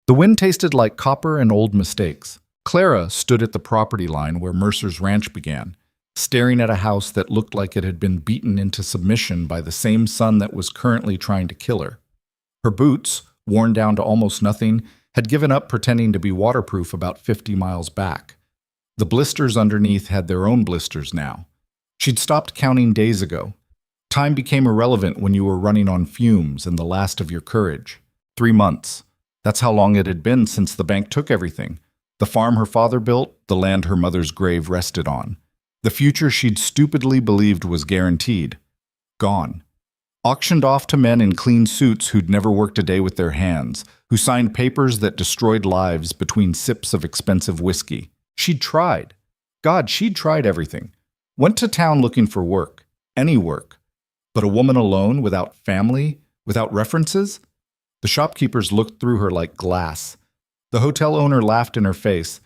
The wind tasted like copper and old mistakes. Clara stood at the property line where Mercer's ranch began, staring at a house that looked like it had been beaten into submission by the same son that was currently trying to kill her. Her boots, worn down to almost nothing, had given up pretending to be waterproof about 50 miles back. The blisters underneath had their own blisters now. She'd stopped counting days ago. Time became irrelevant when you were running on fumes and the last of your courage. 3 months. That's how long it had been since the bank took everything. The farm her father built, the land her mother's grave rested on. The future she'd stupidly believed was guaranteed. Gone. Auctioned off to men in clean suits who'd never worked a day with their hands, who signed papers that destroyed lives between sips of expensive whiskey. She'd tried. God, she'd tried everything. Went to town looking for work. Any work. But a woman alone, without family, without references? The shopkeepers looked through her like glass. The hotel owner laughed in her face.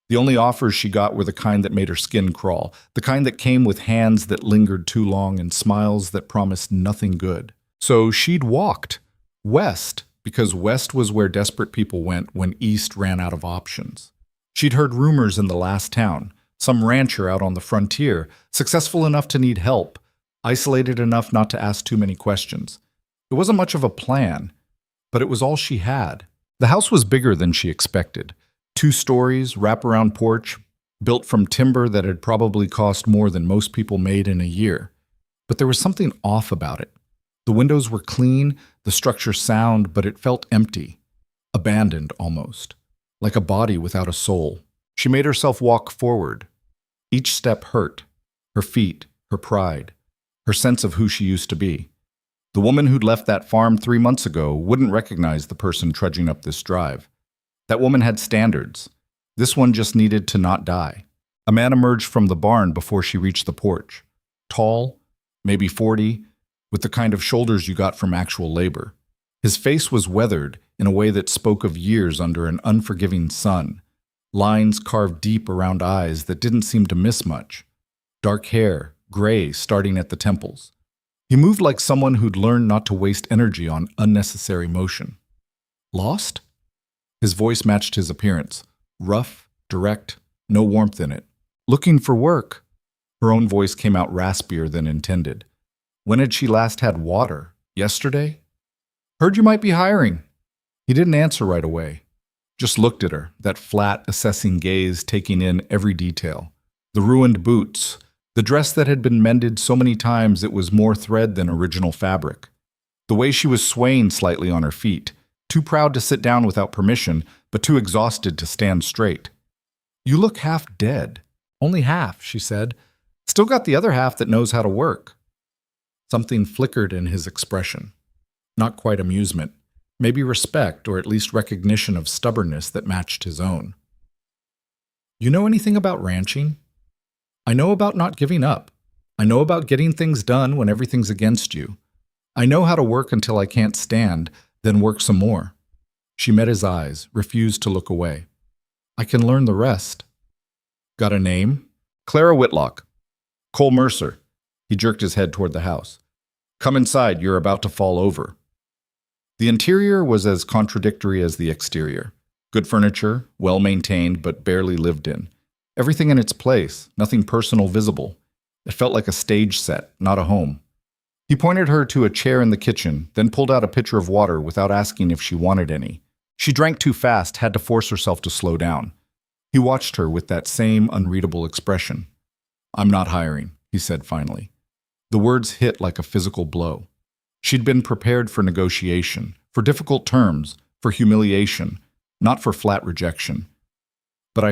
The only offers she got were the kind that made her skin crawl, the kind that came with hands that lingered too long and smiles that promised nothing good. So she'd walked. West, because west was where desperate people went when east ran out of options. She'd heard rumors in the last town, some rancher out on the frontier, successful enough to need help, isolated enough not to ask too many questions. It wasn't much of a plan, but it was all she had. The house was bigger than she expected. 2 stories, wraparound porch, built from timber that had probably cost more than most people made in a year. But there was something off about it. The windows were clean, the structure sound, but it felt empty. Abandoned, almost. Like a body without a soul. She made herself walk forward. Each step hurt. Her feet, her pride, her sense of who she used to be. The woman who'd left that farm 3 months ago wouldn't recognize the person trudging up this drive. That woman had standards. This one just needed to not die. A man emerged from the barn before she reached the porch. Tall, maybe 40, with the kind of shoulders you got from actual labor. His face was weathered in a way that spoke of years under an unforgiving sun. Lines carved deep around eyes that didn't seem to miss much. Dark hair, gray starting at the temples. He moved like someone who'd learned not to waste energy on unnecessary motion. Lost? His voice matched his appearance. Rough, direct, no warmth in it. Looking for work. Her own voice came out raspier than intended. When had she last had water? Yesterday? Heard you might be hiring. He didn't answer right away. Just looked at her, that flat, assessing gaze taking in every detail. The ruined boots, the dress that had been mended so many times it was more thread than original fabric. The way she was swaying slightly on her feet, too proud to sit down without permission, but too exhausted to stand straight. You look half dead. Only half, she said. Still got the other half that knows how to work. Something flickered in his expression. Not quite amusement. Maybe respect, or at least recognition of stubbornness that matched his own. You know anything about ranching? I know about not giving up. I know about getting things done when everything's against you. I know how to work until I can't stand, then work some more. She met his eyes, refused to look away. I can learn the rest. Got a name? Clara Whitlock. Cole Mercer. He jerked his head toward the house. Come inside, you're about to fall over. The interior was as contradictory as the exterior. Good furniture, well-maintained but barely lived in. Everything in its place, nothing personal visible. It felt like a stage set, not a home. He pointed her to a chair in the kitchen, then pulled out a pitcher of water without asking if she wanted any. She drank too fast, had to force herself to slow down. He watched her with that same unreadable expression. I'm not hiring, he said finally. The words hit like a physical blow. She'd been prepared for negotiation, for difficult terms, for humiliation, not for flat rejection. But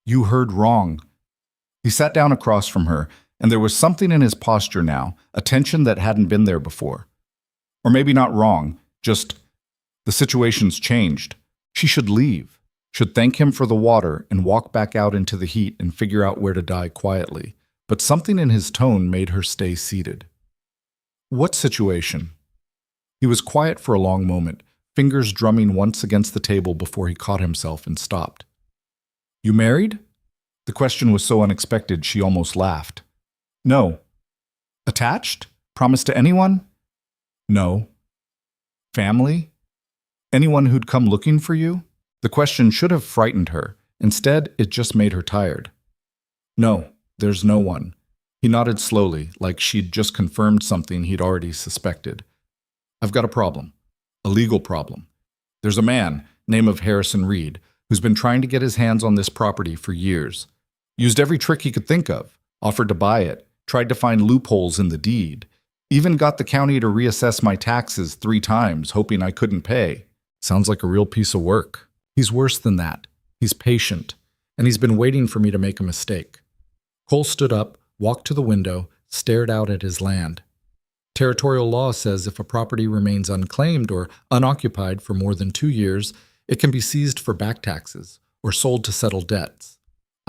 you heard wrong. He sat down across from her, and there was something in his posture now, a tension that hadn't been there before. Or maybe not wrong, just the situation's changed. She should leave, should thank him for the water and walk back out into the heat and figure out where to die quietly. But something in his tone made her stay seated. What situation? He was quiet for a long moment, fingers drumming once against the table before he caught himself and stopped. You married? The question was so unexpected she almost laughed. No. Attached? Promised to anyone? No. Family? Anyone who'd come looking for you? The question should have frightened her. Instead, it just made her tired. No, there's no one. He nodded slowly, like she'd just confirmed something he'd already suspected. I've got a problem. A legal problem. There's a man, name of Harrison Reed, who's been trying to get his hands on this property for years. Used every trick he could think of, offered to buy it, tried to find loopholes in the deed, even got the county to reassess my taxes 3 times, hoping I couldn't pay. Sounds like a real piece of work. He's worse than that. He's patient, and he's been waiting for me to make a mistake. Cole stood up, walked to the window, stared out at his land. Territorial law says if a property remains unclaimed or unoccupied for more than 2 years, it can be seized for back taxes or sold to settle debts.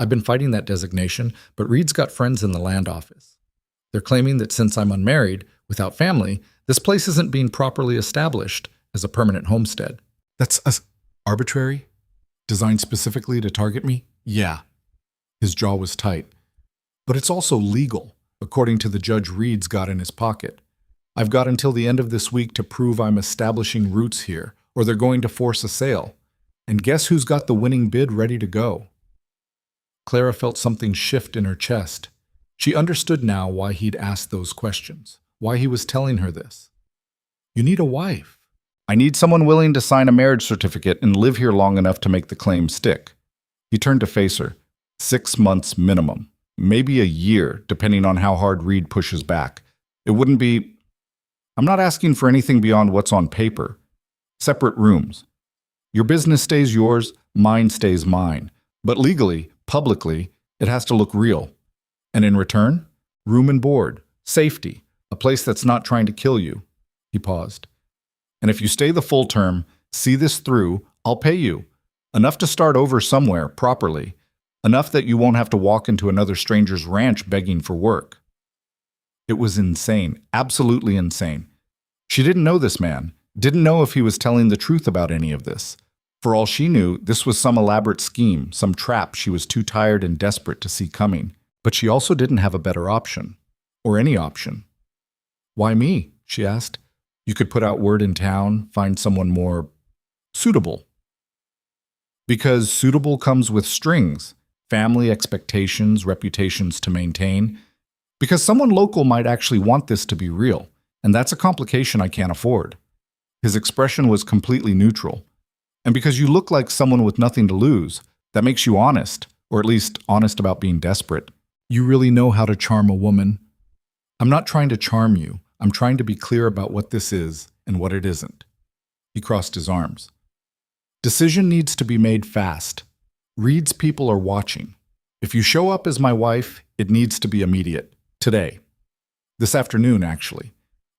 I've been fighting that designation, but Reed's got friends in the land office. They're claiming that since I'm unmarried, without family, this place isn't being properly established as a permanent homestead. That's arbitrary? Designed specifically to target me? Yeah. His jaw was tight. But it's also legal, according to the judge Reed's got in his pocket. I've got until the end of this week to prove I'm establishing roots here, or they're going to force a sale. And guess who's got the winning bid ready to go? Clara felt something shift in her chest. She understood now why he'd asked those questions, why he was telling her this. You need a wife. I need someone willing to sign a marriage certificate and live here long enough to make the claim stick. He turned to face her. 6 months minimum. Maybe a year, depending on how hard Reed pushes back. It wouldn't be... I'm not asking for anything beyond what's on paper. Separate rooms. Your business stays yours, mine stays mine. But legally, publicly, it has to look real. And in return, room and board, safety, a place that's not trying to kill you. He paused. And if you stay the full term, see this through, I'll pay you. Enough to start over somewhere, properly. Enough that you won't have to walk into another stranger's ranch begging for work. It was insane, absolutely insane. She didn't know this man, didn't know if he was telling the truth about any of this. For all she knew, this was some elaborate scheme, some trap she was too tired and desperate to see coming. But she also didn't have a better option, or any option. Why me? She asked. You could put out word in town, find someone more suitable. Because suitable comes with strings, family expectations, reputations to maintain. Because someone local might actually want this to be real, and that's a complication I can't afford. His expression was completely neutral. And because you look like someone with nothing to lose, that makes you honest, or at least honest about being desperate. You really know how to charm a woman. I'm not trying to charm you. I'm trying to be clear about what this is and what it isn't. He crossed his arms. Decision needs to be made fast. Reed's people are watching. If you show up as my wife, it needs to be immediate. Today. This afternoon, actually.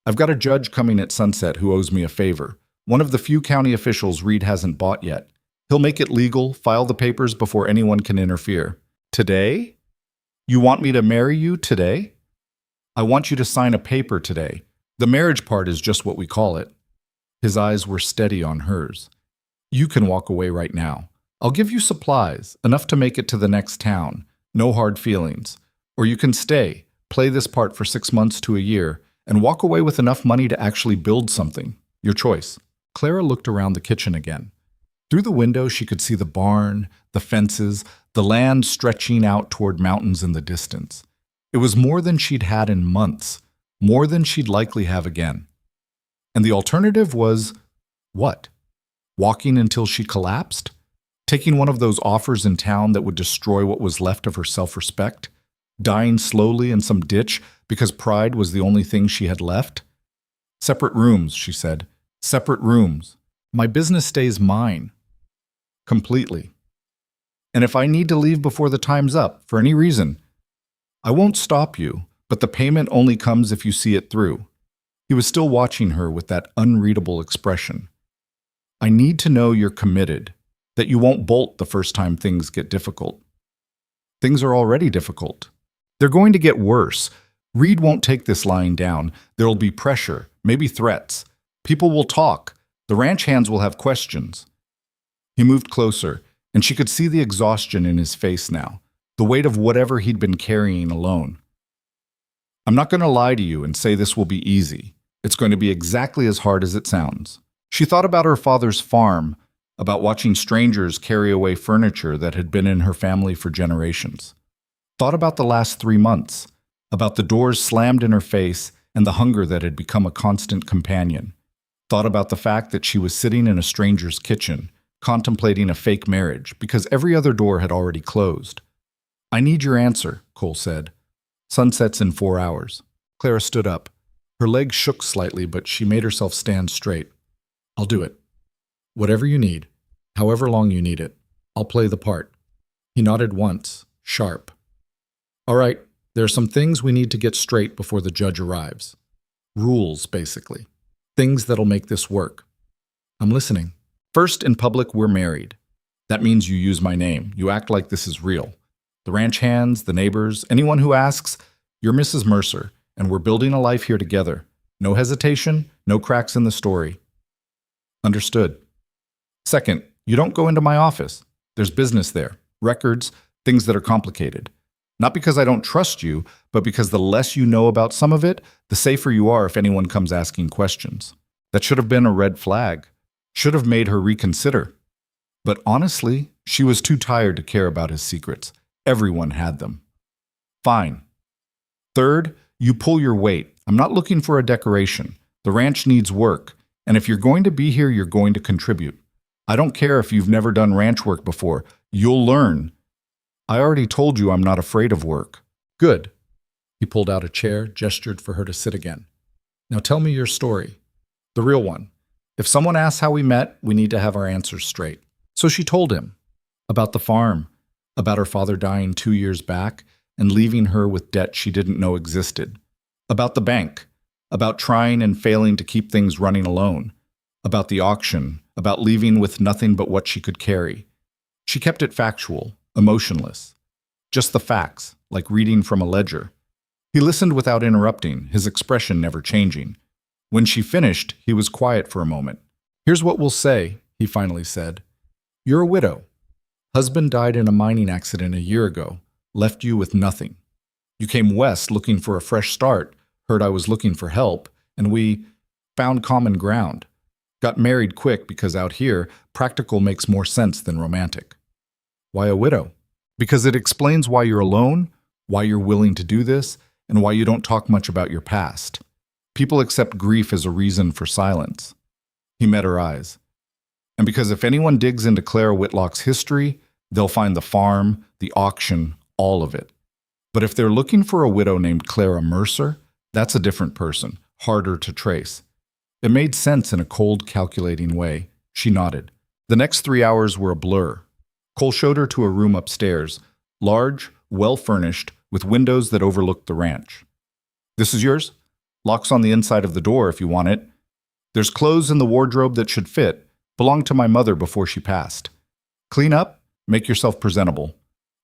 I've got a judge coming at sunset who owes me a favor. One of the few county officials Reed hasn't bought yet. He'll make it legal, file the papers before anyone can interfere. Today? You want me to marry you today? I want you to sign a paper today. The marriage part is just what we call it. His eyes were steady on hers. You can walk away right now. I'll give you supplies, enough to make it to the next town. No hard feelings. Or you can stay, play this part for 6 months to a year, and walk away with enough money to actually build something. Your choice. Clara looked around the kitchen again. Through the window, she could see the barn, the fences, the land stretching out toward mountains in the distance. It was more than she'd had in months, more than she'd likely have again. And the alternative was, what? Walking until she collapsed? Taking one of those offers in town that would destroy what was left of her self-respect? Dying slowly in some ditch because pride was the only thing she had left? Separate rooms, she said. Separate rooms. My business stays mine. Completely. And if I need to leave before the time's up, for any reason, I won't stop you, but the payment only comes if you see it through. He was still watching her with that unreadable expression. I need to know you're committed, that you won't bolt the first time things get difficult. Things are already difficult. They're going to get worse. Reed won't take this lying down. There'll be pressure, maybe threats. People will talk. The ranch hands will have questions. He moved closer, and she could see the exhaustion in his face now, the weight of whatever he'd been carrying alone. I'm not going to lie to you and say this will be easy. It's going to be exactly as hard as it sounds. She thought about her father's farm, about watching strangers carry away furniture that had been in her family for generations. Thought about the last 3 months, about the doors slammed in her face and the hunger that had become a constant companion. Thought about the fact that she was sitting in a stranger's kitchen, contemplating a fake marriage because every other door had already closed. I need your answer, Cole said. Sunsets in 4 hours. Clara stood up. Her legs shook slightly, but she made herself stand straight. I'll do it. Whatever you need, however long you need it, I'll play the part. He nodded once, sharp. All right, there are some things we need to get straight before the judge arrives. Rules, basically. Things that'll make this work. I'm listening. First, in public, we're married. That means you use my name. You act like this is real. The ranch hands, the neighbors, anyone who asks, you're Mrs. Mercer, and we're building a life here together. No hesitation, no cracks in the story. Understood. Second, you don't go into my office. There's business there, records, things that are complicated. Not because I don't trust you, but because the less you know about some of it, the safer you are if anyone comes asking questions. That should have been a red flag. Should have made her reconsider. But honestly, she was too tired to care about his secrets. Everyone had them. Fine. Third, you pull your weight. I'm not looking for a decoration. The ranch needs work, and if you're going to be here, you're going to contribute. I don't care if you've never done ranch work before. You'll learn. I already told you I'm not afraid of work. Good. He pulled out a chair, gestured for her to sit again. Now tell me your story. The real one. If someone asks how we met, we need to have our answers straight. So she told him. About the farm. About her father dying 2 years back and leaving her with debt she didn't know existed. About the bank. About trying and failing to keep things running alone. About the auction. About leaving with nothing but what she could carry. She kept it factual. Emotionless. Just the facts, like reading from a ledger. He listened without interrupting, his expression never changing. When she finished, he was quiet for a moment. Here's what we'll say, he finally said. You're a widow. Husband died in a mining accident a year ago, left you with nothing. You came west looking for a fresh start, heard I was looking for help, and we found common ground. Got married quick because out here, practical makes more sense than romantic. Why a widow? Because it explains why you're alone, why you're willing to do this, and why you don't talk much about your past. People accept grief as a reason for silence. He met her eyes. And because if anyone digs into Clara Whitlock's history, they'll find the farm, the auction, all of it. But if they're looking for a widow named Clara Mercer, that's a different person, harder to trace. It made sense in a cold, calculating way. She nodded. The next 3 hours were a blur. Cole showed her to a room upstairs, large, well-furnished, with windows that overlooked the ranch. This is yours? Lock's on the inside of the door if you want it. There's clothes in the wardrobe that should fit. Belonged to my mother before she passed. Clean up, make yourself presentable.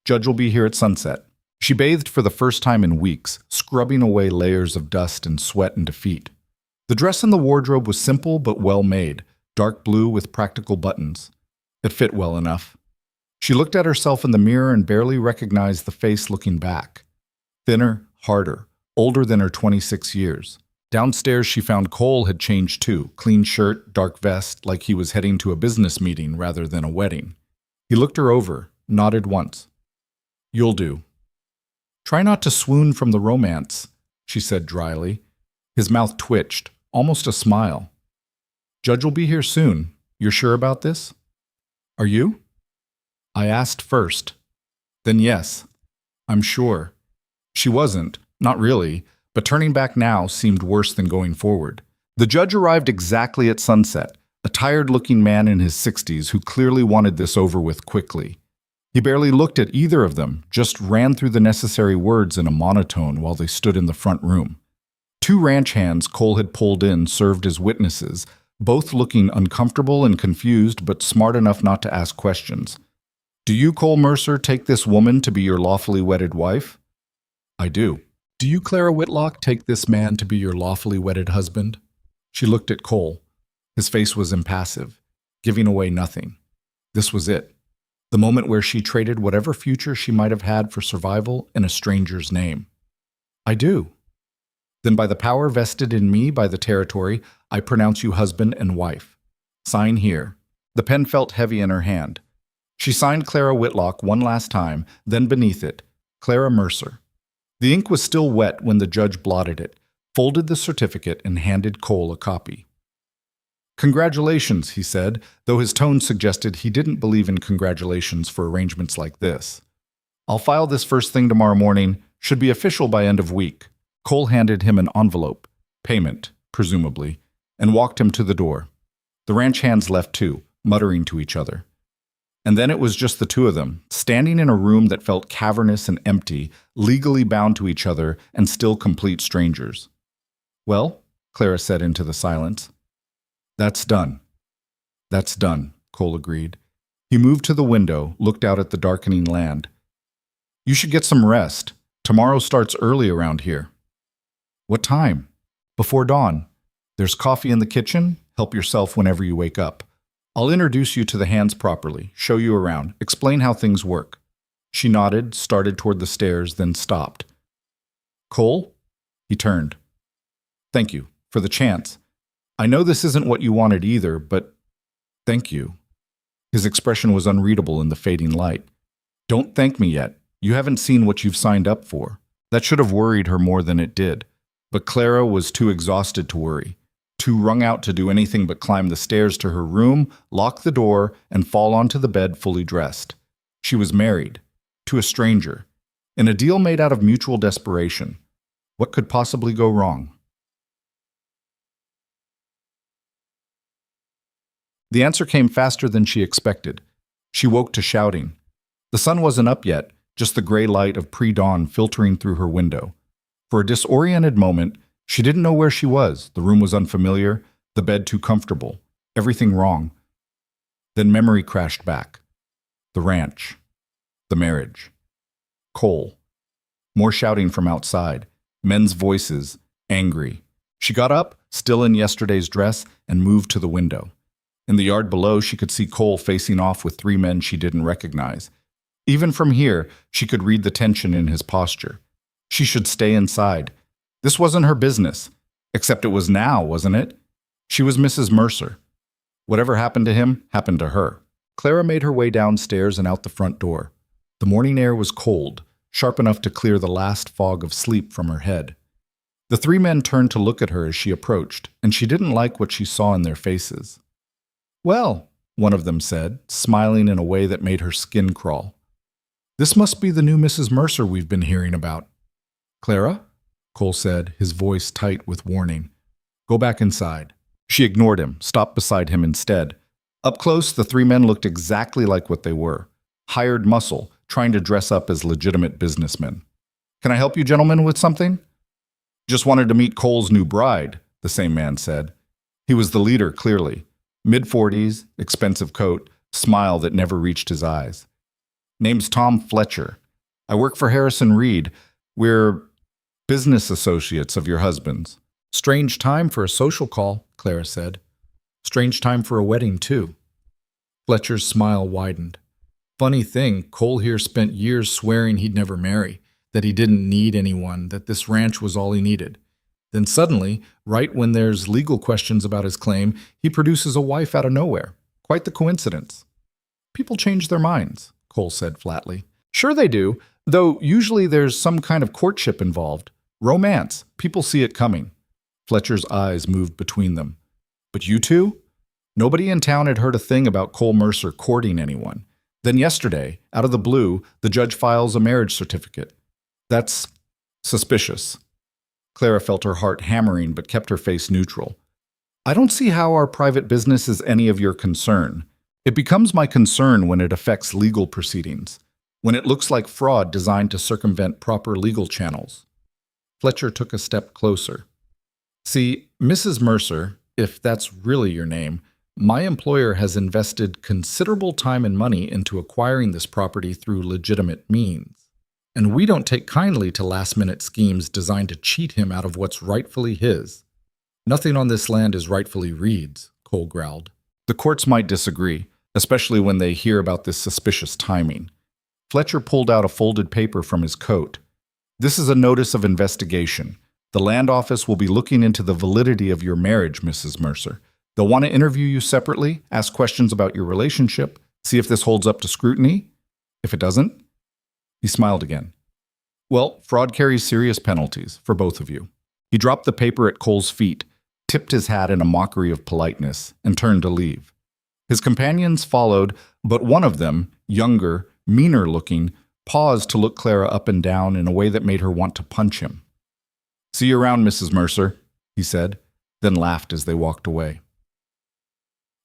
Judge will be here at sunset. She bathed for the first time in weeks, scrubbing away layers of dust and sweat and defeat. The dress in the wardrobe was simple but well made, dark blue with practical buttons. It fit well enough. She looked at herself in the mirror and barely recognized the face looking back. Thinner, harder, older than her 26 years. Downstairs, she found Cole had changed too. Clean shirt, dark vest, like he was heading to a business meeting rather than a wedding. He looked her over, nodded once. You'll do. Try not to swoon from the romance, she said dryly. His mouth twitched, almost a smile. Judge will be here soon. You're sure about this? Are you? I asked first. Then yes, I'm sure. She wasn't, not really, but turning back now seemed worse than going forward. The judge arrived exactly at sunset, a tired-looking man in his 60s who clearly wanted this over with quickly. He barely looked at either of them, just ran through the necessary words in a monotone while they stood in the front room. 2 ranch hands Cole had pulled in served as witnesses, both looking uncomfortable and confused but smart enough not to ask questions. Do you, Cole Mercer, take this woman to be your lawfully wedded wife? I do. Do you, Clara Whitlock, take this man to be your lawfully wedded husband? She looked at Cole. His face was impassive, giving away nothing. This was it. The moment where she traded whatever future she might have had for survival in a stranger's name. I do. Then by the power vested in me by the territory, I pronounce you husband and wife. Sign here." The pen felt heavy in her hand. She signed Clara Whitlock one last time, then beneath it, Clara Mercer. The ink was still wet when the judge blotted it, folded the certificate, and handed Cole a copy. "Congratulations," he said, though his tone suggested he didn't believe in congratulations for arrangements like this. "I'll file this first thing tomorrow morning. Should be official by end of week." Cole handed him an envelope, payment, presumably, and walked him to the door. The ranch hands left too, muttering to each other. And then it was just the two of them, standing in a room that felt cavernous and empty, legally bound to each other and still complete strangers. "Well," Clara said into the silence. "That's done." "That's done," Cole agreed. He moved to the window, looked out at the darkening land. "You should get some rest. Tomorrow starts early around here." "What time?" "Before dawn. There's coffee in the kitchen. Help yourself whenever you wake up. I'll introduce you to the hands properly, show you around, explain how things work." She nodded, started toward the stairs, then stopped. "Cole?" He turned. "Thank you for the chance. I know this isn't what you wanted either, but thank you." His expression was unreadable in the fading light. "Don't thank me yet. You haven't seen what you've signed up for." That should have worried her more than it did. But Clara was too exhausted to worry, too wrung out to do anything but climb the stairs to her room, lock the door, and fall onto the bed fully dressed. She was married, to a stranger, in a deal made out of mutual desperation. What could possibly go wrong? The answer came faster than she expected. She woke to shouting. The sun wasn't up yet, just the gray light of pre-dawn filtering through her window. For a disoriented moment, she didn't know where she was. The room was unfamiliar, the bed too comfortable, everything wrong. Then memory crashed back. The ranch. The marriage. Cole. More shouting from outside. Men's voices, angry. She got up, still in yesterday's dress, and moved to the window. In the yard below, she could see Cole facing off with three men she didn't recognize. Even from here, she could read the tension in his posture. She should stay inside. This wasn't her business. Except it was now, wasn't it? She was Mrs. Mercer. Whatever happened to him, happened to her. Clara made her way downstairs and out the front door. The morning air was cold, sharp enough to clear the last fog of sleep from her head. The three men turned to look at her as she approached, and she didn't like what she saw in their faces. "Well," one of them said, smiling in a way that made her skin crawl. "This must be the new Mrs. Mercer we've been hearing about." "Clara?" Cole said, his voice tight with warning. "Go back inside." She ignored him, stopped beside him instead. Up close, the three men looked exactly like what they were. Hired muscle, trying to dress up as legitimate businessmen. "Can I help you gentlemen with something?" "Just wanted to meet Cole's new bride," the same man said. He was the leader, clearly. Mid-40s, expensive coat, smile that never reached his eyes. "Name's Tom Fletcher. I work for Harrison Reed. We're business associates of your husband's." "Strange time for a social call," Clara said. "Strange time for a wedding, too." Fletcher's smile widened. "Funny thing, Cole here spent years swearing he'd never marry, that he didn't need anyone, that this ranch was all he needed. Then suddenly, right when there's legal questions about his claim, he produces a wife out of nowhere. Quite the coincidence." "People change their minds," Cole said flatly. "Sure they do, though usually there's some kind of courtship involved. Romance. People see it coming." Fletcher's eyes moved between them. "But you two?" Nobody in town had heard a thing about Cole Mercer courting anyone. Then yesterday, out of the blue, the judge files a marriage certificate. That's suspicious. Clara felt her heart hammering but kept her face neutral. "I don't see how our private business is any of your concern. It becomes my concern when it affects legal proceedings, when it looks like fraud designed to circumvent proper legal channels." Fletcher took a step closer. "See, Mrs. Mercer, if that's really your name, my employer has invested considerable time and money into acquiring this property through legitimate means. And we don't take kindly to last-minute schemes designed to cheat him out of what's rightfully his." "Nothing on this land is rightfully Reed's," Cole growled. "The courts might disagree, especially when they hear about this suspicious timing." Fletcher pulled out a folded paper from his coat. "This is a notice of investigation. The land office will be looking into the validity of your marriage, Mrs. Mercer. They'll want to interview you separately, ask questions about your relationship, see if this holds up to scrutiny. If it doesn't, he smiled again. Well, fraud carries serious penalties for both of you. He dropped the paper at Cole's feet, tipped his hat in a mockery of politeness, and turned to leave. His companions followed, but one of them, younger, meaner looking, paused to look Clara up and down in a way that made her want to punch him. "See you around, Mrs. Mercer," he said, then laughed as they walked away.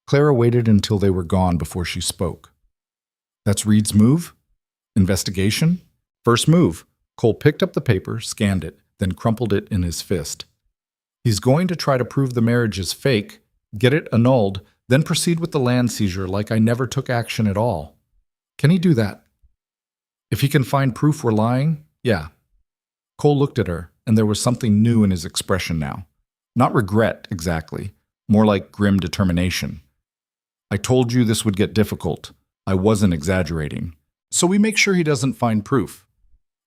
Clara waited until they were gone before she spoke. "That's Reed's move? Investigation? First move." Cole picked up the paper, scanned it, then crumpled it in his fist. "He's going to try to prove the marriage is fake, get it annulled, then proceed with the land seizure like I never took action at all. Can he do that? If he can find proof we're lying, yeah." Cole looked at her, and there was something new in his expression now. Not regret, exactly, more like grim determination. "I told you this would get difficult. I wasn't exaggerating. So we make sure he doesn't find proof.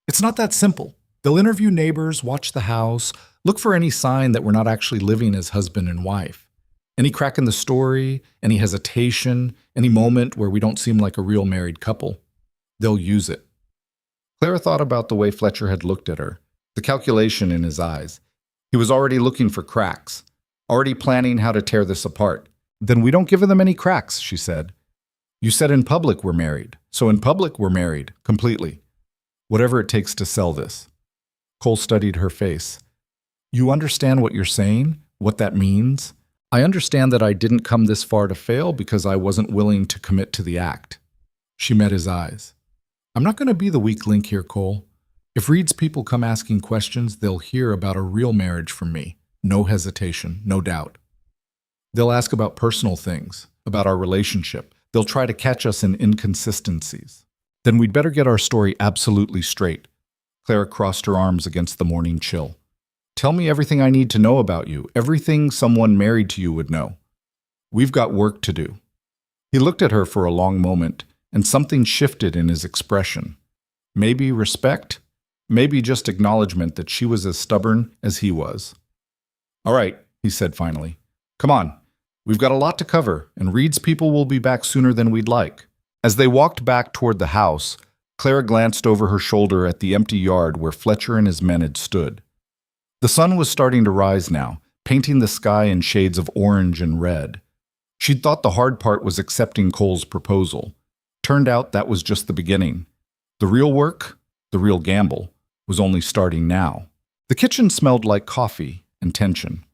It's not that simple. They'll interview neighbors, watch the house, look for any sign that we're not actually living as husband and wife. Any crack in the story, any hesitation, any moment where we don't seem like a real married couple. They'll use it." Clara thought about the way Fletcher had looked at her, the calculation in his eyes. He was already looking for cracks, already planning how to tear this apart. "Then we don't give them any cracks," she said. "You said in public we're married, so in public we're married, completely. Whatever it takes to sell this." Cole studied her face. "You understand what you're saying? What that means? I understand that I didn't come this far to fail because I wasn't willing to commit to the act." She met his eyes. "I'm not going to be the weak link here, Cole. If Reed's people come asking questions, they'll hear about a real marriage from me. No hesitation, no doubt. They'll ask about personal things, about our relationship. They'll try to catch us in inconsistencies. Then we'd better get our story absolutely straight." Clara crossed her arms against the morning chill. "Tell me everything I need to know about you, everything someone married to you would know. We've got work to do." He looked at her for a long moment, and something shifted in his expression. Maybe respect, maybe just acknowledgement that she was as stubborn as he was. "All right," he said finally. "Come on. We've got a lot to cover, and Reed's people will be back sooner than we'd like." As they walked back toward the house, Clara glanced over her shoulder at the empty yard where Fletcher and his men had stood. The sun was starting to rise now, painting the sky in shades of orange and red. She'd thought the hard part was accepting Cole's proposal. Turned out that was just the beginning. The real work, the real gamble, was only starting now. The kitchen smelled like coffee and tension.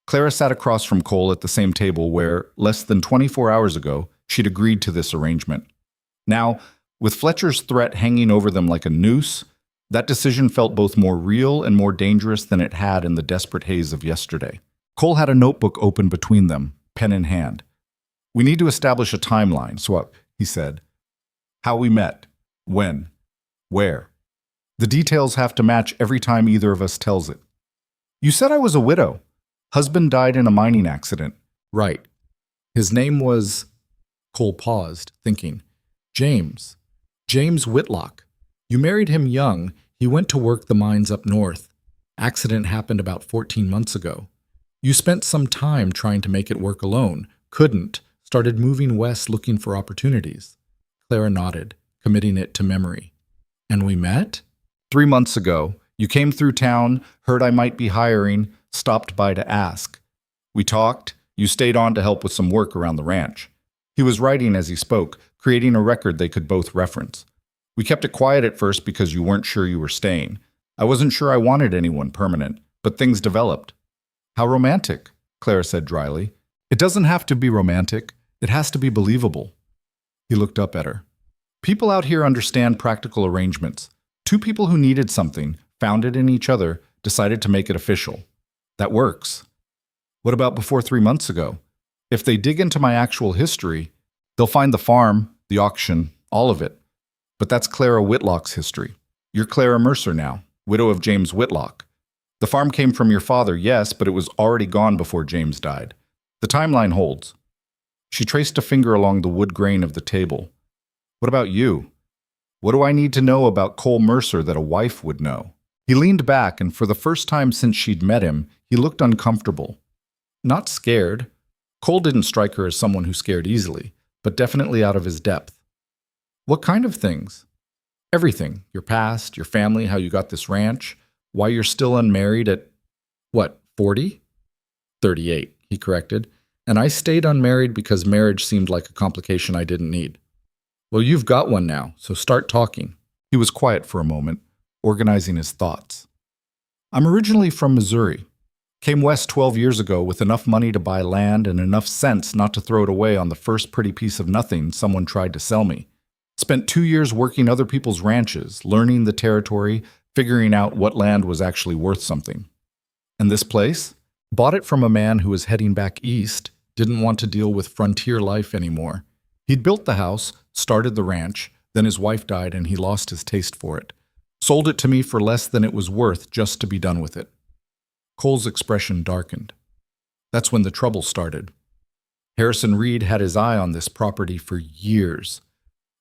Clara sat across from Cole at the same table where, less than 24 hours ago, she'd agreed to this arrangement. Now, with Fletcher's threat hanging over them like a noose, that decision felt both more real and more dangerous than it had in the desperate haze of yesterday. Cole had a notebook open between them, pen in hand. "We need to establish a timeline, so he said. "How we met, when, where. The details have to match every time either of us tells it." "You said I was a widow. Husband died in a mining accident." "Right. His name was..." Cole paused, thinking. "James. James Whitlock. You married him young. He went to work the mines up north. Accident happened about 14 months ago. You spent some time trying to make it work alone. Couldn't. Started moving west looking for opportunities." Clara nodded, committing it to memory. "And we met?" 3 months ago. You came through town, heard I might be hiring, stopped by to ask. We talked. You stayed on to help with some work around the ranch." He was writing as he spoke, creating a record they could both reference. "We kept it quiet at first because you weren't sure you were staying. I wasn't sure I wanted anyone permanent, but things developed." "How romantic," Clara said dryly. "It doesn't have to be romantic. It has to be believable." He looked up at her. "People out here understand practical arrangements. Two people who needed something, found it in each other, decided to make it official. That works. What about before 3 months ago? If they dig into my actual history, they'll find the farm, the auction, all of it. But that's Clara Whitlock's history. You're Clara Mercer now, widow of James Whitlock. The farm came from your father, yes, but it was already gone before James died. The timeline holds." She traced a finger along the wood grain of the table. "What about you? What do I need to know about Cole Mercer that a wife would know?" He leaned back, and for the first time since she'd met him, he looked uncomfortable. Not scared, Cole didn't strike her as someone who scared easily, but definitely out of his depth. What kind of things? Everything. Your past, your family, how you got this ranch, why you're still unmarried at, what, 40? 38, he corrected. And I stayed unmarried because marriage seemed like a complication I didn't need. Well, you've got one now, so start talking. He was quiet for a moment, organizing his thoughts. I'm originally from Missouri. Came west 12 years ago with enough money to buy land and enough sense not to throw it away on the first pretty piece of nothing someone tried to sell me. Spent 2 years working other people's ranches, learning the territory, figuring out what land was actually worth something. And this place? Bought it from a man who was heading back east, didn't want to deal with frontier life anymore. He'd built the house, started the ranch, then his wife died and he lost his taste for it. Sold it to me for less than it was worth just to be done with it. Cole's expression darkened. That's when the trouble started. Harrison Reed had his eye on this property for years.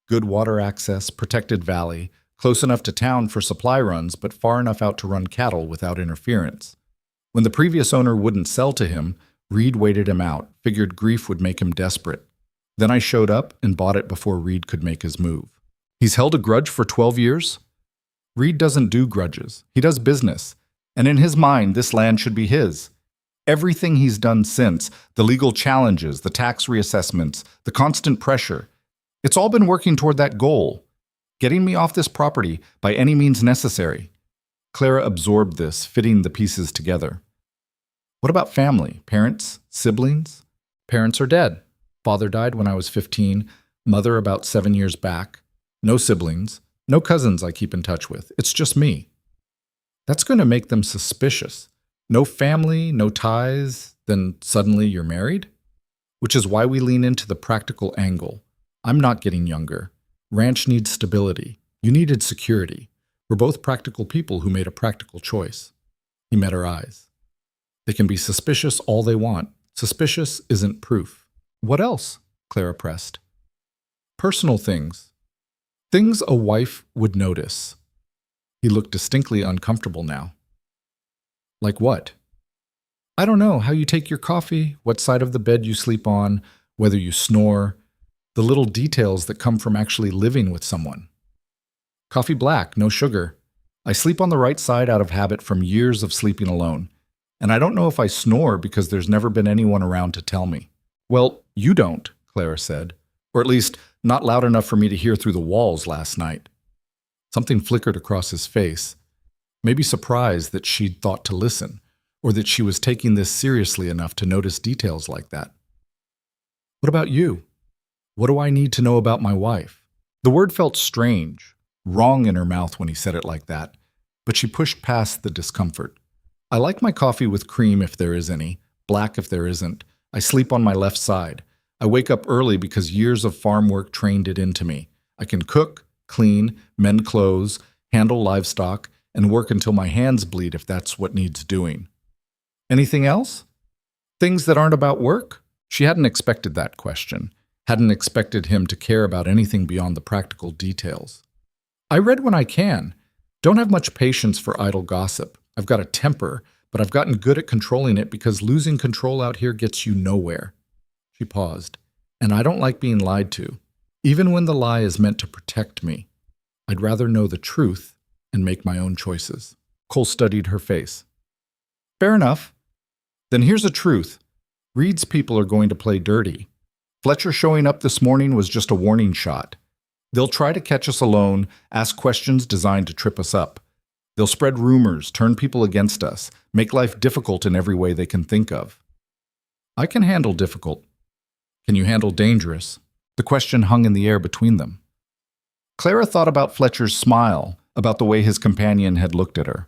Good water access, protected valley, close enough to town for supply runs, but far enough out to run cattle without interference. When the previous owner wouldn't sell to him, Reed waited him out, figured grief would make him desperate. Then I showed up and bought it before Reed could make his move. He's held a grudge for 12 years? Reed doesn't do grudges. He does business. And in his mind, this land should be his. Everything he's done since, the legal challenges, the tax reassessments, the constant pressure, it's all been working toward that goal, getting me off this property by any means necessary. Clara absorbed this, fitting the pieces together. What about family, parents, siblings? Parents are dead. Father died when I was 15, mother about 7 years back. No siblings, no cousins I keep in touch with. It's just me. That's going to make them suspicious. No family, no ties, then suddenly you're married? Which is why we lean into the practical angle. I'm not getting younger. Ranch needs stability. You needed security. We're both practical people who made a practical choice. He met her eyes. They can be suspicious all they want. Suspicious isn't proof. What else? Clara pressed. Personal things. Things a wife would notice. He looked distinctly uncomfortable now. Like what? I don't know, how you take your coffee, what side of the bed you sleep on, whether you snore, the little details that come from actually living with someone. Coffee black, no sugar. I sleep on the right side out of habit from years of sleeping alone. And I don't know if I snore because there's never been anyone around to tell me. Well, you don't, Clara said. Or at least, not loud enough for me to hear through the walls last night. Something flickered across his face, maybe surprised that she'd thought to listen, or that she was taking this seriously enough to notice details like that. What about you? What do I need to know about my wife? The word felt strange, wrong in her mouth when he said it like that, but she pushed past the discomfort. I like my coffee with cream if there is any, black if there isn't. I sleep on my left side. I wake up early because years of farm work trained it into me. I can cook, clean, mend clothes, handle livestock, and work until my hands bleed if that's what needs doing. Anything else? Things that aren't about work? She hadn't expected that question, hadn't expected him to care about anything beyond the practical details. I read when I can. Don't have much patience for idle gossip. I've got a temper, but I've gotten good at controlling it because losing control out here gets you nowhere. She paused. And I don't like being lied to. Even when the lie is meant to protect me, I'd rather know the truth and make my own choices. Cole studied her face. Fair enough. Then here's the truth. Reed's people are going to play dirty. Fletcher showing up this morning was just a warning shot. They'll try to catch us alone, ask questions designed to trip us up. They'll spread rumors, turn people against us, make life difficult in every way they can think of. I can handle difficult. Can you handle dangerous? The question hung in the air between them. Clara thought about Fletcher's smile, about the way his companion had looked at her.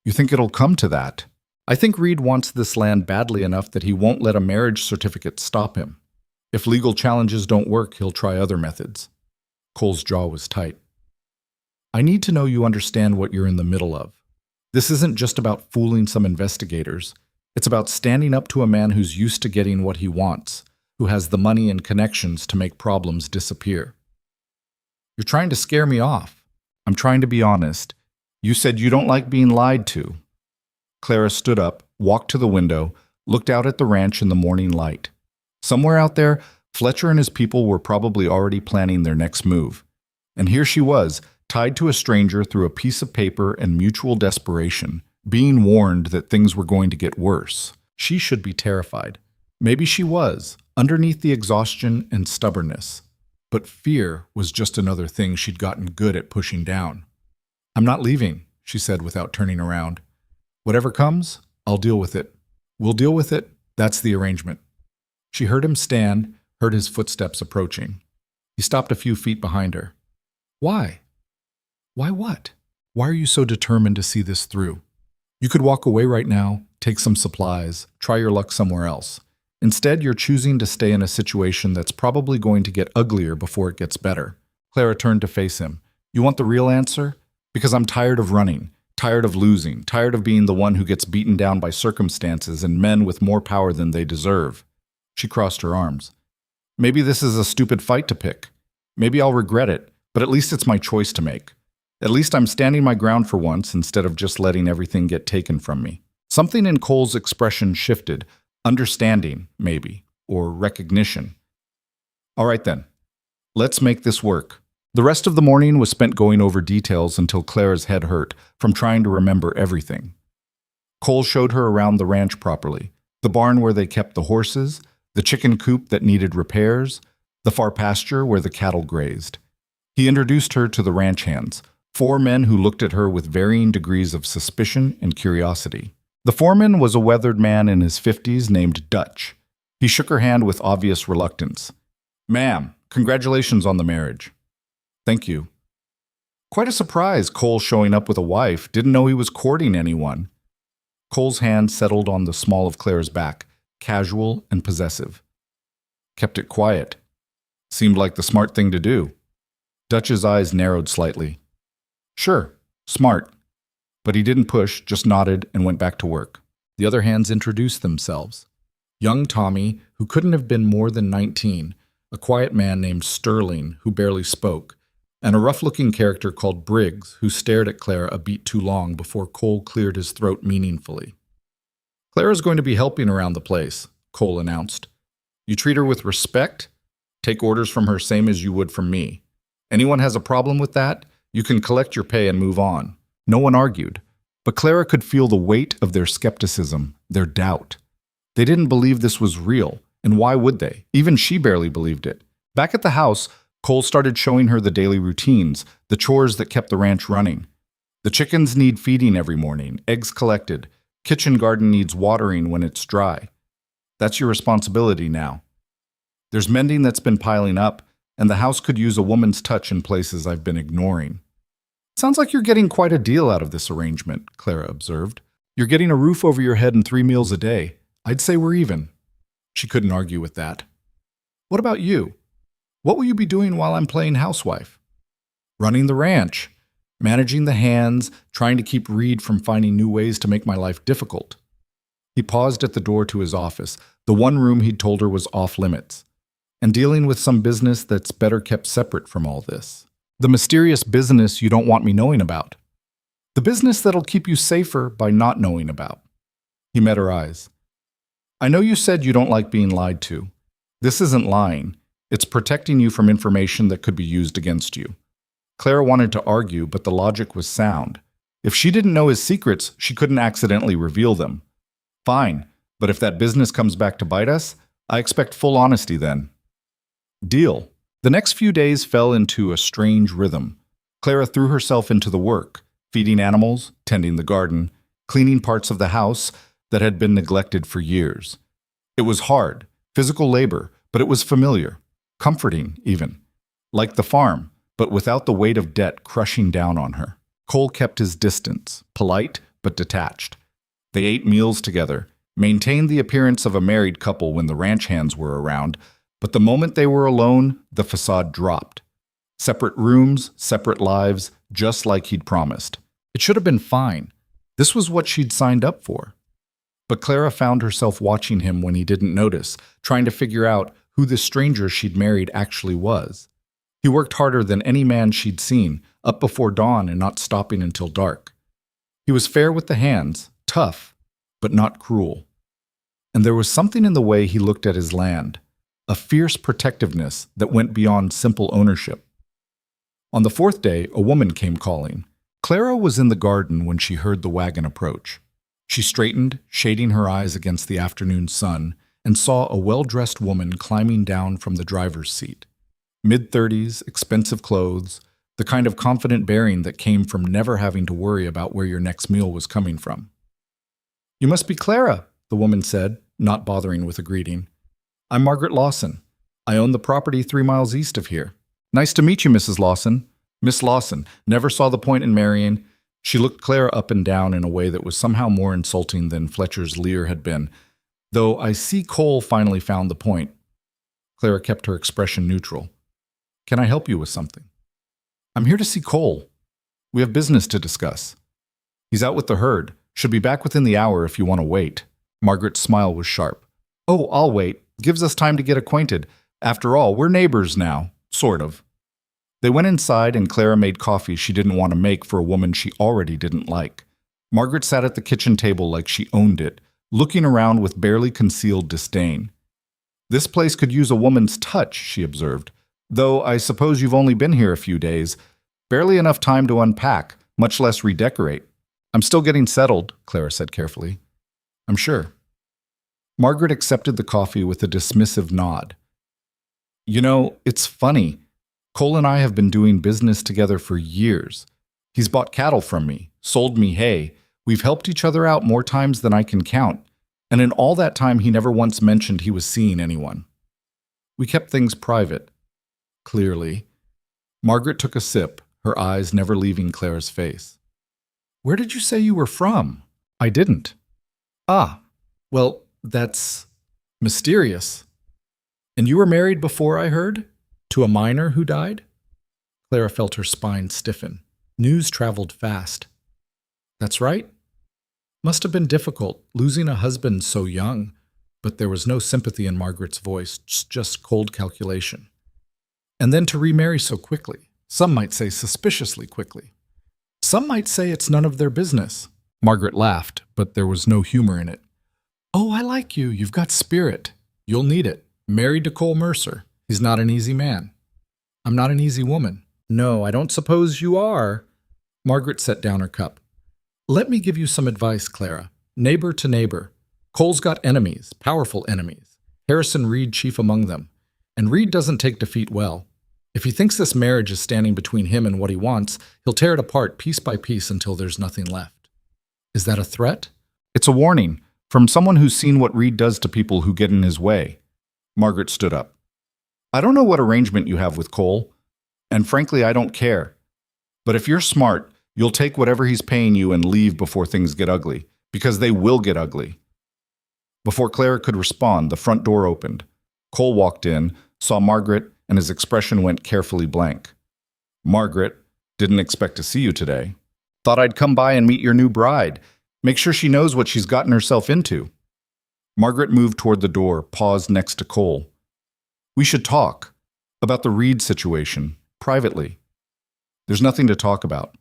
You think it'll come to that? I think Reed wants this land badly enough that he won't let a marriage certificate stop him. If legal challenges don't work, he'll try other methods. Cole's jaw was tight. I need to know you understand what you're in the middle of. This isn't just about fooling some investigators. It's about standing up to a man who's used to getting what he wants, who has the money and connections to make problems disappear. You're trying to scare me off. I'm trying to be honest. You said you don't like being lied to. Clara stood up, walked to the window, looked out at the ranch in the morning light. Somewhere out there, Fletcher and his people were probably already planning their next move. And here she was, tied to a stranger through a piece of paper and mutual desperation, being warned that things were going to get worse. She should be terrified. Maybe she was, underneath the exhaustion and stubbornness. But fear was just another thing she'd gotten good at pushing down. "I'm not leaving," she said without turning around. "Whatever comes, I'll deal with it. We'll deal with it. That's the arrangement." She heard him stand, heard his footsteps approaching. He stopped a few feet behind her. "Why? Why what? Why are you so determined to see this through? You could walk away right now, take some supplies, try your luck somewhere else. Instead, you're choosing to stay in a situation that's probably going to get uglier before it gets better." Clara turned to face him. "You want the real answer? Because I'm tired of running, tired of losing, tired of being the one who gets beaten down by circumstances and men with more power than they deserve." She crossed her arms. "Maybe this is a stupid fight to pick. Maybe I'll regret it, but at least it's my choice to make. At least I'm standing my ground for once instead of just letting everything get taken from me." Something in Cole's expression shifted. Understanding, maybe, or recognition. "All right then, let's make this work." The rest of the morning was spent going over details until Clara's head hurt from trying to remember everything. Cole showed her around the ranch properly, the barn where they kept the horses, the chicken coop that needed repairs, the far pasture where the cattle grazed. He introduced her to the ranch hands, 4 men who looked at her with varying degrees of suspicion and curiosity. The foreman was a weathered man in his 50s named Dutch. He shook her hand with obvious reluctance. "Ma'am, congratulations on the marriage." "Thank you." Quite a surprise, Cole showing up with a wife, didn't know he was courting anyone. Cole's hand settled on the small of Clara's back, casual and possessive. Kept it quiet. Seemed like the smart thing to do. Dutch's eyes narrowed slightly. "Sure, smart." But he didn't push, just nodded and went back to work. The other hands introduced themselves. Young Tommy, who couldn't have been more than 19, a quiet man named Sterling, who barely spoke, and a rough-looking character called Briggs, who stared at Clara a beat too long before Cole cleared his throat meaningfully. "Clara's going to be helping around the place," Cole announced. "You treat her with respect, take orders from her same as you would from me. Anyone has a problem with that, you can collect your pay and move on." No one argued, but Clara could feel the weight of their skepticism, their doubt. They didn't believe this was real, and why would they? Even she barely believed it. Back at the house, Cole started showing her the daily routines, the chores that kept the ranch running. The chickens need feeding every morning, eggs collected, kitchen garden needs watering when it's dry. That's your responsibility now. There's mending that's been piling up, and the house could use a woman's touch in places I've been ignoring. "Sounds like you're getting quite a deal out of this arrangement," Clara observed. "You're getting a roof over your head and 3 meals a day. I'd say we're even." She couldn't argue with that. "What about you? What will you be doing while I'm playing housewife?" "Running the ranch, managing the hands, trying to keep Reed from finding new ways to make my life difficult." He paused at the door to his office, the one room he'd told her was off limits, "and dealing with some business that's better kept separate from all this. The mysterious business you don't want me knowing about. The business that'll keep you safer by not knowing about." He met her eyes. "I know you said you don't like being lied to. This isn't lying. It's protecting you from information that could be used against you." Clara wanted to argue, but the logic was sound. If she didn't know his secrets, she couldn't accidentally reveal them. "Fine, but if that business comes back to bite us, I expect full honesty then." "Deal." The next few days fell into a strange rhythm. Clara threw herself into the work, feeding animals, tending the garden, cleaning parts of the house that had been neglected for years. It was hard, physical labor, but it was familiar, comforting even. Like the farm, but without the weight of debt crushing down on her. Cole kept his distance, polite but detached. They ate meals together, maintained the appearance of a married couple when the ranch hands were around, but the moment they were alone, the facade dropped. Separate rooms, separate lives, just like he'd promised. It should have been fine. This was what she'd signed up for. But Clara found herself watching him when he didn't notice, trying to figure out who the stranger she'd married actually was. He worked harder than any man she'd seen, up before dawn and not stopping until dark. He was fair with the hands, tough, but not cruel. And there was something in the way he looked at his land, a fierce protectiveness that went beyond simple ownership. On the fourth day, a woman came calling. Clara was in the garden when she heard the wagon approach. She straightened, shading her eyes against the afternoon sun, and saw a well-dressed woman climbing down from the driver's seat. Mid-30s, expensive clothes, the kind of confident bearing that came from never having to worry about where your next meal was coming from. "You must be Clara," the woman said, not bothering with a greeting. "I'm Margaret Lawson. I own the property 3 miles east of here." "Nice to meet you, Mrs. Lawson." Miss Lawson never saw the point in marrying. She looked Clara up and down in a way that was somehow more insulting than Fletcher's leer had been. "Though I see Cole finally found the point." Clara kept her expression neutral. "Can I help you with something?" "I'm here to see Cole. We have business to discuss. He's out with the herd. Should be back within the hour if you want to wait." Margaret's smile was sharp. "Oh, I'll wait. Gives us time to get acquainted. After all, we're neighbors now. Sort of." They went inside and Clara made coffee she didn't want to make for a woman she already didn't like. Margaret sat at the kitchen table like she owned it, looking around with barely concealed disdain. "This place could use a woman's touch," she observed. "Though I suppose you've only been here a few days. Barely enough time to unpack, much less redecorate." "I'm still getting settled," Clara said carefully. "I'm sure." Margaret accepted the coffee with a dismissive nod. "You know, it's funny. Cole and I have been doing business together for years. He's bought cattle from me, sold me hay. We've helped each other out more times than I can count. And in all that time, he never once mentioned he was seeing anyone. We kept things private." Clearly. Margaret took a sip, her eyes never leaving Clara's face. "Where did you say you were from?" "I didn't." "Ah, well, that's mysterious. And you were married before, I heard? To a miner who died?" Clara felt her spine stiffen. News traveled fast. "That's right. Must have been difficult, losing a husband so young." But there was no sympathy in Margaret's voice, just cold calculation. "And then to remarry so quickly. Some might say suspiciously quickly. Some might say it's none of their business." Margaret laughed, but there was no humor in it. "Oh, I like you. You've got spirit. You'll need it. Married to Cole Mercer. He's not an easy man." "I'm not an easy woman." "No, I don't suppose you are." Margaret set down her cup. "Let me give you some advice, Clara. Neighbor to neighbor. Cole's got enemies, powerful enemies. Harrison Reed chief among them. And Reed doesn't take defeat well. If he thinks this marriage is standing between him and what he wants, he'll tear it apart piece by piece until there's nothing left." "Is that a threat?" "It's a warning, from someone who's seen what Reed does to people who get in his way." Margaret stood up. "I don't know what arrangement you have with Cole, and frankly, I don't care. But if you're smart, you'll take whatever he's paying you and leave before things get ugly, because they will get ugly." Before Clara could respond, the front door opened. Cole walked in, saw Margaret, and his expression went carefully blank. "Margaret, didn't expect to see you today. Thought I'd come by and meet your new bride. Make sure she knows what she's gotten herself into." Margaret moved toward the door, paused next to Cole. "We should talk about the Reed situation, privately." "There's nothing to talk about.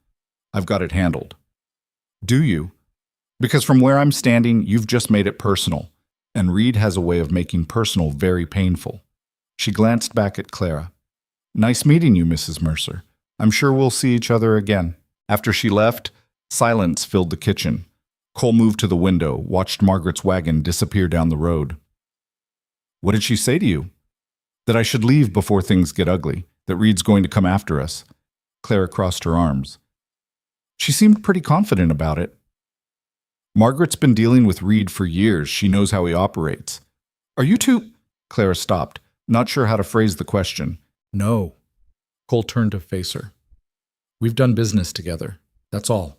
I've got it handled." "Do you? Because from where I'm standing, you've just made it personal, and Reed has a way of making personal very painful." She glanced back at Clara. "Nice meeting you, Mrs. Mercer. I'm sure we'll see each other again." After she left, silence filled the kitchen. Cole moved to the window, watched Margaret's wagon disappear down the road. "What did she say to you?" "That I should leave before things get ugly, that Reed's going to come after us." Clara crossed her arms. She seemed pretty confident about it. "Margaret's been dealing with Reed for years. She knows how he operates." "Are you two—" Clara stopped, not sure how to phrase the question. "No." Cole turned to face her. "We've done business together. That's all.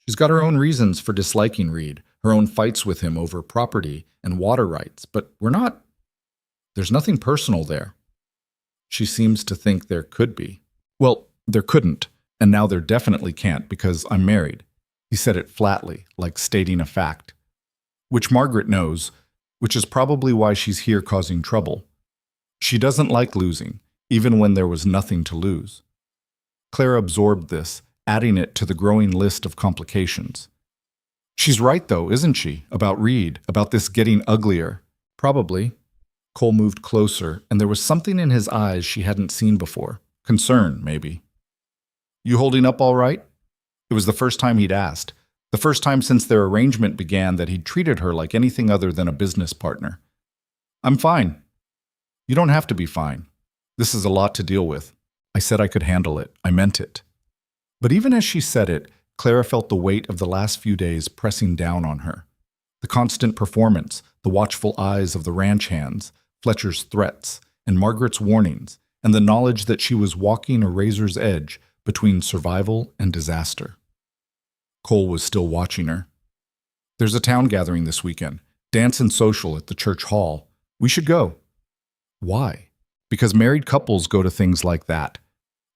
She's got her own reasons for disliking Reed, her own fights with him over property and water rights, but there's nothing personal there." "She seems to think there could be." "Well, there couldn't, and now there definitely can't because I'm married." He said it flatly, like stating a fact. "Which Margaret knows, which is probably why she's here causing trouble. She doesn't like losing, even when there was nothing to lose." Clara absorbed this, adding it to the growing list of complications. "She's right, though, isn't she, about Reed, about this getting uglier?" "Probably." Cole moved closer, and there was something in his eyes she hadn't seen before. Concern, maybe. You holding up all right? It was the first time he'd asked. The first time since their arrangement began that he'd treated her like anything other than a business partner. I'm fine. You don't have to be fine. This is a lot to deal with. I said I could handle it. I meant it. But even as she said it, Clara felt the weight of the last few days pressing down on her. The constant performance, the watchful eyes of the ranch hands, Fletcher's threats, and Margaret's warnings, and the knowledge that she was walking a razor's edge between survival and disaster. Cole was still watching her. There's a town gathering this weekend. Dance and social at the church hall. We should go. Why? Because married couples go to things like that.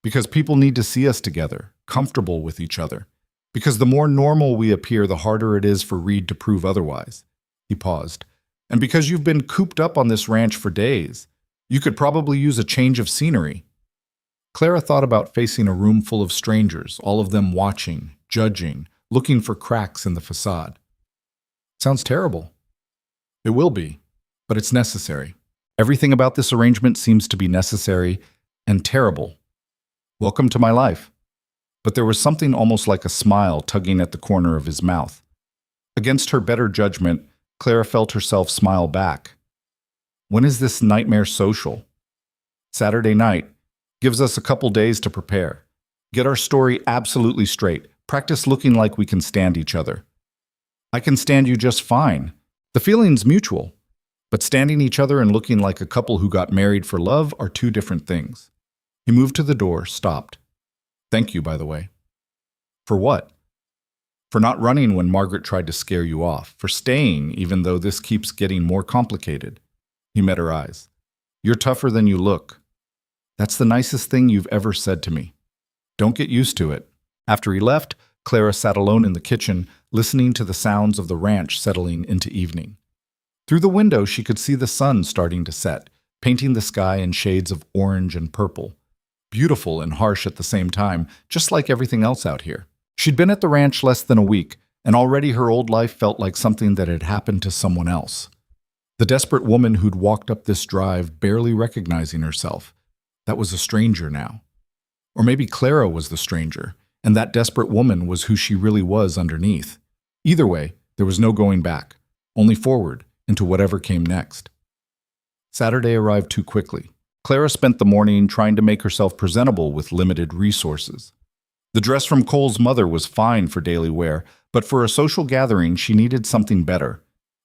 Because people need to see us together, comfortable with each other. Because the more normal we appear, the harder it is for Reed to prove otherwise. He paused. And because you've been cooped up on this ranch for days, you could probably use a change of scenery. Clara thought about facing a room full of strangers, all of them watching, judging, looking for cracks in the facade. Sounds terrible. It will be, but it's necessary. Everything about this arrangement seems to be necessary and terrible. Welcome to my life. But there was something almost like a smile tugging at the corner of his mouth. Against her better judgment, Clara felt herself smile back. When is this nightmare social? Saturday night. Gives us a couple days to prepare. Get our story absolutely straight. Practice looking like we can stand each other. I can stand you just fine. The feeling's mutual. But standing each other and looking like a couple who got married for love are two different things. He moved to the door, stopped. Thank you, by the way. For what? For not running when Margaret tried to scare you off. For staying, even though this keeps getting more complicated. He met her eyes. You're tougher than you look. That's the nicest thing you've ever said to me. Don't get used to it. After he left, Clara sat alone in the kitchen, listening to the sounds of the ranch settling into evening. Through the window, she could see the sun starting to set, painting the sky in shades of orange and purple. Beautiful and harsh at the same time, just like everything else out here. She'd been at the ranch less than a week, and already her old life felt like something that had happened to someone else. The desperate woman who'd walked up this drive, barely recognizing herself. That was a stranger now. Or maybe Clara was the stranger, and that desperate woman was who she really was underneath. Either way, there was no going back, only forward into whatever came next. Saturday arrived too quickly. Clara spent the morning trying to make herself presentable with limited resources. The dress from Cole's mother was fine for daily wear, but for a social gathering, she needed something better.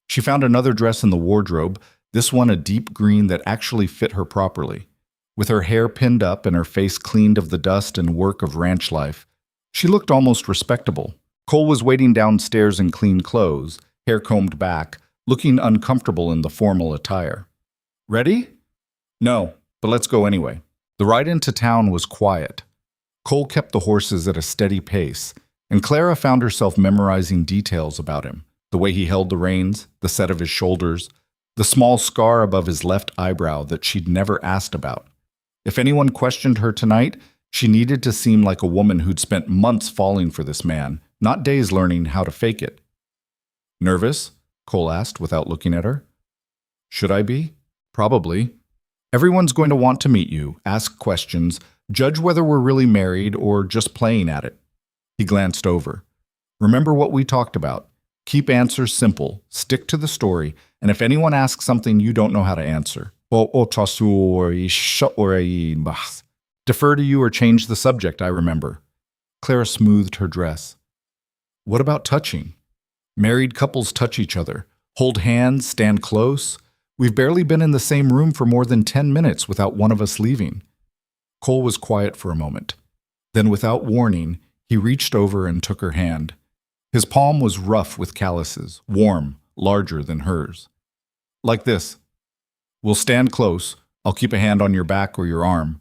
She found another dress in the wardrobe, this one a deep green that actually fit her properly. With her hair pinned up and her face cleaned of the dust and work of ranch life, she looked almost respectable. Cole was waiting downstairs in clean clothes, hair combed back, looking uncomfortable in the formal attire. Ready? No, but let's go anyway. The ride into town was quiet. Cole kept the horses at a steady pace, and Clara found herself memorizing details about him. The way he held the reins, the set of his shoulders, the small scar above his left eyebrow that she'd never asked about. If anyone questioned her tonight, she needed to seem like a woman who'd spent months falling for this man, not days learning how to fake it. Nervous? Cole asked without looking at her. Should I be? Probably. Everyone's going to want to meet you, ask questions, judge whether we're really married or just playing at it. He glanced over. Remember what we talked about. Keep answers simple, stick to the story, and if anyone asks something you don't know how to answer, defer to you or change the subject, I remember. Clara smoothed her dress. What about touching? Married couples touch each other, hold hands, stand close. We've barely been in the same room for more than 10 minutes without one of us leaving. Cole was quiet for a moment. Then, without warning, he reached over and took her hand. His palm was rough with calluses, warm, larger than hers. Like this. We'll stand close. I'll keep a hand on your back or your arm.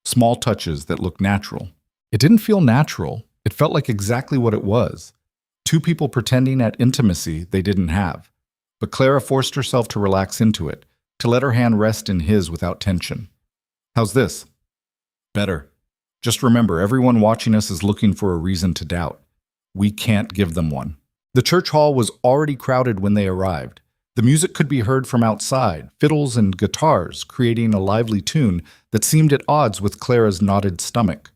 Small touches that look natural. It didn't feel natural. It felt like exactly what it was. Two people pretending at intimacy they didn't have. But Clara forced herself to relax into it, to let her hand rest in his without tension. How's this? Better. Just remember, everyone watching us is looking for a reason to doubt. We can't give them one. The church hall was already crowded when they arrived. The The music could be heard from outside, fiddles and guitars creating a lively tune that seemed at odds with Clara's knotted stomach.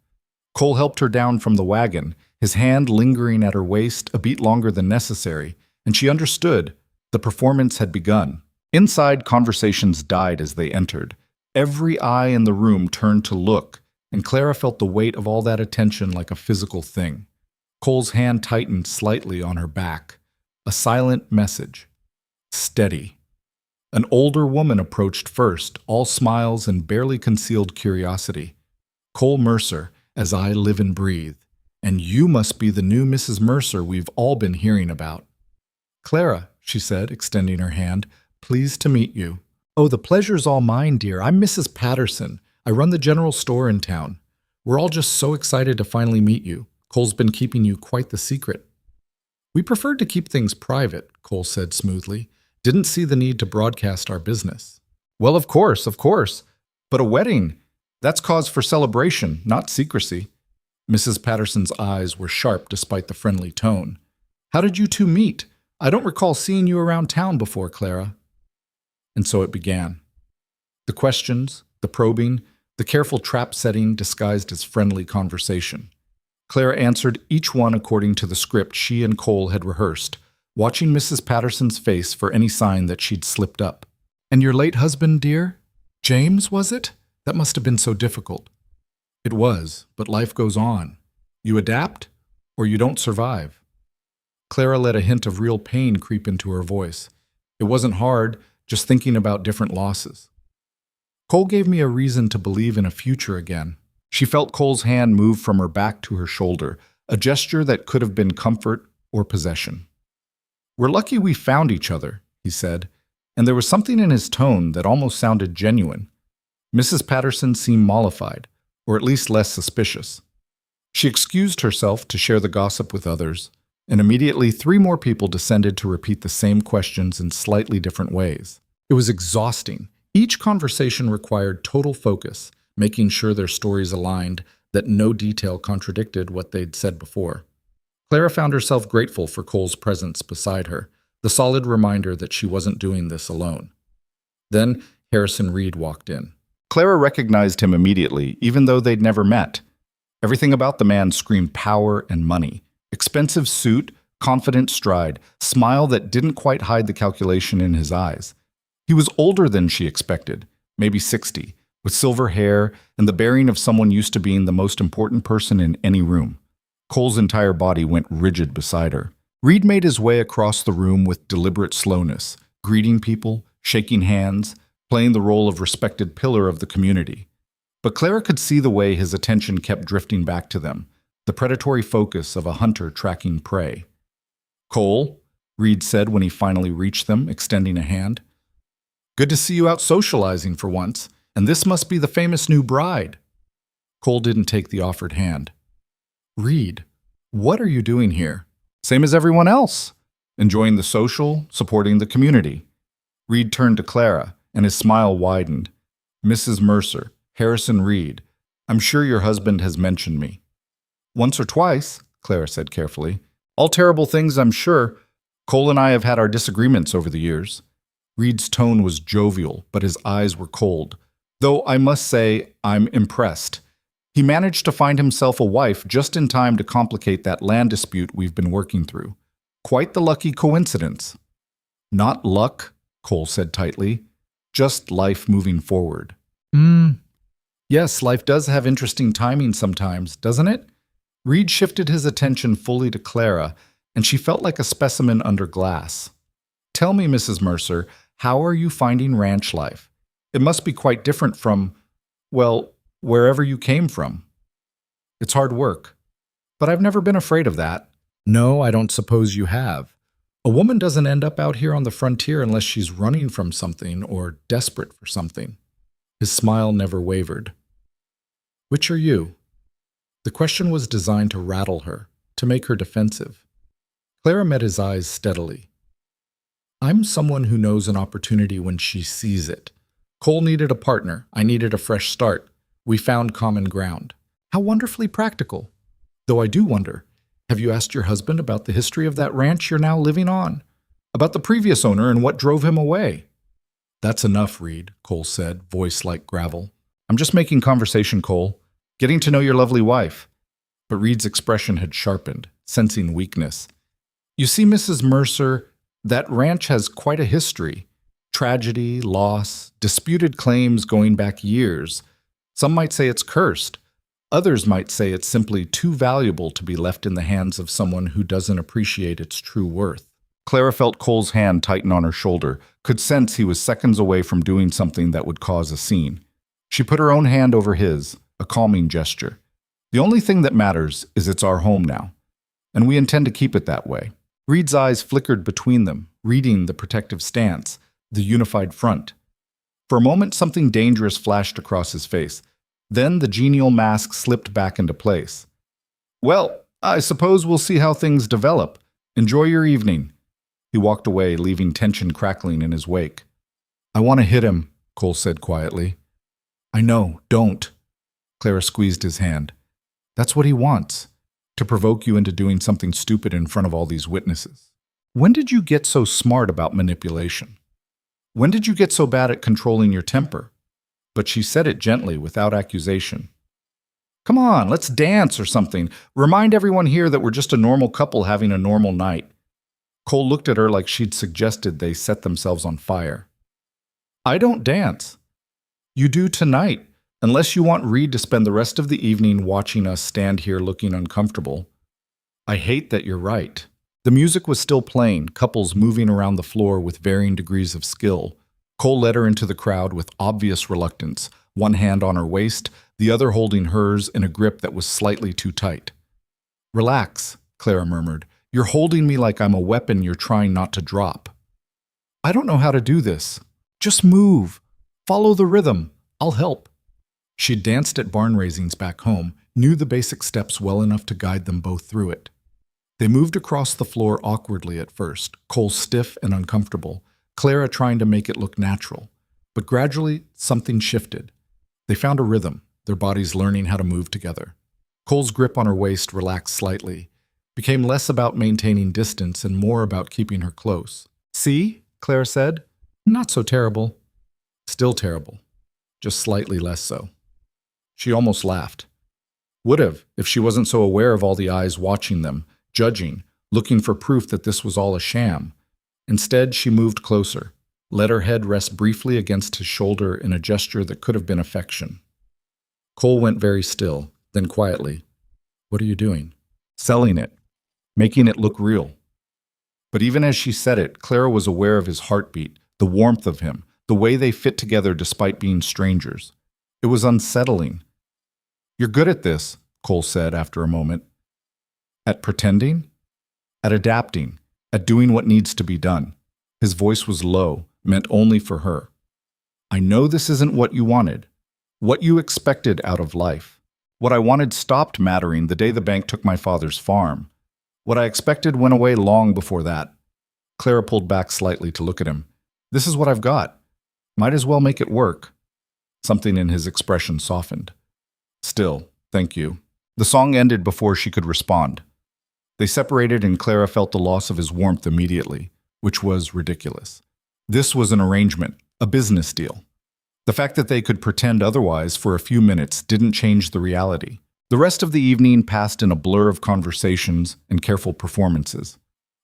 Cole helped her down from the wagon, his hand lingering at her waist a beat longer than necessary, and she understood the performance had begun. Inside, conversations died as they entered. Every eye in the room turned to look, and Clara felt the weight of all that attention like a physical thing. Cole's hand tightened slightly on her back. A silent message. Steady. An older woman approached first, all smiles and barely concealed curiosity. Cole Mercer, as I live and breathe. And you must be the new Mrs. Mercer we've all been hearing about. Clara, she said, extending her hand, pleased to meet you. Oh, the pleasure's all mine, dear. I'm Mrs. Patterson. I run the general store in town. We're all just so excited to finally meet you. Cole's been keeping you quite the secret. We preferred to keep things private, Cole said smoothly. Didn't see the need to broadcast our business. Well, of course. But a wedding, that's cause for celebration, not secrecy. Mrs. Patterson's eyes were sharp despite the friendly tone. How did you two meet? I don't recall seeing you around town before, Clara. And so it began. The questions, the probing, the careful trap setting disguised as friendly conversation. Clara answered each one according to the script she and Cole had rehearsed, watching Mrs. Patterson's face for any sign that she'd slipped up. And your late husband, dear? James, was it? That must have been so difficult. It was, but life goes on. You adapt, or you don't survive. Clara let a hint of real pain creep into her voice. It wasn't hard, just thinking about different losses. Cole gave me a reason to believe in a future again. She felt Cole's hand move from her back to her shoulder, a gesture that could have been comfort or possession. We're lucky we found each other, he said, and there was something in his tone that almost sounded genuine. Mrs. Patterson seemed mollified, or at least less suspicious. She excused herself to share the gossip with others, and immediately 3 more people descended to repeat the same questions in slightly different ways. It was exhausting. Each conversation required total focus, making sure their stories aligned, that no detail contradicted what they'd said before. Clara found herself grateful for Cole's presence beside her, the solid reminder that she wasn't doing this alone. Then Harrison Reed walked in. Clara recognized him immediately, even though they'd never met. Everything about the man screamed power and money. Expensive suit, confident stride, smile that didn't quite hide the calculation in his eyes. He was older than she expected, maybe 60, with silver hair and the bearing of someone used to being the most important person in any room. Cole's entire body went rigid beside her. Reed made his way across the room with deliberate slowness, greeting people, shaking hands, playing the role of respected pillar of the community. But Clara could see the way his attention kept drifting back to them, the predatory focus of a hunter tracking prey. Cole, Reed said when he finally reached them, extending a hand. Good to see you out socializing for once, and this must be the famous new bride. Cole didn't take the offered hand. Reed, what are you doing here? Same as everyone else. Enjoying the social, supporting the community. Reed turned to Clara, and his smile widened. Mrs. Mercer, Harrison Reed, I'm sure your husband has mentioned me. Once or twice, Clara said carefully. All terrible things, I'm sure. Cole and I have had our disagreements over the years. Reed's tone was jovial, but his eyes were cold. Though I must say, I'm impressed. He managed to find himself a wife just in time to complicate that land dispute we've been working through. Quite the lucky coincidence. Not luck, Cole said tightly. Just life moving forward. Yes, life does have interesting timing sometimes, doesn't it? Reed shifted his attention fully to Clara, and she felt like a specimen under glass. Tell me, Mrs. Mercer, how are you finding ranch life? It must be quite different from, well, wherever you came from. It's hard work. But I've never been afraid of that. No, I don't suppose you have. A woman doesn't end up out here on the frontier unless she's running from something or desperate for something. His smile never wavered. Which are you? The question was designed to rattle her, to make her defensive. Clara met his eyes steadily. I'm someone who knows an opportunity when she sees it. Cole needed a partner. I needed a fresh start. We found common ground. How wonderfully practical. Though I do wonder, have you asked your husband about the history of that ranch you're now living on? About the previous owner and what drove him away. That's enough, Reed, Cole said, voice like gravel. I'm just making conversation, Cole. Getting to know your lovely wife. But Reed's expression had sharpened, sensing weakness. You see, Mrs. Mercer, that ranch has quite a history. Tragedy, loss, disputed claims going back years. Some might say it's cursed. Others might say it's simply too valuable to be left in the hands of someone who doesn't appreciate its true worth. Clara felt Cole's hand tighten on her shoulder, could sense he was seconds away from doing something that would cause a scene. She put her own hand over his, a calming gesture. The only thing that matters is it's our home now, and we intend to keep it that way. Reed's eyes flickered between them, reading the protective stance, the unified front. For a moment, something dangerous flashed across his face. Then the genial mask slipped back into place. Well, I suppose we'll see how things develop. Enjoy your evening. He walked away, leaving tension crackling in his wake. I want to hit him, Cole said quietly. I know, don't. Clara squeezed his hand. That's what he wants, to provoke you into doing something stupid in front of all these witnesses. When did you get so smart about manipulation? When did you get so bad at controlling your temper? But she said it gently, without accusation. Come on, let's dance or something. Remind everyone here that we're just a normal couple having a normal night. Cole looked at her like she'd suggested they set themselves on fire. I don't dance. You do tonight, unless you want Reed to spend the rest of the evening watching us stand here looking uncomfortable. I hate that you're right. The music was still playing, couples moving around the floor with varying degrees of skill. Cole led her into the crowd with obvious reluctance, one hand on her waist, the other holding hers in a grip that was slightly too tight. Relax, Clara murmured. You're holding me like I'm a weapon you're trying not to drop. I don't know how to do this. Just move. Follow the rhythm. I'll help. She'd danced at barn raisings back home, knew the basic steps well enough to guide them both through it. They moved across the floor awkwardly at first, Cole stiff and uncomfortable, Clara trying to make it look natural. But gradually, something shifted. They found a rhythm, their bodies learning how to move together. Cole's grip on her waist relaxed slightly, became less about maintaining distance and more about keeping her close. See, Clara said, not so terrible. Still terrible, just slightly less so. She almost laughed. Would have, if she wasn't so aware of all the eyes watching them, judging, looking for proof that this was all a sham. Instead, she moved closer, let her head rest briefly against his shoulder in a gesture that could have been affection. Cole went very still, then quietly, What are you doing? Selling it, making it look real. But even as she said it, Clara was aware of his heartbeat, the warmth of him, the way they fit together despite being strangers. It was unsettling. You're good at this, Cole said after a moment. At pretending? At adapting, at doing what needs to be done. His voice was low, meant only for her. I know this isn't what you wanted, what you expected out of life. What I wanted stopped mattering the day the bank took my father's farm. What I expected went away long before that. Clara pulled back slightly to look at him. This is what I've got. Might as well make it work. Something in his expression softened. Still, thank you. The song ended before she could respond. They separated and Clara felt the loss of his warmth immediately, which was ridiculous. This was an arrangement, a business deal. The fact that they could pretend otherwise for a few minutes didn't change the reality. The rest of the evening passed in a blur of conversations and careful performances.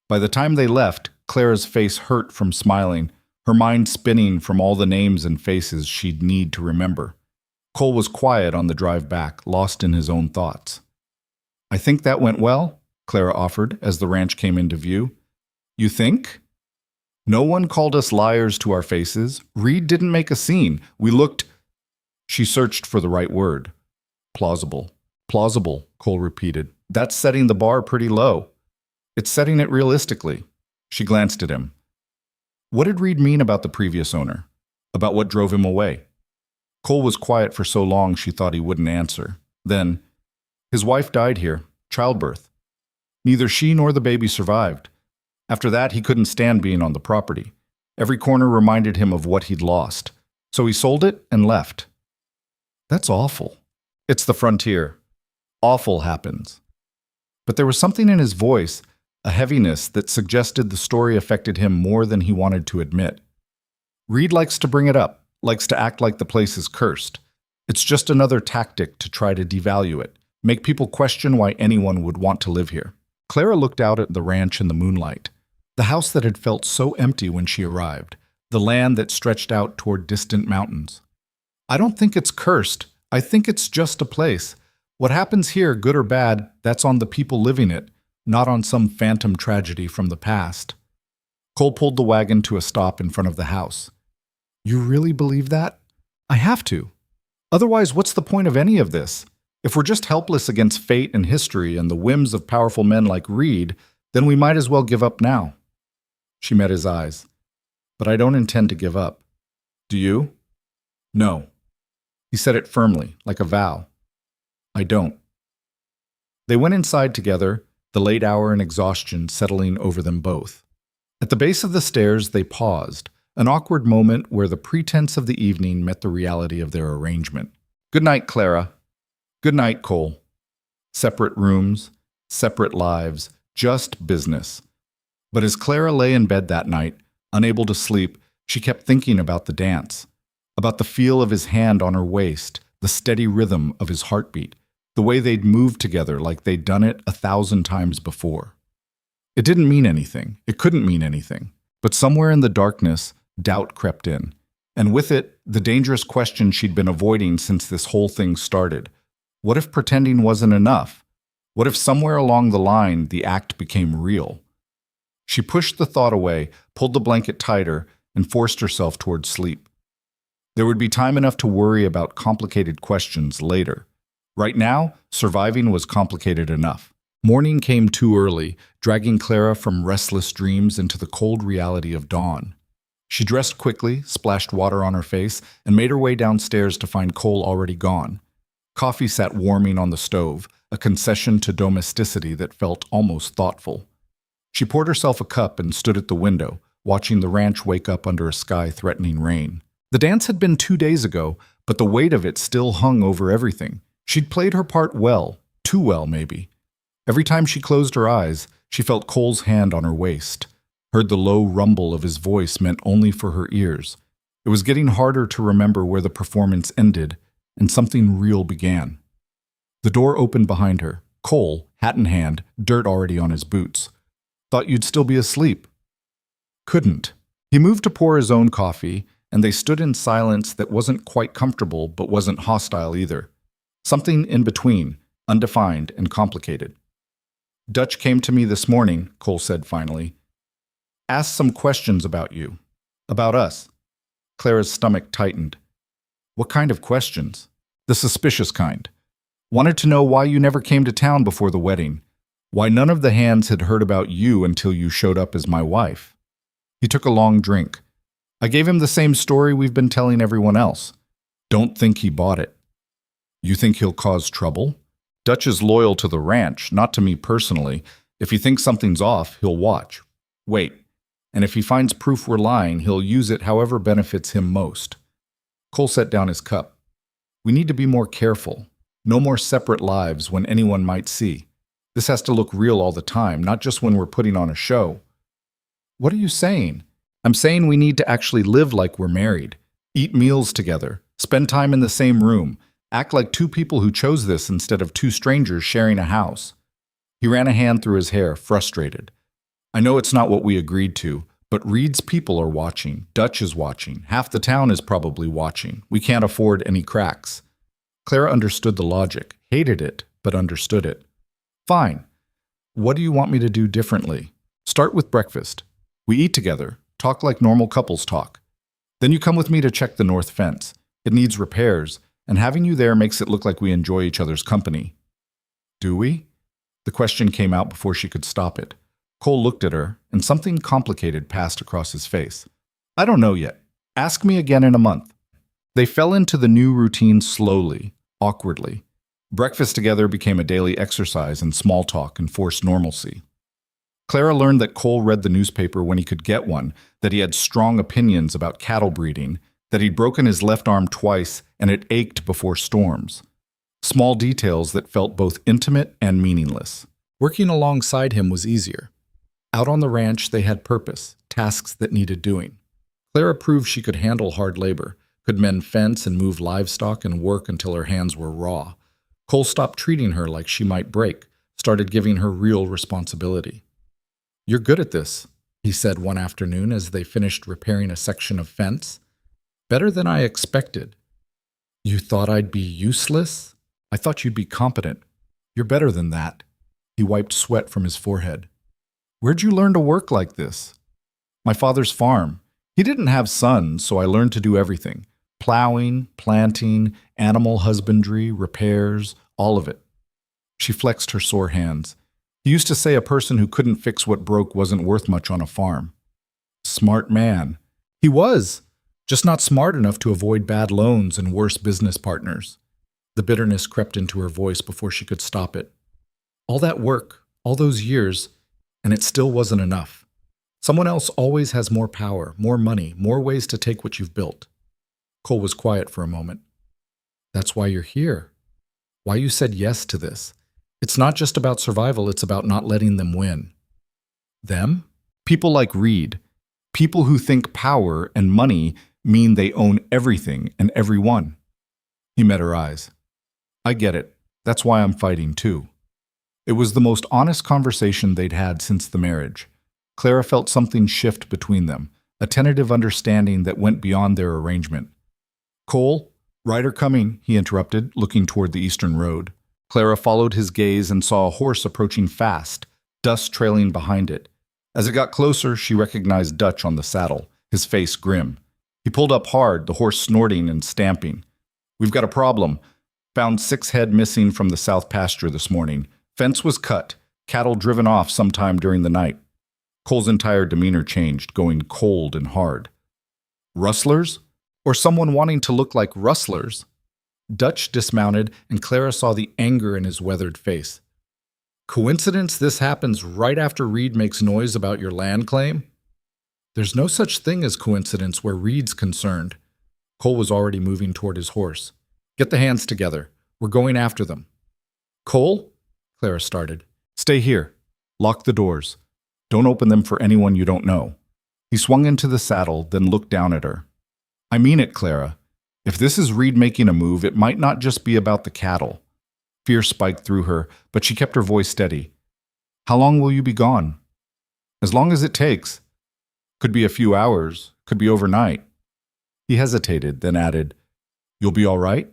By the time they left, Clara's face hurt from smiling, her mind spinning from all the names and faces she'd need to remember. Cole was quiet on the drive back, lost in his own thoughts. I think that went well, Clara offered as the ranch came into view. You think? No one called us liars to our faces. Reed didn't make a scene. We looked... She searched for the right word. Plausible. Plausible, Cole repeated. That's setting the bar pretty low. It's setting it realistically. She glanced at him. What did Reed mean about the previous owner? About what drove him away? Cole was quiet for so long she thought he wouldn't answer. Then, his wife died here, childbirth. Neither she nor the baby survived. After that, he couldn't stand being on the property. Every corner reminded him of what he'd lost. So he sold it and left. That's awful. It's the frontier. Awful happens. But there was something in his voice, a heaviness that suggested the story affected him more than he wanted to admit. Reed likes to bring it up, likes to act like the place is cursed. It's just another tactic to try to devalue it, make people question why anyone would want to live here. Clara looked out at the ranch in the moonlight, the house that had felt so empty when she arrived, the land that stretched out toward distant mountains. I don't think it's cursed. I think it's just a place. What happens here, good or bad, that's on the people living it, not on some phantom tragedy from the past. Cole pulled the wagon to a stop in front of the house. You really believe that? I have to. Otherwise, what's the point of any of this? If we're just helpless against fate and history and the whims of powerful men like Reed, then we might as well give up now. She met his eyes. But I don't intend to give up. Do you? No. He said it firmly, like a vow. I don't. They went inside together, the late hour and exhaustion settling over them both. At the base of the stairs, they paused, an awkward moment where the pretense of the evening met the reality of their arrangement. Good night, Clara. Good night, Cole. Separate rooms, separate lives, just business. But as Clara lay in bed that night, unable to sleep, she kept thinking about the dance, about the feel of his hand on her waist, the steady rhythm of his heartbeat, the way they'd moved together like they'd done it 1,000 times before. It didn't mean anything. It couldn't mean anything. But somewhere in the darkness, doubt crept in. And with it, the dangerous question she'd been avoiding since this whole thing started. What if pretending wasn't enough? What if somewhere along the line, the act became real? She pushed the thought away, pulled the blanket tighter, and forced herself toward sleep. There would be time enough to worry about complicated questions later. Right now, surviving was complicated enough. Morning came too early, dragging Clara from restless dreams into the cold reality of dawn. She dressed quickly, splashed water on her face, and made her way downstairs to find Cole already gone. Coffee sat warming on the stove, a concession to domesticity that felt almost thoughtful. She poured herself a cup and stood at the window, watching the ranch wake up under a sky threatening rain. The dance had been 2 days ago, but the weight of it still hung over everything. She'd played her part well, too well maybe. Every time she closed her eyes, she felt Cole's hand on her waist, heard the low rumble of his voice meant only for her ears. It was getting harder to remember where the performance ended, and something real began. The door opened behind her. Cole, hat in hand, dirt already on his boots. Thought you'd still be asleep. Couldn't. He moved to pour his own coffee, and they stood in silence that wasn't quite comfortable but wasn't hostile either. Something in between, undefined and complicated. Dutch came to me this morning, Cole said finally. Asked some questions about you. About us. Clara's stomach tightened. What kind of questions? The suspicious kind. Wanted to know why you never came to town before the wedding. Why none of the hands had heard about you until you showed up as my wife. He took a long drink. I gave him the same story we've been telling everyone else. Don't think he bought it. You think he'll cause trouble? Dutch is loyal to the ranch, not to me personally. If he thinks something's off, he'll watch. Wait. And if he finds proof we're lying, he'll use it however benefits him most. Cole set down his cup. We need to be more careful. No more separate lives when anyone might see. This has to look real all the time, not just when we're putting on a show. What are you saying? I'm saying we need to actually live like we're married. Eat meals together. Spend time in the same room. Act like two people who chose this instead of two strangers sharing a house. He ran a hand through his hair, frustrated. I know it's not what we agreed to, but Reed's people are watching. Dutch is watching. Half the town is probably watching. We can't afford any cracks. Clara understood the logic, hated it, but understood it. Fine. What do you want me to do differently? Start with breakfast. We eat together, talk like normal couples talk. Then you come with me to check the north fence. It needs repairs, and having you there makes it look like we enjoy each other's company. Do we? The question came out before she could stop it. Cole looked at her, and something complicated passed across his face. I don't know yet. Ask me again in a month. They fell into the new routine slowly, awkwardly. Breakfast together became a daily exercise in small talk and forced normalcy. Clara learned that Cole read the newspaper when he could get one, that he had strong opinions about cattle breeding, that he'd broken his left arm twice and it ached before storms. Small details that felt both intimate and meaningless. Working alongside him was easier. Out on the ranch, they had purpose, tasks that needed doing. Clara proved she could handle hard labor, could mend fence and move livestock and work until her hands were raw. Cole stopped treating her like she might break, started giving her real responsibility. "You're good at this," he said one afternoon as they finished repairing a section of fence. "Better than I expected." "You thought I'd be useless? I thought you'd be competent. You're better than that." He wiped sweat from his forehead. "Where'd you learn to work like this?" "My father's farm. He didn't have sons, so I learned to do everything. Plowing, planting, animal husbandry, repairs, all of it." She flexed her sore hands. He used to say a person who couldn't fix what broke wasn't worth much on a farm. Smart man. He was, just not smart enough to avoid bad loans and worse business partners. The bitterness crept into her voice before she could stop it. All that work, all those years, and it still wasn't enough. Someone else always has more power, more money, more ways to take what you've built. Cole was quiet for a moment. "That's why you're here. Why you said yes to this. It's not just about survival, it's about not letting them win." "Them?" "People like Reed. People who think power and money mean they own everything and everyone." He met her eyes. "I get it. That's why I'm fighting too." It was the most honest conversation they'd had since the marriage. Clara felt something shift between them, a tentative understanding that went beyond their arrangement. "Cole, rider coming," he interrupted, looking toward the eastern road. Clara followed his gaze and saw a horse approaching fast, dust trailing behind it. As it got closer, she recognized Dutch on the saddle, his face grim. He pulled up hard, the horse snorting and stamping. "We've got a problem. Found 6 head missing from the south pasture this morning. Fence was cut, cattle driven off sometime during the night." Cole's entire demeanor changed, going cold and hard. "Rustlers? Or someone wanting to look like rustlers?" Dutch dismounted, and Clara saw the anger in his weathered face. "Coincidence this happens right after Reed makes noise about your land claim?" "There's no such thing as coincidence where Reed's concerned." Cole was already moving toward his horse. "Get the hands together. We're going after them." "Cole?" Clara started. "Stay here. Lock the doors. Don't open them for anyone you don't know." He swung into the saddle, then looked down at her. "I mean it, Clara. If this is Reed making a move, it might not just be about the cattle." Fear spiked through her, but she kept her voice steady. "How long will you be gone?" "As long as it takes. Could be a few hours, could be overnight." He hesitated, then added, "You'll be all right?"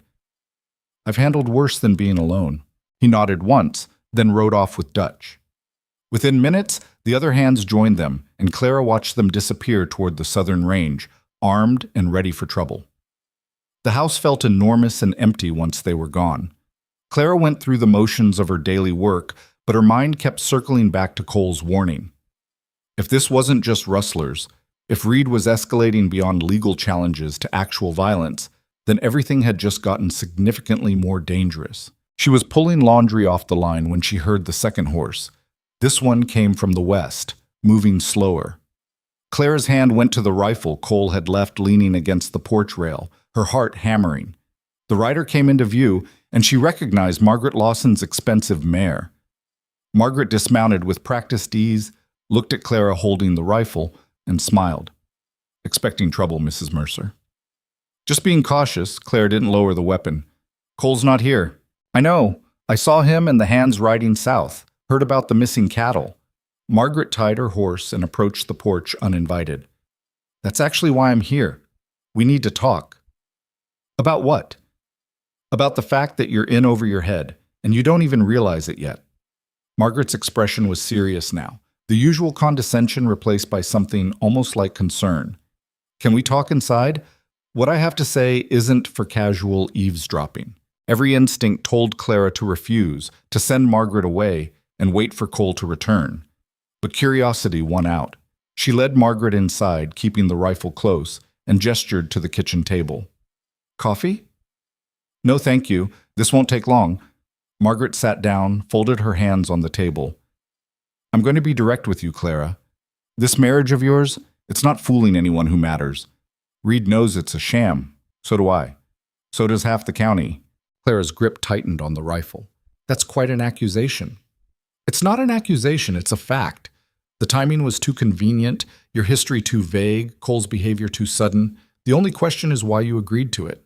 "I've handled worse than being alone." He nodded once, then rode off with Dutch. Within minutes, the other hands joined them, and Clara watched them disappear toward the southern range, armed and ready for trouble. The house felt enormous and empty once they were gone. Clara went through the motions of her daily work, but her mind kept circling back to Cole's warning. If this wasn't just rustlers, if Reed was escalating beyond legal challenges to actual violence, then everything had just gotten significantly more dangerous. She was pulling laundry off the line when she heard the second horse. This one came from the west, moving slower. Clara's hand went to the rifle Cole had left leaning against the porch rail, her heart hammering. The rider came into view, and she recognized Margaret Lawson's expensive mare. Margaret dismounted with practiced ease, looked at Clara holding the rifle, and smiled. "Expecting trouble, Mrs. Mercer." "Just being cautious." Clara didn't lower the weapon. "Cole's not here." "I know. I saw him and the hands riding south. Heard about the missing cattle." Margaret tied her horse and approached the porch uninvited. "That's actually why I'm here. We need to talk." "About what?" "About the fact that you're in over your head, and you don't even realize it yet." Margaret's expression was serious now, the usual condescension replaced by something almost like concern. "Can we talk inside? What I have to say isn't for casual eavesdropping." Every instinct told Clara to refuse, to send Margaret away, and wait for Cole to return. But curiosity won out. She led Margaret inside, keeping the rifle close, and gestured to the kitchen table. "Coffee?" "No, thank you. This won't take long." Margaret sat down, folded her hands on the table. "I'm going to be direct with you, Clara. This marriage of yours, it's not fooling anyone who matters. Reed knows it's a sham. So do I. So does half the county." Clara's grip tightened on the rifle. "That's quite an accusation." "It's not an accusation, it's a fact. The timing was too convenient, your history too vague, Cole's behavior too sudden. The only question is why you agreed to it.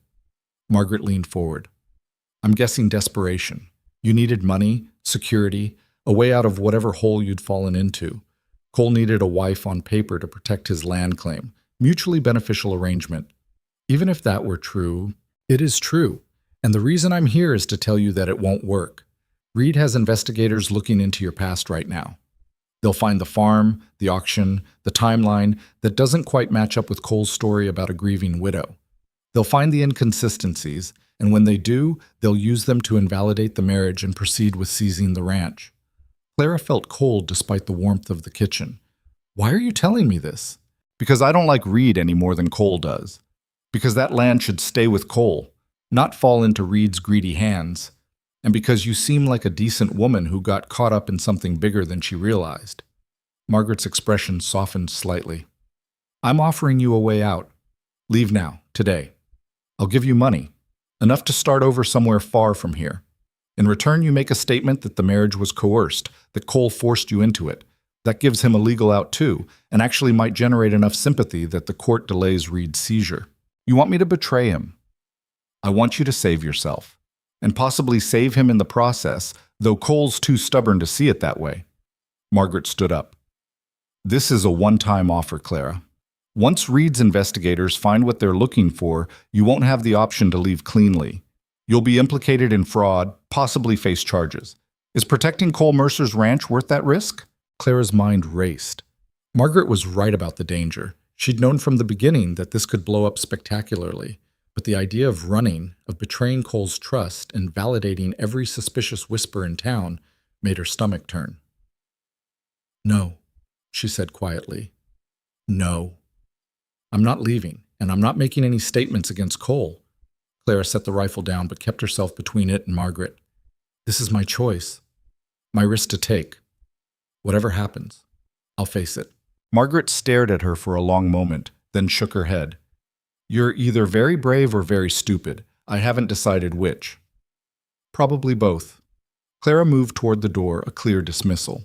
Margaret leaned forward. I'm guessing desperation. You needed money, security, a way out of whatever hole you'd fallen into. Cole needed a wife on paper to protect his land claim. Mutually beneficial arrangement. Even if that were true, it is true. And the reason I'm here is to tell you that it won't work. Reed has investigators looking into your past right now. They'll find the farm, the auction, the timeline that doesn't quite match up with Cole's story about a grieving widow. They'll find the inconsistencies, and when they do, they'll use them to invalidate the marriage and proceed with seizing the ranch. Clara felt cold despite the warmth of the kitchen. Why are you telling me this? Because I don't like Reed any more than Cole does. Because that land should stay with Cole, not fall into Reed's greedy hands. And because you seem like a decent woman who got caught up in something bigger than she realized. Margaret's expression softened slightly. I'm offering you a way out. Leave now, today. I'll give you money, enough to start over somewhere far from here. In return, you make a statement that the marriage was coerced, that Cole forced you into it. That gives him a legal out too, and actually might generate enough sympathy that the court delays Reed's seizure. You want me to betray him. I want you to save yourself. And possibly save him in the process, though Cole's too stubborn to see it that way. Margaret stood up. This is a one-time offer, Clara. Once Reed's investigators find what they're looking for, you won't have the option to leave cleanly. You'll be implicated in fraud, possibly face charges. Is protecting Cole Mercer's ranch worth that risk? Clara's mind raced. Margaret was right about the danger. She'd known from the beginning that this could blow up spectacularly. But the idea of running, of betraying Cole's trust and validating every suspicious whisper in town made her stomach turn. No, she said quietly. No. I'm not leaving, and I'm not making any statements against Cole. Clara set the rifle down but kept herself between it and Margaret. This is my choice, my risk to take. Whatever happens, I'll face it. Margaret stared at her for a long moment, then shook her head. You're either very brave or very stupid. I haven't decided which. Probably both. Clara moved toward the door, a clear dismissal.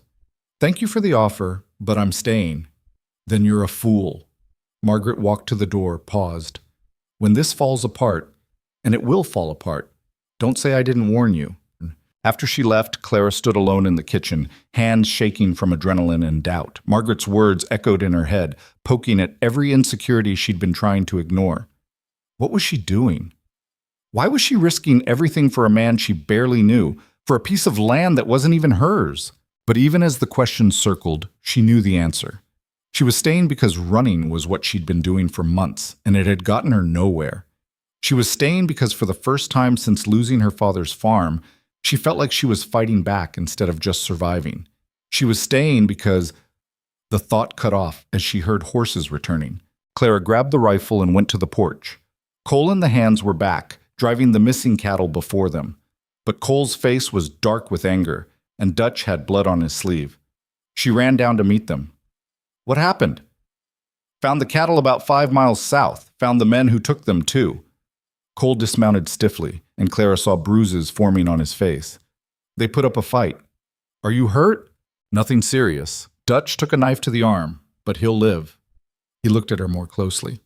Thank you for the offer, but I'm staying. Then you're a fool. Margaret walked to the door, paused. When this falls apart, and it will fall apart, don't say I didn't warn you. After she left, Clara stood alone in the kitchen, hands shaking from adrenaline and doubt. Margaret's words echoed in her head, poking at every insecurity she'd been trying to ignore. What was she doing? Why was she risking everything for a man she barely knew, for a piece of land that wasn't even hers? But even as the question circled, she knew the answer. She was staying because running was what she'd been doing for months, and it had gotten her nowhere. She was staying because for the first time since losing her father's farm, she felt like she was fighting back instead of just surviving. She was staying because the thought cut off as she heard horses returning. Clara grabbed the rifle and went to the porch. Cole and the hands were back, driving the missing cattle before them. But Cole's face was dark with anger, and Dutch had blood on his sleeve. She ran down to meet them. What happened? Found the cattle about 5 miles south. Found the men who took them, too. Cole dismounted stiffly, and Clara saw bruises forming on his face. They put up a fight. Are you hurt? Nothing serious. Dutch took a knife to the arm, but he'll live. He looked at her more closely.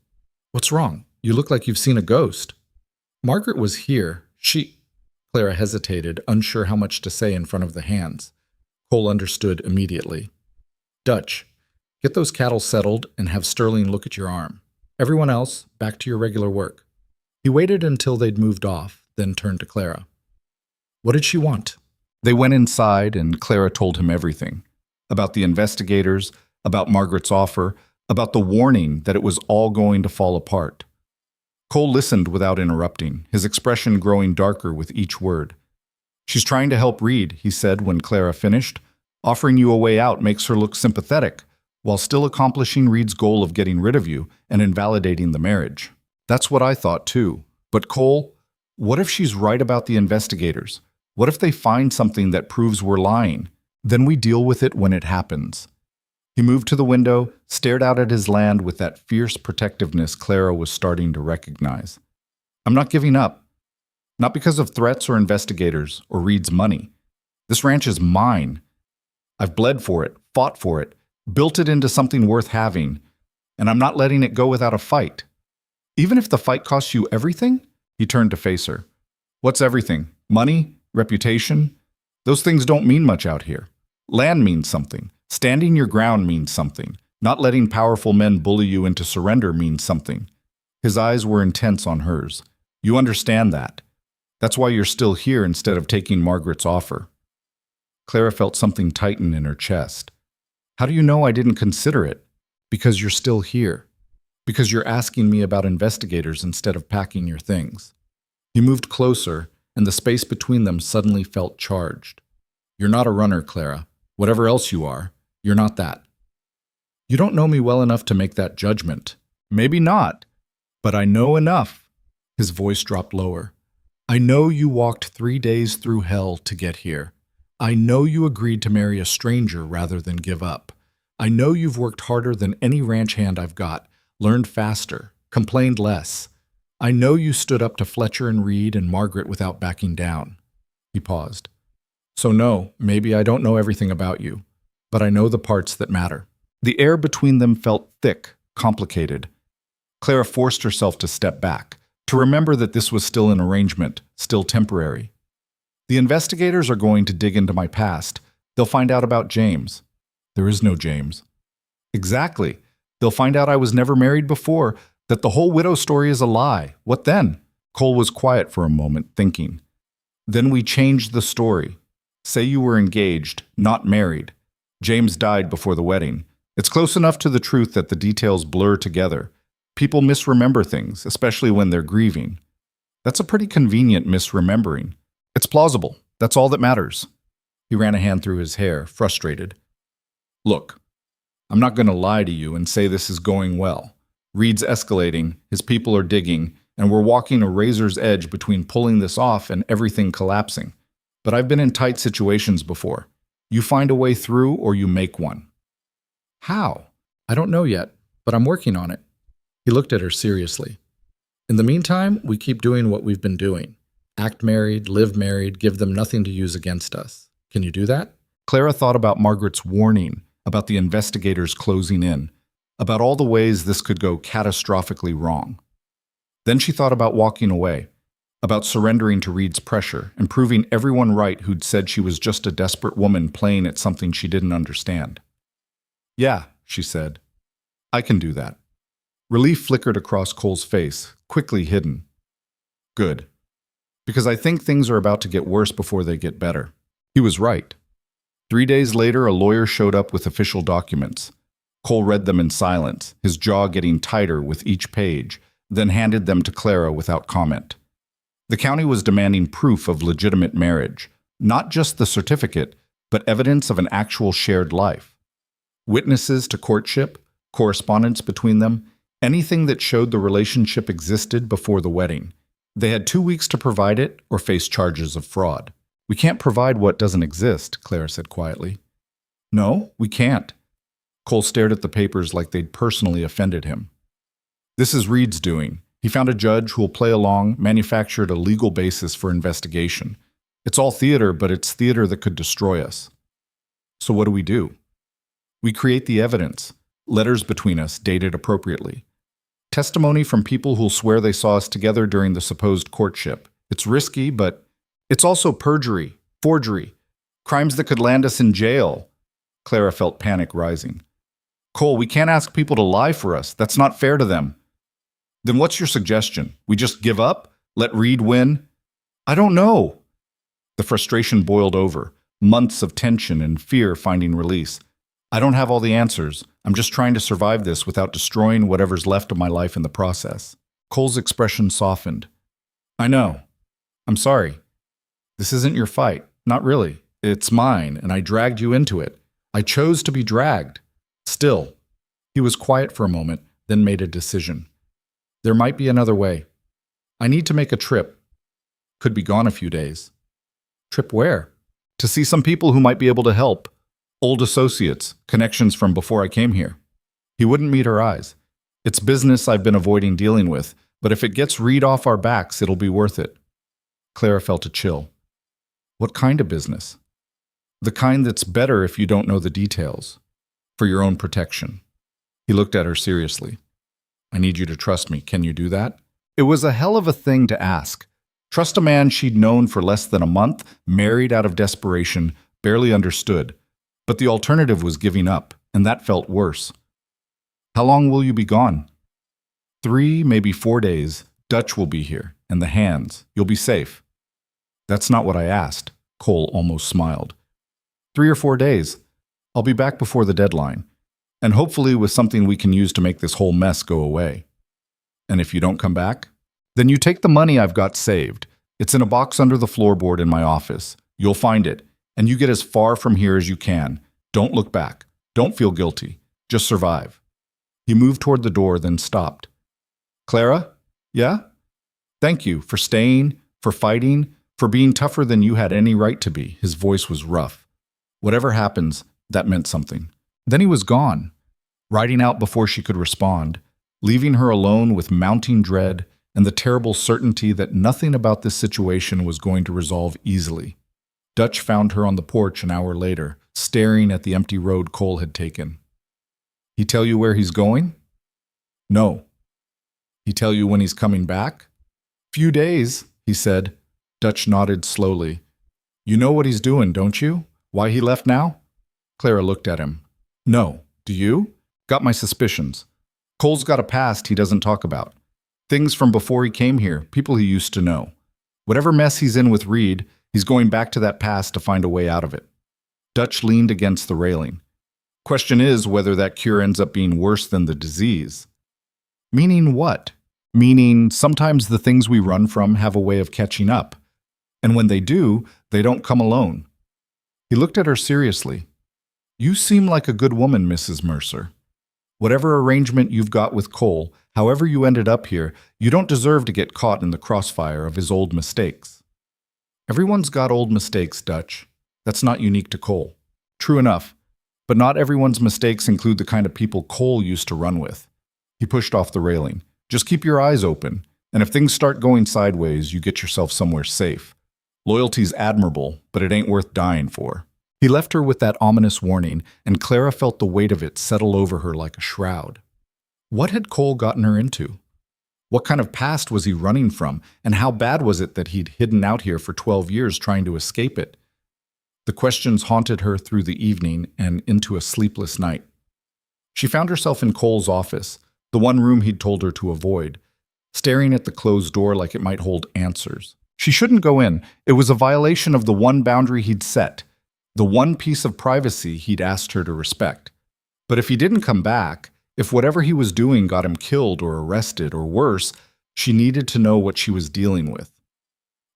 What's wrong? You look like you've seen a ghost. Margaret was here. Clara hesitated, unsure how much to say in front of the hands. Cole understood immediately. Dutch, get those cattle settled and have Sterling look at your arm. Everyone else, back to your regular work. He waited until they'd moved off, then turned to Clara. What did she want? They went inside, and Clara told him everything. About the investigators, about Margaret's offer, about the warning that it was all going to fall apart. Cole listened without interrupting, his expression growing darker with each word. She's trying to help Reed, he said when Clara finished. Offering you a way out makes her look sympathetic, while still accomplishing Reed's goal of getting rid of you and invalidating the marriage. That's what I thought too. But Cole, what if she's right about the investigators? What if they find something that proves we're lying? Then we deal with it when it happens. He moved to the window, stared out at his land with that fierce protectiveness Clara was starting to recognize. I'm not giving up. Not because of threats or investigators or Reed's money. This ranch is mine. I've bled for it, fought for it, Built it into something worth having, and I'm not letting it go without a fight. Even if the fight costs you everything? He turned to face her. What's everything? Money? Reputation? Those things don't mean much out here. Land means something. Standing your ground means something. Not letting powerful men bully you into surrender means something. His eyes were intense on hers. You understand that. That's why you're still here instead of taking Margaret's offer. Clara felt something tighten in her chest. How do you know I didn't consider it? Because you're still here. Because you're asking me about investigators instead of packing your things. He moved closer, and the space between them suddenly felt charged. You're not a runner, Clara. Whatever else you are, you're not that. You don't know me well enough to make that judgment. Maybe not, but I know enough. His voice dropped lower. I know you walked 3 days through hell to get here. I know you agreed to marry a stranger rather than give up. I know you've worked harder than any ranch hand I've got, learned faster, complained less. I know you stood up to Fletcher and Reed and Margaret without backing down. He paused. So no, maybe I don't know everything about you, but I know the parts that matter. The air between them felt thick, complicated. Clara forced herself to step back, to remember that this was still an arrangement, still temporary. The investigators are going to dig into my past. They'll find out about James. There is no James. Exactly. They'll find out I was never married before, that the whole widow story is a lie. What then? Cole was quiet for a moment, thinking. Then we changed the story. Say you were engaged, not married. James died before the wedding. It's close enough to the truth that the details blur together. People misremember things, especially when they're grieving. That's a pretty convenient misremembering. It's plausible. That's all that matters. He ran a hand through his hair, frustrated. Look, I'm not going to lie to you and say this is going well. Reed's escalating, his people are digging, and we're walking a razor's edge between pulling this off and everything collapsing. But I've been in tight situations before. You find a way through or you make one. How? I don't know yet, but I'm working on it. He looked at her seriously. In the meantime, we keep doing what we've been doing. Act married, live married, give them nothing to use against us. Can you do that? Clara thought about Margaret's warning, about the investigators closing in, about all the ways this could go catastrophically wrong. Then she thought about walking away, about surrendering to Reed's pressure and proving everyone right who'd said she was just a desperate woman playing at something she didn't understand. Yeah, she said. I can do that. Relief flickered across Cole's face, quickly hidden. Good. Because I think things are about to get worse before they get better. He was right. 3 days later, a lawyer showed up with official documents. Cole read them in silence, his jaw getting tighter with each page, then handed them to Clara without comment. The county was demanding proof of legitimate marriage, not just the certificate, but evidence of an actual shared life. Witnesses to courtship, correspondence between them, anything that showed the relationship existed before the wedding. They had 2 weeks to provide it or face charges of fraud. We can't provide what doesn't exist, Clara said quietly. No, we can't. Cole stared at the papers like they'd personally offended him. This is Reed's doing. He found a judge who will play along, manufactured a legal basis for investigation. It's all theater, but it's theater that could destroy us. So what do? We create the evidence, letters between us dated appropriately. Testimony from people who'll swear they saw us together during the supposed courtship. It's risky, but it's also perjury, forgery, crimes that could land us in jail. Clara felt panic rising. Cole, we can't ask people to lie for us. That's not fair to them. Then what's your suggestion? We just give up? Let Reed win? I don't know. The frustration boiled over, months of tension and fear finding release. I don't have all the answers. I'm just trying to survive this without destroying whatever's left of my life in the process. Cole's expression softened. I know. I'm sorry. This isn't your fight. Not really. It's mine, and I dragged you into it. I chose to be dragged. Still. He was quiet for a moment, then made a decision. There might be another way. I need to make a trip. Could be gone a few days. Trip where? To see some people who might be able to help. Old associates, connections from before I came here. He wouldn't meet her eyes. It's business I've been avoiding dealing with, but if it gets Reed off our backs, it'll be worth it. Clara felt a chill. What kind of business? The kind that's better if you don't know the details. For your own protection. He looked at her seriously. I need you to trust me. Can you do that? It was a hell of a thing to ask. Trust a man she'd known for less than a month, married out of desperation, barely understood. But the alternative was giving up, and that felt worse. How long will you be gone? 3, maybe 4 days. Dutch will be here, and the hands. You'll be safe. That's not what I asked. Cole almost smiled. 3 or 4 days. I'll be back before the deadline, and hopefully with something we can use to make this whole mess go away. And if you don't come back, then you take the money I've got saved. It's in a box under the floorboard in my office. You'll find it, and you get as far from here as you can. Don't look back. Don't feel guilty. Just survive. He moved toward the door, then stopped. Clara? Yeah? Thank you for staying, for fighting, for being tougher than you had any right to be. His voice was rough. Whatever happens, that meant something. Then he was gone, riding out before she could respond, leaving her alone with mounting dread and the terrible certainty that nothing about this situation was going to resolve easily. Dutch found her on the porch an hour later, staring at the empty road Cole had taken. He tell you where he's going? No. He tell you when he's coming back? Few days, he said. Dutch nodded slowly. You know what he's doing, don't you? Why he left now? Clara looked at him. No. Do you? Got my suspicions. Cole's got a past he doesn't talk about. Things from before he came here, people he used to know. Whatever mess he's in with Reed, he's going back to that past to find a way out of it. Dutch leaned against the railing. Question is whether that cure ends up being worse than the disease. Meaning what? Meaning sometimes the things we run from have a way of catching up. And when they do, they don't come alone. He looked at her seriously. You seem like a good woman, Mrs. Mercer. Whatever arrangement you've got with Cole, however you ended up here, you don't deserve to get caught in the crossfire of his old mistakes. Everyone's got old mistakes, Dutch. That's not unique to Cole. True enough, but not everyone's mistakes include the kind of people Cole used to run with. He pushed off the railing. Just keep your eyes open, and if things start going sideways, you get yourself somewhere safe. Loyalty's admirable, but it ain't worth dying for. He left her with that ominous warning, and Clara felt the weight of it settle over her like a shroud. What had Cole gotten her into? What kind of past was he running from, and how bad was it that he'd hidden out here for 12 years trying to escape it? The questions haunted her through the evening and into a sleepless night. She found herself in Cole's office, the one room he'd told her to avoid, staring at the closed door like it might hold answers. She shouldn't go in. It was a violation of the one boundary he'd set, the one piece of privacy he'd asked her to respect. But if he didn't come back, if whatever he was doing got him killed or arrested or worse, she needed to know what she was dealing with.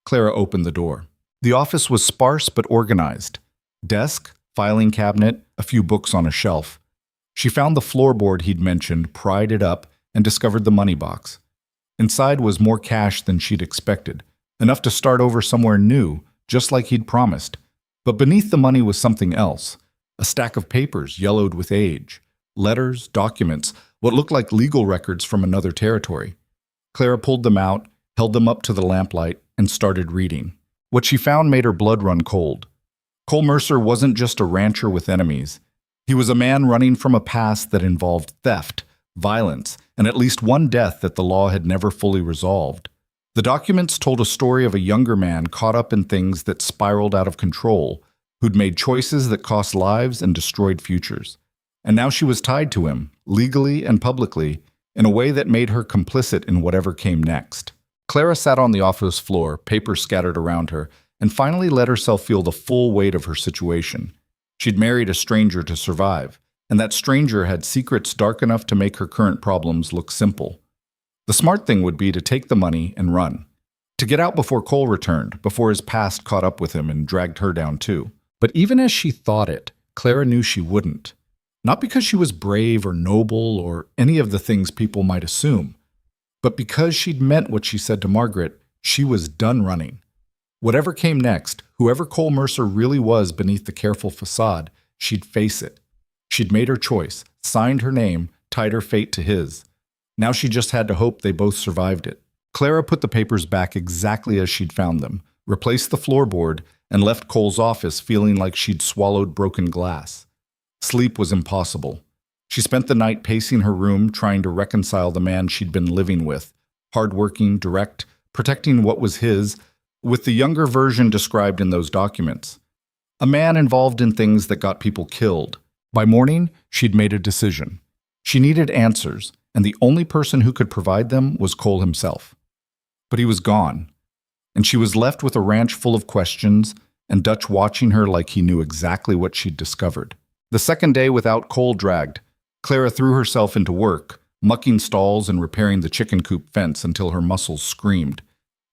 Clara opened the door. The office was sparse but organized. Desk, filing cabinet, a few books on a shelf. She found the floorboard he'd mentioned, pried it up, and discovered the money box. Inside was more cash than she'd expected, enough to start over somewhere new, just like he'd promised. But beneath the money was something else, a stack of papers yellowed with age, letters, documents, what looked like legal records from another territory. Clara pulled them out, held them up to the lamplight, and started reading. What she found made her blood run cold. Cole Mercer wasn't just a rancher with enemies. He was a man running from a past that involved theft, violence, and at least one death that the law had never fully resolved. The documents told a story of a younger man caught up in things that spiraled out of control, who'd made choices that cost lives and destroyed futures. And now she was tied to him, legally and publicly, in a way that made her complicit in whatever came next. Clara sat on the office floor, papers scattered around her, and finally let herself feel the full weight of her situation. She'd married a stranger to survive, and that stranger had secrets dark enough to make her current problems look simple. The smart thing would be to take the money and run. To get out before Cole returned, before his past caught up with him and dragged her down too. But even as she thought it, Clara knew she wouldn't. Not because she was brave or noble or any of the things people might assume, but because she'd meant what she said to Margaret, she was done running. Whatever came next, whoever Cole Mercer really was beneath the careful facade, she'd face it. She'd made her choice, signed her name, tied her fate to his. Now she just had to hope they both survived it. Clara put the papers back exactly as she'd found them, replaced the floorboard, and left Cole's office feeling like she'd swallowed broken glass. Sleep was impossible. She spent the night pacing her room, trying to reconcile the man she'd been living with, hardworking, direct, protecting what was his, with the younger version described in those documents. A man involved in things that got people killed. By morning, she'd made a decision. She needed answers, and the only person who could provide them was Cole himself. But he was gone, and she was left with a ranch full of questions and Dutch watching her like he knew exactly what she'd discovered. The second day without Cole dragged. Clara threw herself into work, mucking stalls and repairing the chicken coop fence until her muscles screamed.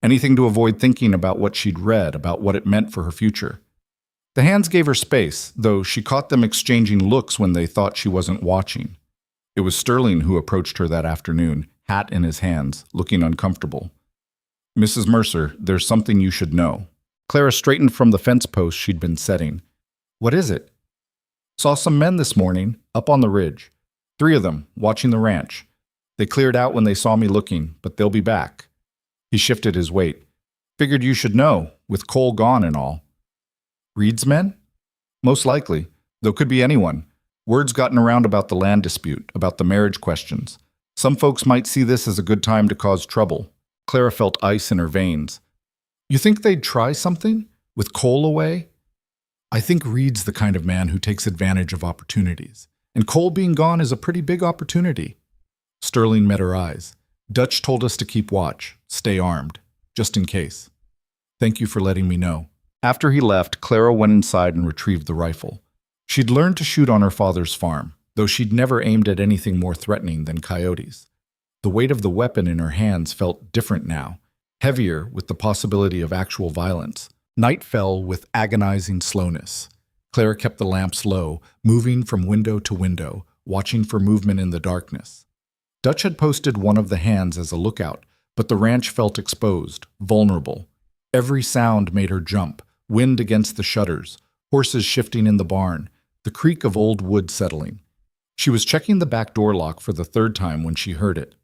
Anything to avoid thinking about what she'd read, about what it meant for her future. The hands gave her space, though she caught them exchanging looks when they thought she wasn't watching. It was Sterling who approached her that afternoon, hat in his hands, looking uncomfortable. "Mrs. Mercer, there's something you should know." Clara straightened from the fence post she'd been setting. "What is it?" "Saw some men this morning, up on the ridge. 3 of them, watching the ranch. They cleared out when they saw me looking, but they'll be back." He shifted his weight. "Figured you should know, with Cole gone and all." "Reed's men?" "Most likely, though could be anyone. Word's gotten around about the land dispute, about the marriage questions. Some folks might see this as a good time to cause trouble." Clara felt ice in her veins. "You think they'd try something? With Cole away?" "I think Reed's the kind of man who takes advantage of opportunities. And Cole being gone is a pretty big opportunity." Sterling met her eyes. "Dutch told us to keep watch, stay armed, just in case. Thank you for letting me know." After he left, Clara went inside and retrieved the rifle. She'd learned to shoot on her father's farm, though she'd never aimed at anything more threatening than coyotes. The weight of the weapon in her hands felt different now, heavier with the possibility of actual violence. Night fell with agonizing slowness. Clara kept the lamps low, moving from window to window, watching for movement in the darkness. Dutch had posted one of the hands as a lookout, but the ranch felt exposed, vulnerable. Every sound made her jump, wind against the shutters, horses shifting in the barn, the creak of old wood settling. She was checking the back door lock for the 3rd time when she heard it.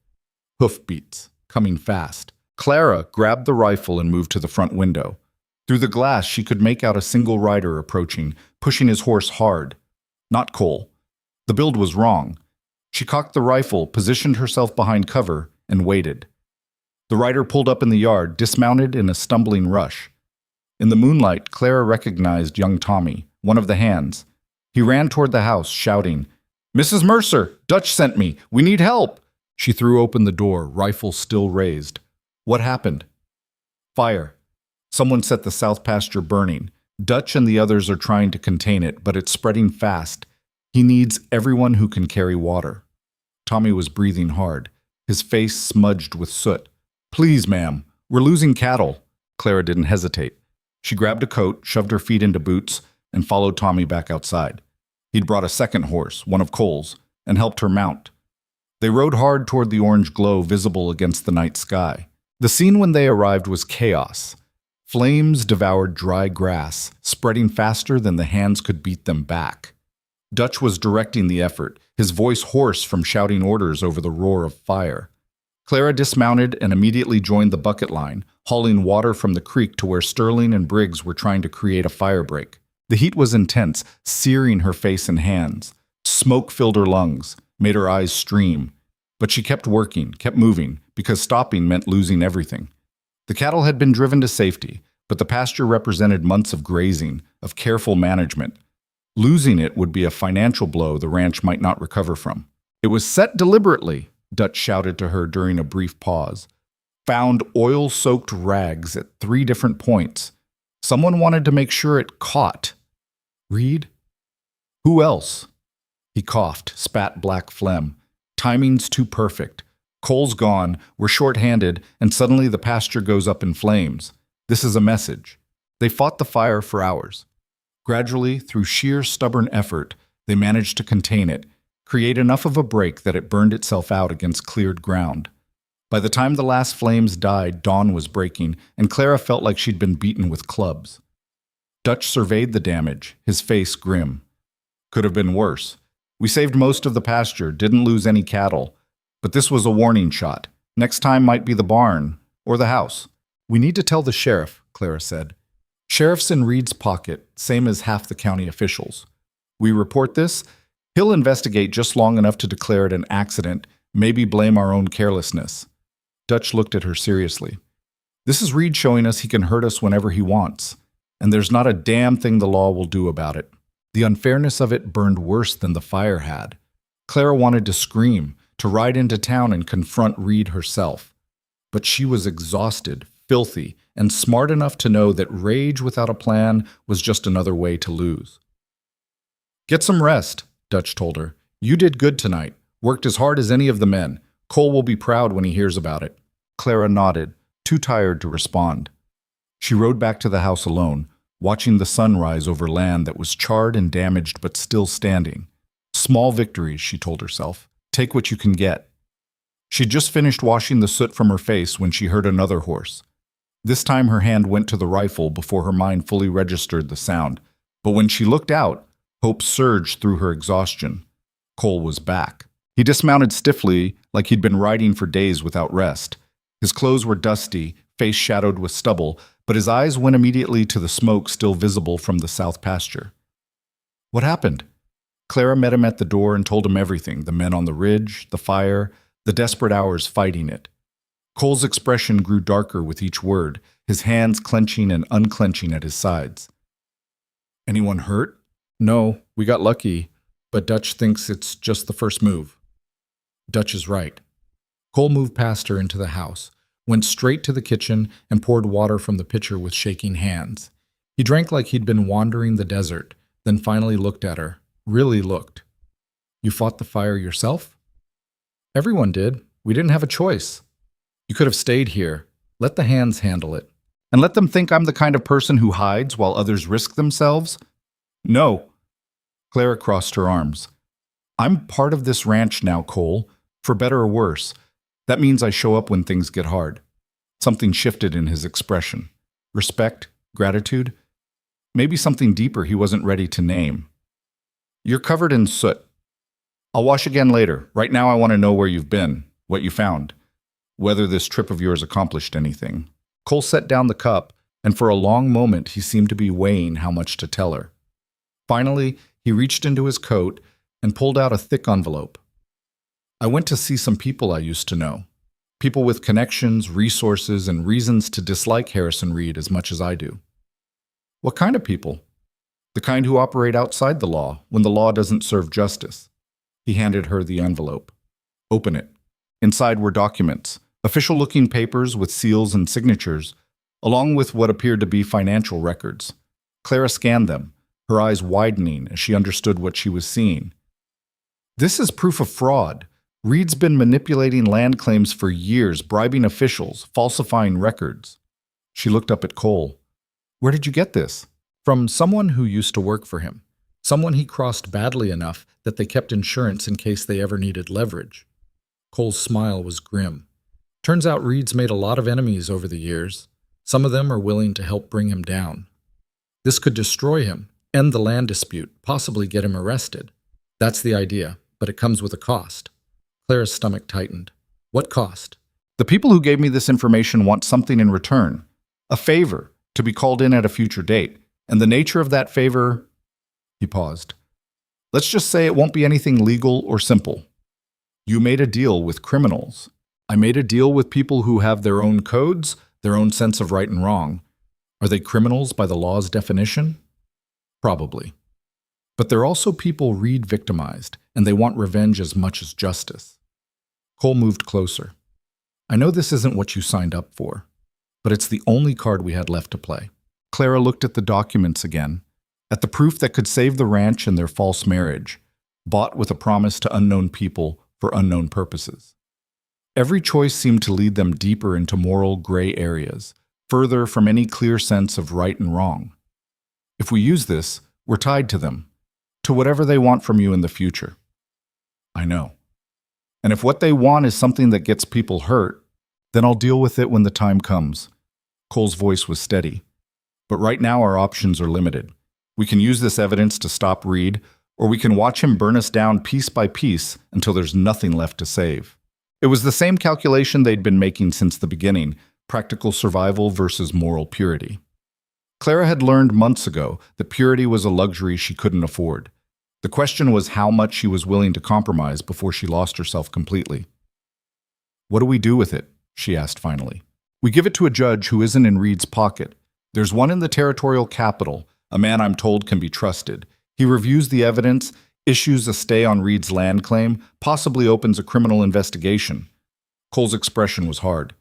Hoofbeats, coming fast. Clara grabbed the rifle and moved to the front window. Through the glass, she could make out a single rider approaching, pushing his horse hard. Not Cole. The build was wrong. She cocked the rifle, positioned herself behind cover, and waited. The rider pulled up in the yard, dismounted in a stumbling rush. In the moonlight, Clara recognized young Tommy, one of the hands. He ran toward the house, shouting, "Mrs. Mercer, Dutch sent me. We need help." She threw open the door, rifle still raised. "What happened?" "Fire. Someone set the south pasture burning. Dutch and the others are trying to contain it, but it's spreading fast. He needs everyone who can carry water." Tommy was breathing hard, his face smudged with soot. "Please, ma'am, we're losing cattle." Clara didn't hesitate. She grabbed a coat, shoved her feet into boots, and followed Tommy back outside. He'd brought a second horse, one of Cole's, and helped her mount. They rode hard toward the orange glow visible against the night sky. The scene when they arrived was chaos. Flames devoured dry grass, spreading faster than the hands could beat them back. Dutch was directing the effort, his voice hoarse from shouting orders over the roar of fire. Clara dismounted and immediately joined the bucket line, hauling water from the creek to where Sterling and Briggs were trying to create a fire break. The heat was intense, searing her face and hands. Smoke filled her lungs, made her eyes stream. But she kept working, kept moving, because stopping meant losing everything. The cattle had been driven to safety, but the pasture represented months of grazing, of careful management. Losing it would be a financial blow the ranch might not recover from. "It was set deliberately," Dutch shouted to her during a brief pause. "Found oil-soaked rags at 3 different points. Someone wanted to make sure it caught." "Reed?" "Who else?" He coughed, spat black phlegm. "Timing's too perfect. Cole's gone, we're short-handed, and suddenly the pasture goes up in flames. This is a message." They fought the fire for hours. Gradually, through sheer stubborn effort, they managed to contain it, create enough of a break that it burned itself out against cleared ground. By the time the last flames died, dawn was breaking, and Clara felt like she'd been beaten with clubs. Dutch surveyed the damage, his face grim. "Could have been worse. We saved most of the pasture, didn't lose any cattle. But this was a warning shot. Next time might be the barn, or the house." "We need to tell the sheriff," Clara said. "Sheriff's in Reed's pocket, same as half the county officials. We report this, he'll investigate just long enough to declare it an accident, maybe blame our own carelessness. Dutch looked at her seriously. This is Reed showing us he can hurt us whenever he wants, and there's not a damn thing the law will do about it. The unfairness of it burned worse than the fire had. Clara wanted to scream, to ride into town and confront Reed herself. But she was exhausted, filthy, and smart enough to know that rage without a plan was just another way to lose. Get some rest, Dutch told her. You did good tonight, worked as hard as any of the men. Cole will be proud when he hears about it. Clara nodded, too tired to respond. She rode back to the house alone, watching the sun rise over land that was charred and damaged but still standing. Small victories, she told herself. Take what you can get. She'd just finished washing the soot from her face when she heard another horse. This time her hand went to the rifle before her mind fully registered the sound. But when she looked out, hope surged through her exhaustion. Cole was back. He dismounted stiffly, like he'd been riding for days without rest. His clothes were dusty, face shadowed with stubble, but his eyes went immediately to the smoke still visible from the south pasture. What happened? Clara met him at the door and told him everything, the men on the ridge, the fire, the desperate hours fighting it. Cole's expression grew darker with each word, his hands clenching and unclenching at his sides. Anyone hurt? No, we got lucky, but Dutch thinks it's just the first move. Dutch is right. Cole moved past her into the house, went straight to the kitchen, and poured water from the pitcher with shaking hands. He drank like he'd been wandering the desert, then finally looked at her, really looked. You fought the fire yourself? Everyone did. We didn't have a choice. You could have stayed here. Let the hands handle it. And let them think I'm the kind of person who hides while others risk themselves? No. Clara crossed her arms. I'm part of this ranch now, Cole, for better or worse. That means I show up when things get hard. Something shifted in his expression. Respect, gratitude, maybe something deeper he wasn't ready to name. You're covered in soot. I'll wash again later. Right now I want to know where you've been, what you found, whether this trip of yours accomplished anything. Cole set down the cup, and for a long moment he seemed to be weighing how much to tell her. Finally, he reached into his coat and pulled out a thick envelope. I went to see some people I used to know. People with connections, resources, and reasons to dislike Harrison Reed as much as I do. What kind of people? The kind who operate outside the law, when the law doesn't serve justice. He handed her the envelope. Open it. Inside were documents, official-looking papers with seals and signatures, along with what appeared to be financial records. Clara scanned them, her eyes widening as she understood what she was seeing. This is proof of fraud. Reed's been manipulating land claims for years, bribing officials, falsifying records. She looked up at Cole. Where did you get this? From someone who used to work for him. Someone he crossed badly enough that they kept insurance in case they ever needed leverage. Cole's smile was grim. Turns out Reed's made a lot of enemies over the years. Some of them are willing to help bring him down. This could destroy him, end the land dispute, possibly get him arrested. That's the idea, but it comes with a cost. Clara's stomach tightened. What cost? The people who gave me this information want something in return. A favor, to be called in at a future date. And the nature of that favor... He paused. Let's just say it won't be anything legal or simple. You made a deal with criminals. I made a deal with people who have their own codes, their own sense of right and wrong. Are they criminals by the law's definition? Probably. But they're also people Reed victimized, and they want revenge as much as justice. Cole moved closer. I know this isn't what you signed up for, but it's the only card we had left to play. Clara looked at the documents again, at the proof that could save the ranch and their false marriage, bought with a promise to unknown people for unknown purposes. Every choice seemed to lead them deeper into moral gray areas, further from any clear sense of right and wrong. If we use this, we're tied to them, to whatever they want from you in the future. I know. And if what they want is something that gets people hurt, then I'll deal with it when the time comes. Cole's voice was steady. But right now our options are limited. We can use this evidence to stop Reed, or we can watch him burn us down piece by piece until there's nothing left to save. It was the same calculation they'd been making since the beginning, practical survival versus moral purity. Clara had learned months ago that purity was a luxury she couldn't afford. The question was how much she was willing to compromise before she lost herself completely. "What do we do with it?" she asked finally. "We give it to a judge who isn't in Reed's pocket. There's one in the territorial capital, a man I'm told can be trusted. He reviews the evidence, issues a stay on Reed's land claim, possibly opens a criminal investigation." Cole's expression was hard.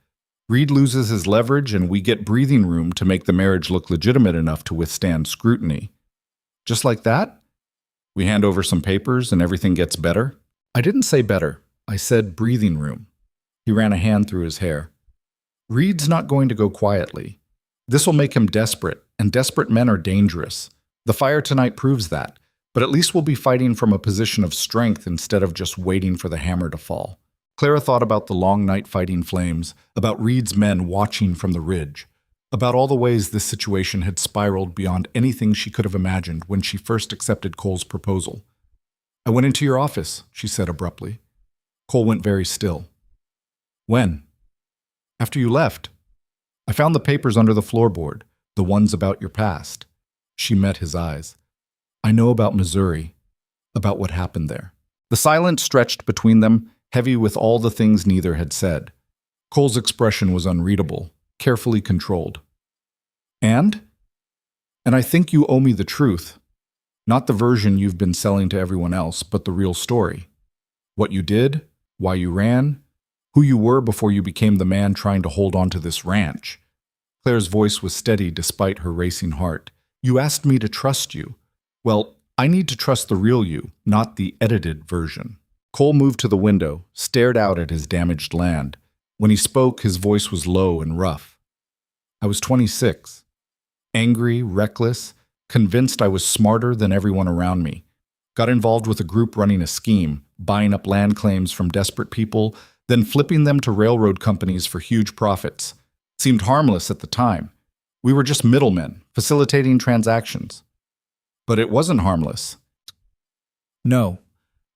"Reed loses his leverage and we get breathing room to make the marriage look legitimate enough to withstand scrutiny." "Just like that? We hand over some papers and everything gets better?" "I didn't say better. I said breathing room." He ran a hand through his hair. "Reed's not going to go quietly. This will make him desperate, and desperate men are dangerous. The fire tonight proves that, but at least we'll be fighting from a position of strength instead of just waiting for the hammer to fall." Clara thought about the long night fighting flames, about Reed's men watching from the ridge, about all the ways this situation had spiraled beyond anything she could have imagined when she first accepted Cole's proposal. "I went into your office," she said abruptly. Cole went very still. "When?" "After you left. I found the papers under the floorboard, the ones about your past." She met his eyes. "I know about Missouri, about what happened there." The silence stretched between them, heavy with all the things neither had said. Cole's expression was unreadable, carefully controlled. And I think you owe me the truth. Not the version you've been selling to everyone else, but the real story. What you did, why you ran, who you were before you became the man trying to hold on to this ranch." Claire's voice was steady despite her racing heart. "You asked me to trust you. Well, I need to trust the real you, not the edited version." Cole moved to the window, stared out at his damaged land. When he spoke, his voice was low and rough. "I was 26. Angry, reckless, convinced I was smarter than everyone around me. Got involved with a group running a scheme, buying up land claims from desperate people, then flipping them to railroad companies for huge profits. Seemed harmless at the time. We were just middlemen, facilitating transactions. But it wasn't harmless. No.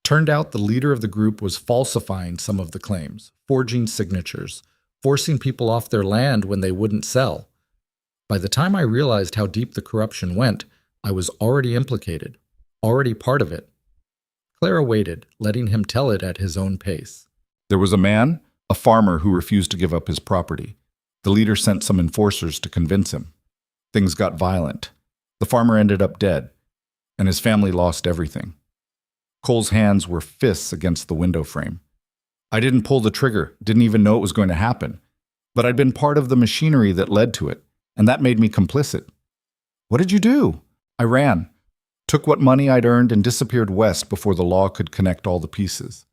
Turned out the leader of the group was falsifying some of the claims, forging signatures, forcing people off their land when they wouldn't sell. By the time I realized how deep the corruption went, I was already implicated, already part of it." Clara waited, letting him tell it at his own pace. "There was a man, a farmer, who refused to give up his property. The leader sent some enforcers to convince him. Things got violent. The farmer ended up dead, and his family lost everything." Cole's hands were fists against the window frame. "I didn't pull the trigger, didn't even know it was going to happen. But I'd been part of the machinery that led to it, and that made me complicit." "What did you do?" "I ran. Took what money I'd earned and disappeared west before the law could connect all the pieces.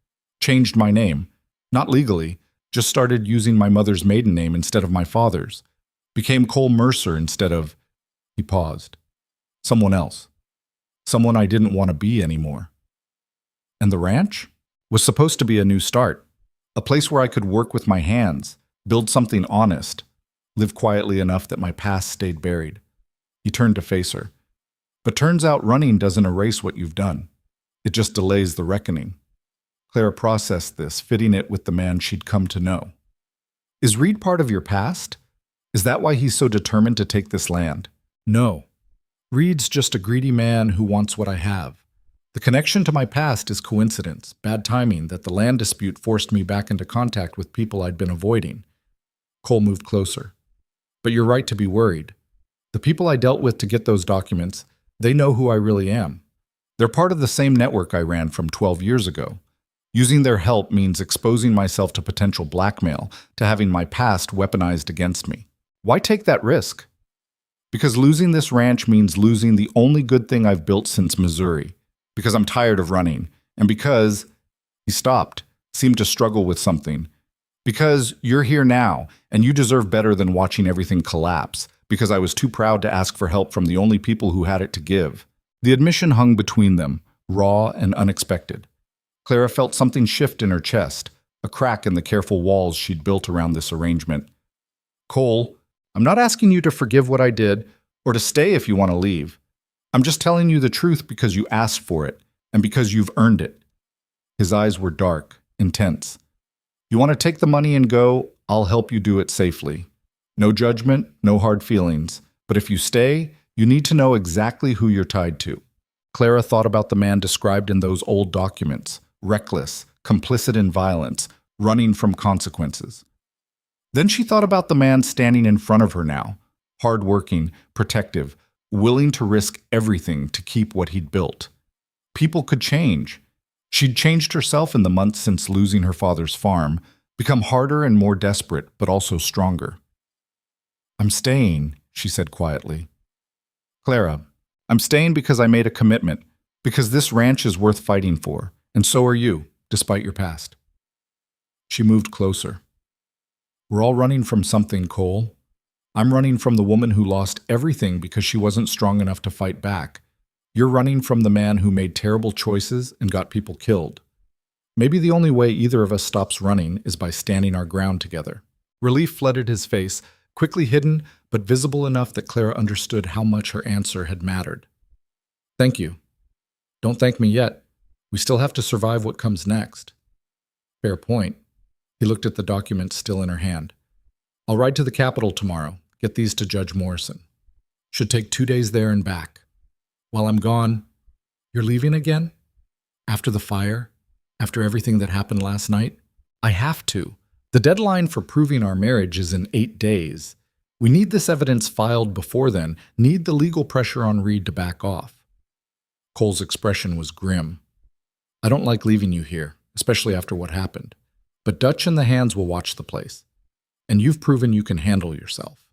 Changed my name. Not legally, just started using my mother's maiden name instead of my father's. Became Cole Mercer instead of..." He paused. "Someone else. Someone I didn't want to be anymore." "And the ranch? Was supposed to be a new start. A place where I could work with my hands, build something honest, live quietly enough that my past stayed buried." He turned to face her. "But turns out running doesn't erase what you've done. It just delays the reckoning." Clara processed this, fitting it with the man she'd come to know. "Is Reed part of your past? Is that why he's so determined to take this land?" "No. Reed's just a greedy man who wants what I have. The connection to my past is coincidence, bad timing that the land dispute forced me back into contact with people I'd been avoiding." Cole moved closer. "But you're right to be worried. The people I dealt with to get those documents, they know who I really am. They're part of the same network I ran from 12 years ago. Using their help means exposing myself to potential blackmail, to having my past weaponized against me. Why take that risk? Because losing this ranch means losing the only good thing I've built since Missouri. Because I'm tired of running. And because..." He stopped, seemed to struggle with something. "Because you're here now, and you deserve better than watching everything collapse. Because I was too proud to ask for help from the only people who had it to give." The admission hung between them, raw and unexpected. Clara felt something shift in her chest, a crack in the careful walls she'd built around this arrangement. "Cole, I'm not asking you to forgive what I did, or to stay if you want to leave. I'm just telling you the truth because you asked for it, and because you've earned it." His eyes were dark, intense. "You want to take the money and go, I'll help you do it safely. No judgment, no hard feelings. But if you stay, you need to know exactly who you're tied to." Clara thought about the man described in those old documents, reckless, complicit in violence, running from consequences. Then she thought about the man standing in front of her now, hardworking, protective, willing to risk everything to keep what he'd built. People could change. She'd changed herself in the months since losing her father's farm, become harder and more desperate, but also stronger. "I'm staying," she said quietly. "Clara, I'm staying because I made a commitment, because this ranch is worth fighting for, and so are you, despite your past." She moved closer. "We're all running from something, Cole. I'm running from the woman who lost everything because she wasn't strong enough to fight back. You're running from the man who made terrible choices and got people killed. Maybe the only way either of us stops running is by standing our ground together." Relief flooded his face, quickly hidden but visible enough that Clara understood how much her answer had mattered. "Thank you. Don't thank me yet. We still have to survive what comes next." "Fair point." He looked at the documents still in her hand. "I'll ride to the Capitol tomorrow, get these to Judge Morrison. Should take 2 days there and back. While I'm gone..." "You're leaving again? After the fire? After everything that happened last night?" "I have to. The deadline for proving our marriage is in 8 days. We need this evidence filed before then, need the legal pressure on Reed to back off." Cole's expression was grim. "I don't like leaving you here, especially after what happened. But Dutch and the hands will watch the place. And you've proven you can handle yourself.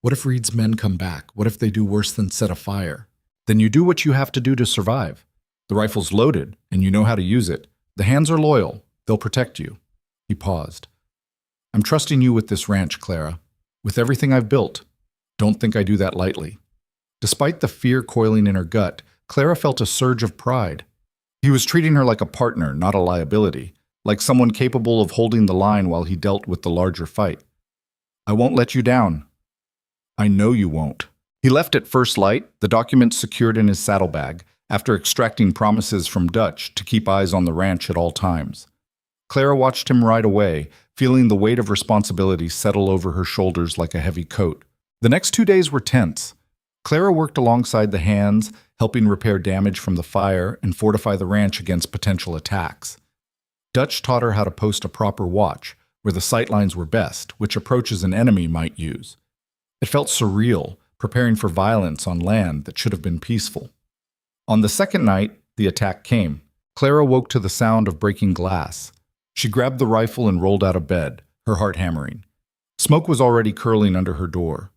What if Reed's men come back? What if they do worse than set a fire? Then you do what you have to do to survive. The rifle's loaded, and you know how to use it. The hands are loyal. They'll protect you." He paused. "I'm trusting you with this ranch, Clara. With everything I've built. Don't think I do that lightly." Despite the fear coiling in her gut, Clara felt a surge of pride. He was treating her like a partner, not a liability, like someone capable of holding the line while he dealt with the larger fight. "I won't let you down." "I know you won't." He left at first light, the documents secured in his saddlebag, after extracting promises from Dutch to keep eyes on the ranch at all times. Clara watched him ride away, feeling the weight of responsibility settle over her shoulders like a heavy coat. The next 2 days were tense. Clara worked alongside the hands, helping repair damage from the fire and fortify the ranch against potential attacks. Dutch taught her how to post a proper watch, where the sightlines were best, which approaches an enemy might use. It felt surreal, preparing for violence on land that should have been peaceful. On the second night, the attack came. Clara woke to the sound of breaking glass. She grabbed the rifle and rolled out of bed, her heart hammering. Smoke was already curling under her door.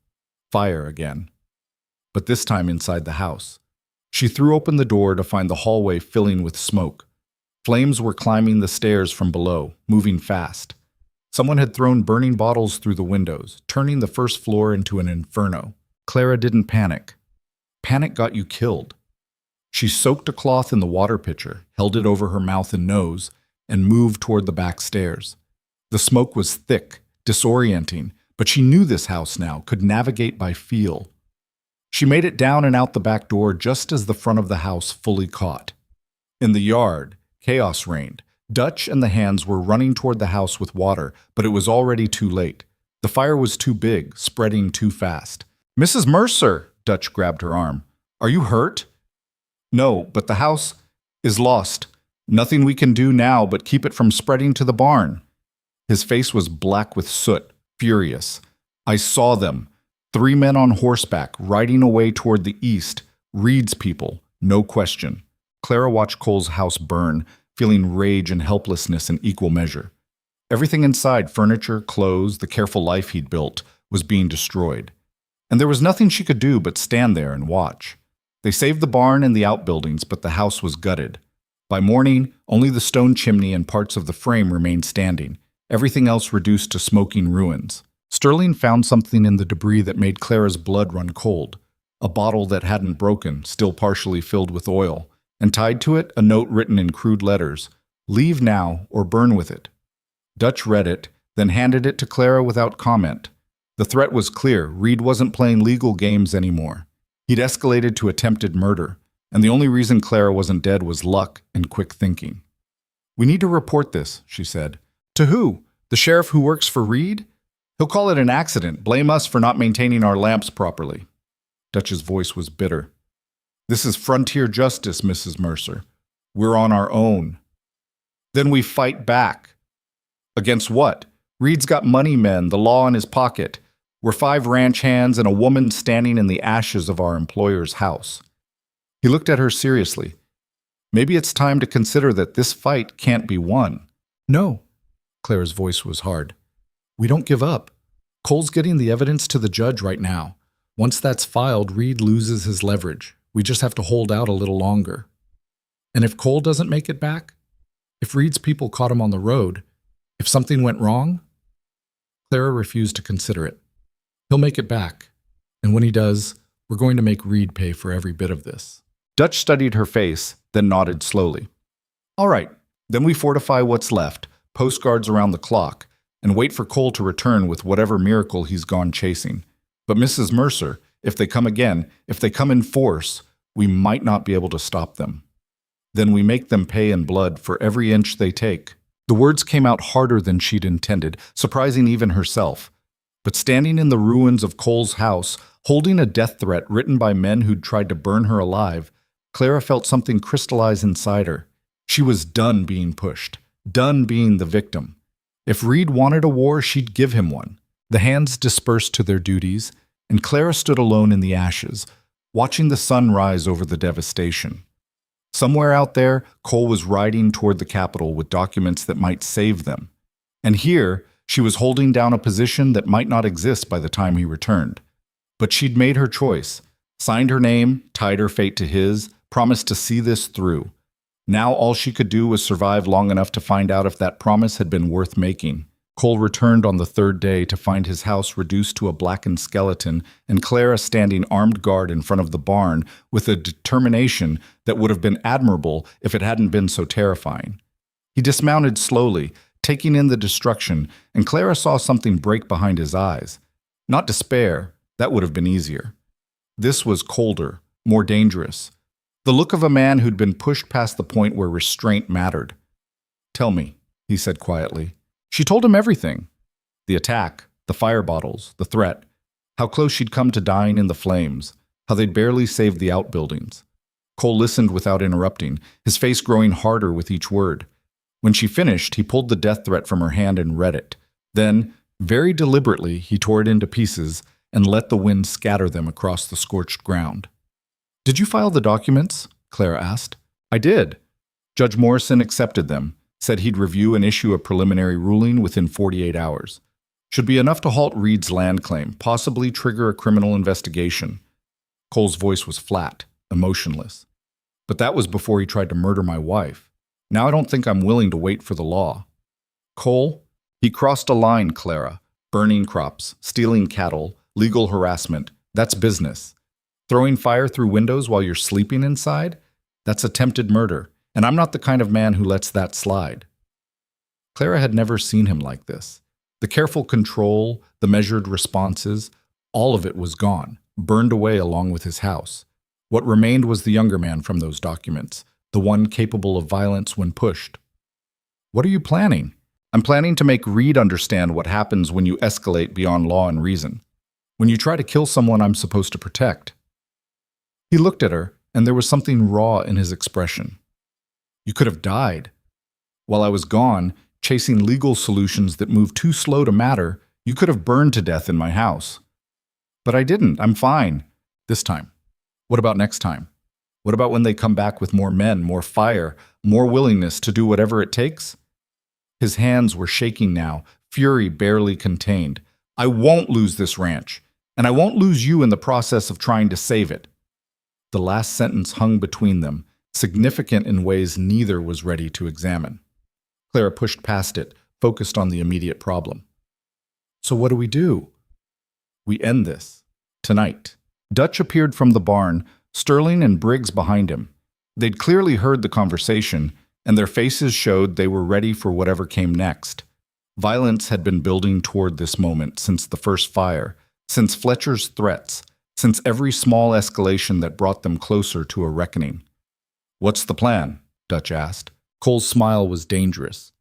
Fire again. But this time inside the house. She threw open the door to find the hallway filling with smoke. Flames were climbing the stairs from below, moving fast. Someone had thrown burning bottles through the windows, turning the first floor into an inferno. Clara didn't panic. Panic got you killed. She soaked a cloth in the water pitcher, held it over her mouth and nose, and moved toward the back stairs. The smoke was thick, disorienting, but she knew this house now, could navigate by feel. She made it down and out the back door just as the front of the house fully caught. In the yard, chaos reigned. Dutch and the hands were running toward the house with water, but it was already too late. The fire was too big, spreading too fast. "Mrs. Mercer!" Dutch grabbed her arm. "Are you hurt?" "No, but the house is lost. Nothing we can do now but keep it from spreading to the barn." His face was black with soot, furious. "I saw them. 3 men on horseback, riding away toward the east. Reed's people, no question." Clara watched Cole's house burn, feeling rage and helplessness in equal measure. Everything inside, furniture, clothes, the careful life he'd built, was being destroyed. And there was nothing she could do but stand there and watch. They saved the barn and the outbuildings, but the house was gutted. By morning, only the stone chimney and parts of the frame remained standing, everything else reduced to smoking ruins. Sterling found something in the debris that made Clara's blood run cold. A bottle that hadn't broken, still partially filled with oil, and tied to it a note written in crude letters, "Leave now or burn with it." Dutch read it, then handed it to Clara without comment. The threat was clear. Reed wasn't playing legal games anymore. He'd escalated to attempted murder, and the only reason Clara wasn't dead was luck and quick thinking. "We need to report this," she said. "To who? The sheriff who works for Reed? He'll call it an accident, blame us for not maintaining our lamps properly." Dutch's voice was bitter. This is frontier justice, Mrs. Mercer. We're on our own. Then we fight back. Against what? Reed's got money men, the law in his pocket. We're 5 ranch hands and a woman standing in the ashes of our employer's house. He looked at her seriously. Maybe it's time to consider that this fight can't be won. No. Clara's voice was hard. We don't give up. Cole's getting the evidence to the judge right now. Once that's filed, Reed loses his leverage. We just have to hold out a little longer. And if Cole doesn't make it back? If Reed's people caught him on the road? If something went wrong? Clara refused to consider it. He'll make it back. And when he does, we're going to make Reed pay for every bit of this. Dutch studied her face, then nodded slowly. All right, then we fortify what's left, post guards around the clock, and wait for Cole to return with whatever miracle he's gone chasing. But Mrs. Mercer, if they come again, if they come in force, we might not be able to stop them. Then we make them pay in blood for every inch they take. The words came out harder than she'd intended, surprising even herself. But standing in the ruins of Cole's house, holding a death threat written by men who'd tried to burn her alive, Clara felt something crystallize inside her. She was done being pushed, done being the victim. If Reed wanted a war, she'd give him one. The hands dispersed to their duties, and Clara stood alone in the ashes, watching the sun rise over the devastation. Somewhere out there, Cole was riding toward the capital with documents that might save them. And here, she was holding down a position that might not exist by the time he returned. But she'd made her choice, signed her name, tied her fate to his, promised to see this through. Now all she could do was survive long enough to find out if that promise had been worth making. Cole returned on the 3rd day to find his house reduced to a blackened skeleton and Clara standing armed guard in front of the barn with a determination that would have been admirable if it hadn't been so terrifying. He dismounted slowly, taking in the destruction, and Clara saw something break behind his eyes. Not despair, that would have been easier. This was colder, more dangerous. The look of a man who'd been pushed past the point where restraint mattered. Tell me, he said quietly. She told him everything. The attack, the fire bottles, the threat, how close she'd come to dying in the flames, how they'd barely saved the outbuildings. Cole listened without interrupting, his face growing harder with each word. When she finished, he pulled the death threat from her hand and read it. Then, very deliberately, he tore it into pieces and let the wind scatter them across the scorched ground. Did you file the documents? Clara asked. I did. Judge Morrison accepted them, said he'd review and issue a preliminary ruling within 48 hours. Should be enough to halt Reed's land claim, possibly trigger a criminal investigation. Cole's voice was flat, emotionless. But that was before he tried to murder my wife. Now I don't think I'm willing to wait for the law. Cole? He crossed a line, Clara. Burning crops, stealing cattle, legal harassment. That's business. Throwing fire through windows while you're sleeping inside? That's attempted murder. And I'm not the kind of man who lets that slide. Clara had never seen him like this. The careful control, the measured responses, all of it was gone, burned away along with his house. What remained was the younger man from those documents, the one capable of violence when pushed. What are you planning? I'm planning to make Reed understand what happens when you escalate beyond law and reason. When you try to kill someone I'm supposed to protect. He looked at her, and there was something raw in his expression. You could have died. While I was gone, chasing legal solutions that moved too slow to matter, you could have burned to death in my house. But I didn't. I'm fine. This time. What about next time? What about when they come back with more men, more fire, more willingness to do whatever it takes? His hands were shaking now, fury barely contained. I won't lose this ranch, and I won't lose you in the process of trying to save it. The last sentence hung between them, significant in ways neither was ready to examine. Clara pushed past it, focused on the immediate problem. So what do we do? We end this. Tonight. Dutch appeared from the barn, Sterling and Briggs behind him. They'd clearly heard the conversation, and their faces showed they were ready for whatever came next. Violence had been building toward this moment since the first fire, since Fletcher's threats, since every small escalation that brought them closer to a reckoning. What's the plan? Dutch asked. Cole's smile was dangerous.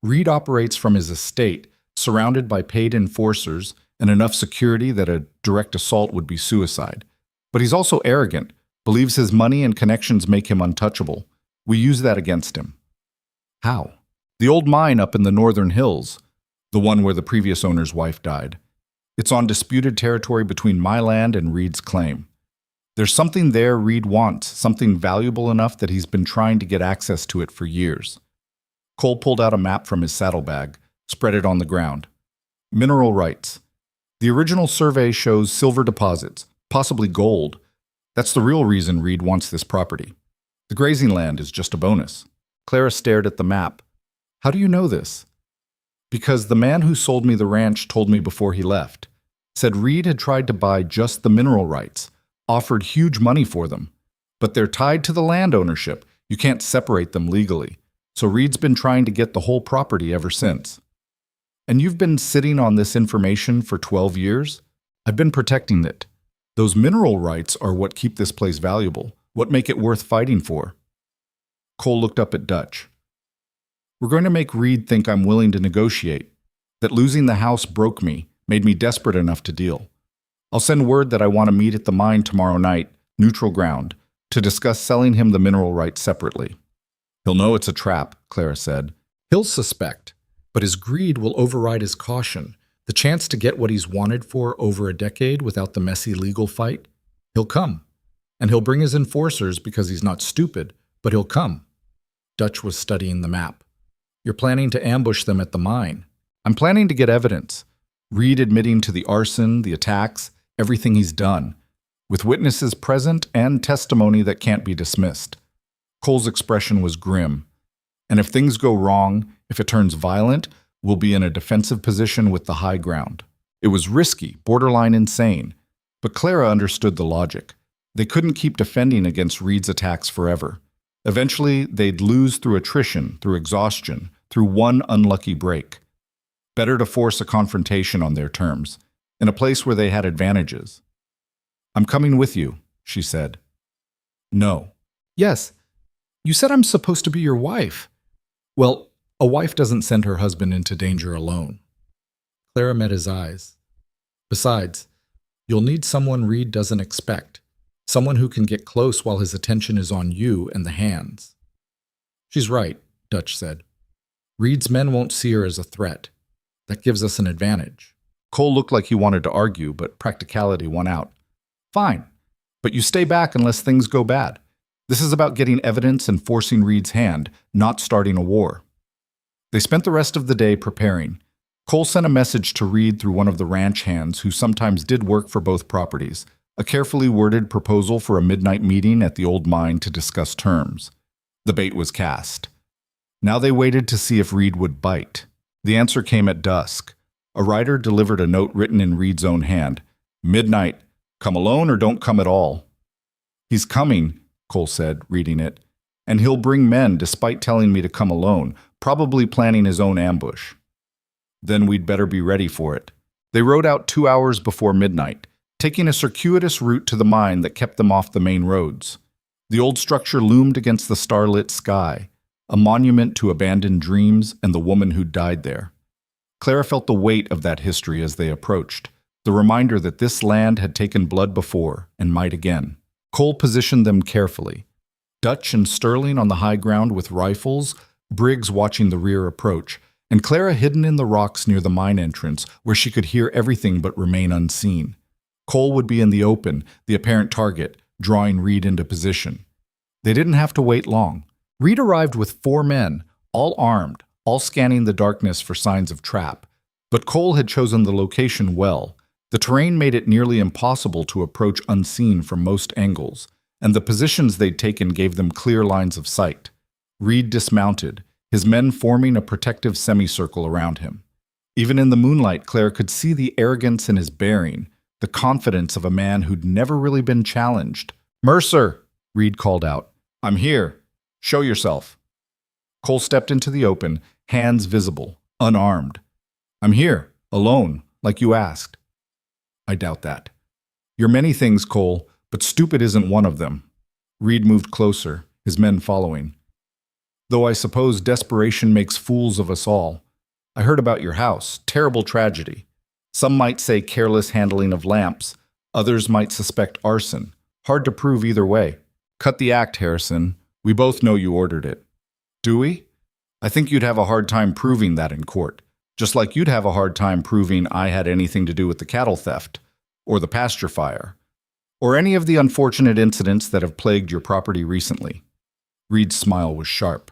Reed operates from his estate, surrounded by paid enforcers and enough security that a direct assault would be suicide. But he's also arrogant, Believes his money and connections make him untouchable. We use that against him. How? The old mine up in the northern hills, the one where the previous owner's wife died. It's on disputed territory between my land and Reed's claim. There's something there Reed wants, something valuable enough that he's been trying to get access to it for years. Cole pulled out a map from his saddlebag, spread it on the ground. Mineral rights. The original survey shows silver deposits, possibly gold. That's the real reason Reed wants this property. The grazing land is just a bonus. Clara stared at the map. How do you know this? Because the man who sold me the ranch told me before he left. Said Reed had tried to buy just the mineral rights, offered huge money for them. But they're tied to the land ownership. You can't separate them legally. So Reed's been trying to get the whole property ever since. And you've been sitting on this information for 12 years? I've been protecting it. Those mineral rights are what keep this place valuable, what make it worth fighting for. Cole looked up at Dutch. We're going to make Reed think I'm willing to negotiate, that losing the house broke me, made me desperate enough to deal. I'll send word that I want to meet at the mine tomorrow night, neutral ground, to discuss selling him the mineral rights separately. He'll know it's a trap, Clara said. He'll suspect, but his greed will override his caution. The chance to get what he's wanted for over a decade without the messy legal fight? He'll come. And he'll bring his enforcers because he's not stupid, but he'll come. Dutch was studying the map. You're planning to ambush them at the mine. I'm planning to get evidence. Reed admitting to the arson, the attacks, everything he's done, with witnesses present and testimony that can't be dismissed. Cole's expression was grim. And if things go wrong, if it turns violent, we'll be in a defensive position with the high ground. It was risky, borderline insane. But Clara understood the logic. They couldn't keep defending against Reed's attacks forever. Eventually, they'd lose through attrition, through exhaustion, through one unlucky break. Better to force a confrontation on their terms, in a place where they had advantages. I'm coming with you, she said. No. Yes. You said I'm supposed to be your wife. Well, a wife doesn't send her husband into danger alone. Clara met his eyes. Besides, you'll need someone Reed doesn't expect. Someone who can get close while his attention is on you and the hands. She's right, Dutch said. Reed's men won't see her as a threat. That gives us an advantage. Cole looked like he wanted to argue, but practicality won out. Fine, but you stay back unless things go bad. This is about getting evidence and forcing Reed's hand, not starting a war. They spent the rest of the day preparing. Cole sent a message to Reed through one of the ranch hands who sometimes did work for both properties, a carefully worded proposal for a midnight meeting at the old mine to discuss terms. The bait was cast. Now they waited to see if Reed would bite. The answer came at dusk. A rider delivered a note written in Reed's own hand. Midnight. Come alone or don't come at all. He's coming, Cole said, reading it. And he'll bring men despite telling me to come alone, probably planning his own ambush. Then we'd better be ready for it. They rode out 2 hours before midnight, taking a circuitous route to the mine that kept them off the main roads. The old structure loomed against the starlit sky, a monument to abandoned dreams and the woman who died there. Clara felt the weight of that history as they approached, the reminder that this land had taken blood before and might again. Cole positioned them carefully. Dutch and Sterling on the high ground with rifles, Briggs watching the rear approach, and Clara hidden in the rocks near the mine entrance where she could hear everything but remain unseen. Cole would be in the open, the apparent target, drawing Reed into position. They didn't have to wait long. Reed arrived with 4 men, all armed, all scanning the darkness for signs of trap. But Cole had chosen the location well. The terrain made it nearly impossible to approach unseen from most angles, and the positions they'd taken gave them clear lines of sight. Reed dismounted, his men forming a protective semicircle around him. Even in the moonlight, Claire could see the arrogance in his bearing, the confidence of a man who'd never really been challenged. Mercer, Reed called out. I'm here. Show yourself. Cole stepped into the open, hands visible, unarmed. I'm here, alone, like you asked. I doubt that. You're many things, Cole, but stupid isn't one of them. Reed moved closer, his men following. Though I suppose desperation makes fools of us all. I heard about your house, terrible tragedy. Some might say careless handling of lamps, others might suspect arson, Hard to prove either way. Cut the act, Harrison. We both know you ordered it. Do we? I think you'd have a hard time proving that in court. Just like you'd have a hard time proving I had anything to do with the cattle theft, or the pasture fire, or any of the unfortunate incidents that have plagued your property recently. Reed's smile was sharp.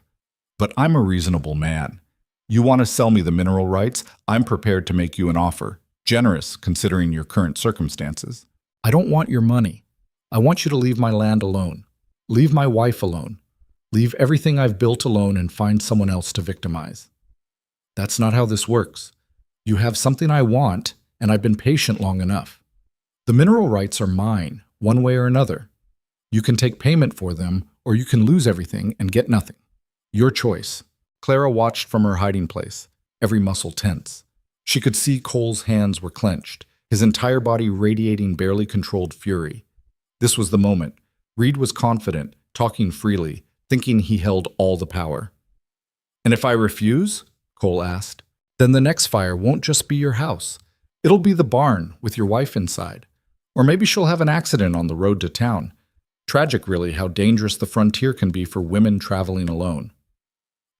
But I'm a reasonable man. You want to sell me the mineral rights? I'm prepared to make you an offer. Generous, considering your current circumstances. I don't want your money. I want you to leave my land alone. Leave my wife alone. Leave everything I've built alone and find someone else to victimize. That's not how this works. You have something I want, and I've been patient long enough. The mineral rights are mine, one way or another. You can take payment for them, or you can lose everything and get nothing. Your choice. Clara watched from her hiding place, every muscle tense. She could see Cole's hands were clenched, his entire body radiating barely controlled fury. This was the moment. Reed was confident, talking freely, thinking he held all the power. And if I refuse? Cole asked. Then the next fire won't just be your house. It'll be the barn with your wife inside. Or maybe she'll have an accident on the road to town. Tragic, really, how dangerous the frontier can be for women traveling alone.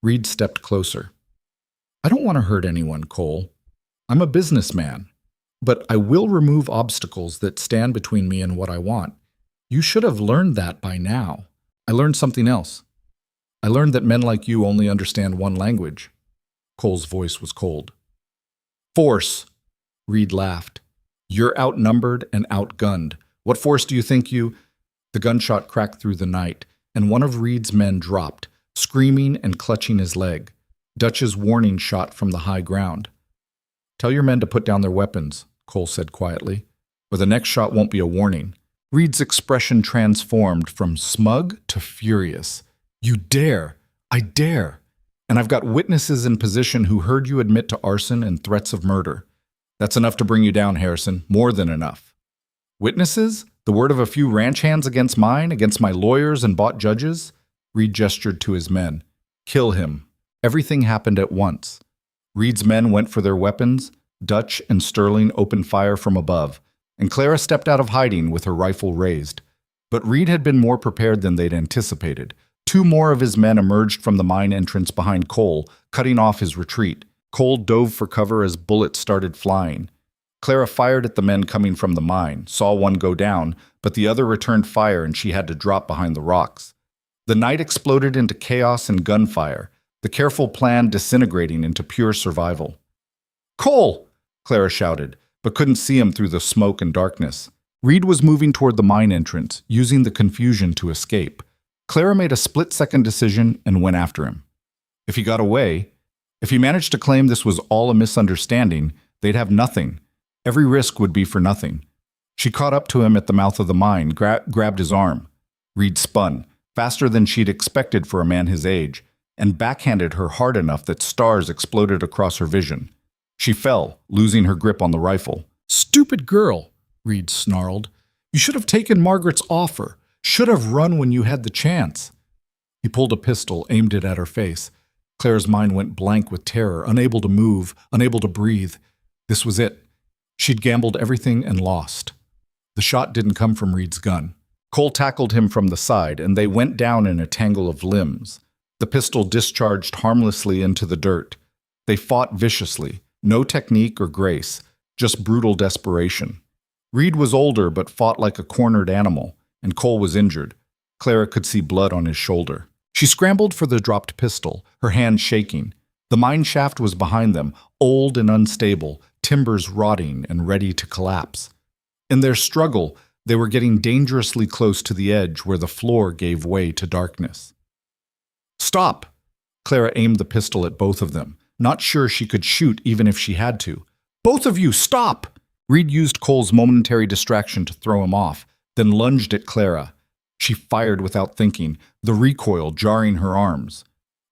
Reed stepped closer. I don't want to hurt anyone, Cole. I'm a businessman. But I will remove obstacles that stand between me and what I want. You should have learned that by now. I learned something else. I learned that men like you only understand one language. Cole's voice was cold. Force, Reed laughed. You're outnumbered and outgunned. What force do you think you... The gunshot cracked through the night, and one of Reed's men dropped, screaming and clutching his leg. Dutch's warning shot from the high ground. Tell your men to put down their weapons, Cole said quietly, or the next shot won't be a warning. Reed's expression transformed from smug to furious. You dare! I dare! And I've got witnesses in position who heard you admit to arson and threats of murder. That's enough to bring you down, Harrison. More than enough. Witnesses? The word of a few ranch hands against mine, against my lawyers and bought judges? Reed gestured to his men. Kill him. Everything happened at once. Reed's men went for their weapons. Dutch and Sterling opened fire from above, and Clara stepped out of hiding with her rifle raised. But Reed had been more prepared than they'd anticipated. Two more of his men emerged from the mine entrance behind Cole, cutting off his retreat. Cole dove for cover as bullets started flying. Clara fired at the men coming from the mine, saw one go down, but the other returned fire and she had to drop behind the rocks. The night exploded into chaos and gunfire, the careful plan disintegrating into pure survival. Cole! Clara shouted, but couldn't see him through the smoke and darkness. Reed was moving toward the mine entrance, using the confusion to escape. Clara made a split-second decision and went after him. If he got away, if he managed to claim this was all a misunderstanding, they'd have nothing. Every risk would be for nothing. She caught up to him at the mouth of the mine, grabbed his arm. Reed spun, faster than she'd expected for a man his age, and backhanded her hard enough that stars exploded across her vision. She fell, losing her grip on the rifle. Stupid girl, Reed snarled. You should have taken Margaret's offer. Should have run when you had the chance. He pulled a pistol, aimed it at her face. Claire's mind went blank with terror, unable to move, unable to breathe. This was it. She'd gambled everything and lost. The shot didn't come from Reed's gun. Cole tackled him from the side, and they went down in a tangle of limbs. The pistol discharged harmlessly into the dirt. They fought viciously. No technique or grace, just brutal desperation. Reed was older but fought like a cornered animal, and Cole was injured. Clara could see blood on his shoulder. She scrambled for the dropped pistol, her hand shaking. The mine shaft was behind them, old and unstable, timbers rotting and ready to collapse. In their struggle, they were getting dangerously close to the edge where the floor gave way to darkness. Stop! Clara aimed the pistol at both of them, not sure she could shoot even if she had to. Both of you, stop! Reed used Cole's momentary distraction to throw him off, then lunged at Clara. She fired without thinking, the recoil jarring her arms.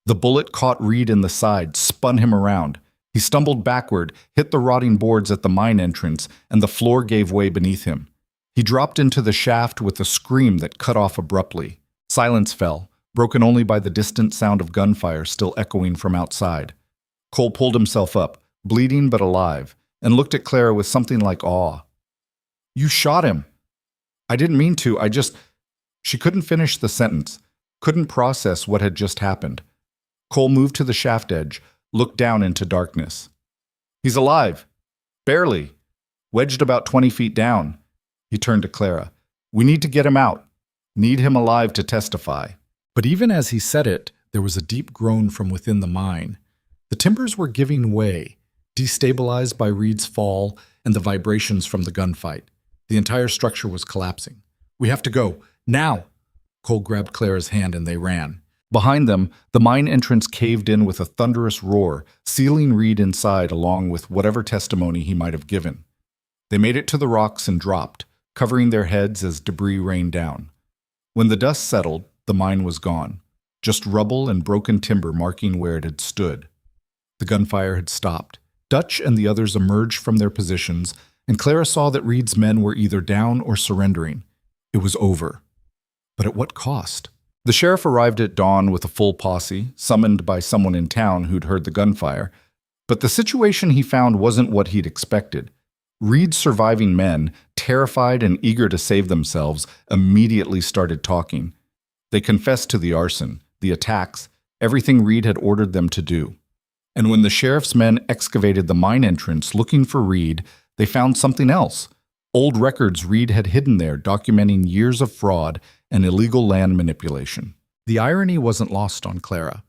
The bullet caught Reed in the side, spun him around. He stumbled backward, hit the rotting boards at the mine entrance, and the floor gave way beneath him. He dropped into the shaft with a scream that cut off abruptly. Silence fell, broken only by the distant sound of gunfire still echoing from outside. Cole pulled himself up, bleeding but alive, and looked at Clara with something like awe. You shot him. I didn't mean to, I just... She couldn't finish the sentence, couldn't process what had just happened. Cole moved to the shaft edge, looked down into darkness. He's alive. Barely. Wedged about 20 feet down. He turned to Clara. We need to get him out. Need him alive to testify. But even as he said it, there was a deep groan from within the mine. The timbers were giving way, destabilized by Reed's fall and the vibrations from the gunfight. The entire structure was collapsing. We have to go. Now! Cole grabbed Clara's hand and they ran. Behind them, the mine entrance caved in with a thunderous roar, sealing Reed inside along with whatever testimony he might have given. They made it to the rocks and dropped, covering their heads as debris rained down. When the dust settled, the mine was gone, just rubble and broken timber marking where it had stood. The gunfire had stopped. Dutch and the others emerged from their positions, and Clara saw that Reed's men were either down or surrendering. It was over. But at what cost? The sheriff arrived at dawn with a full posse, summoned by someone in town who'd heard the gunfire. But the situation he found wasn't what he'd expected. Reed's surviving men, terrified and eager to save themselves, immediately started talking. They confessed to the arson, the attacks, everything Reed had ordered them to do. And when the sheriff's men excavated the mine entrance looking for Reed, they found something else. Old records Reed had hidden there documenting years of fraud and illegal land manipulation. The irony wasn't lost on Clara.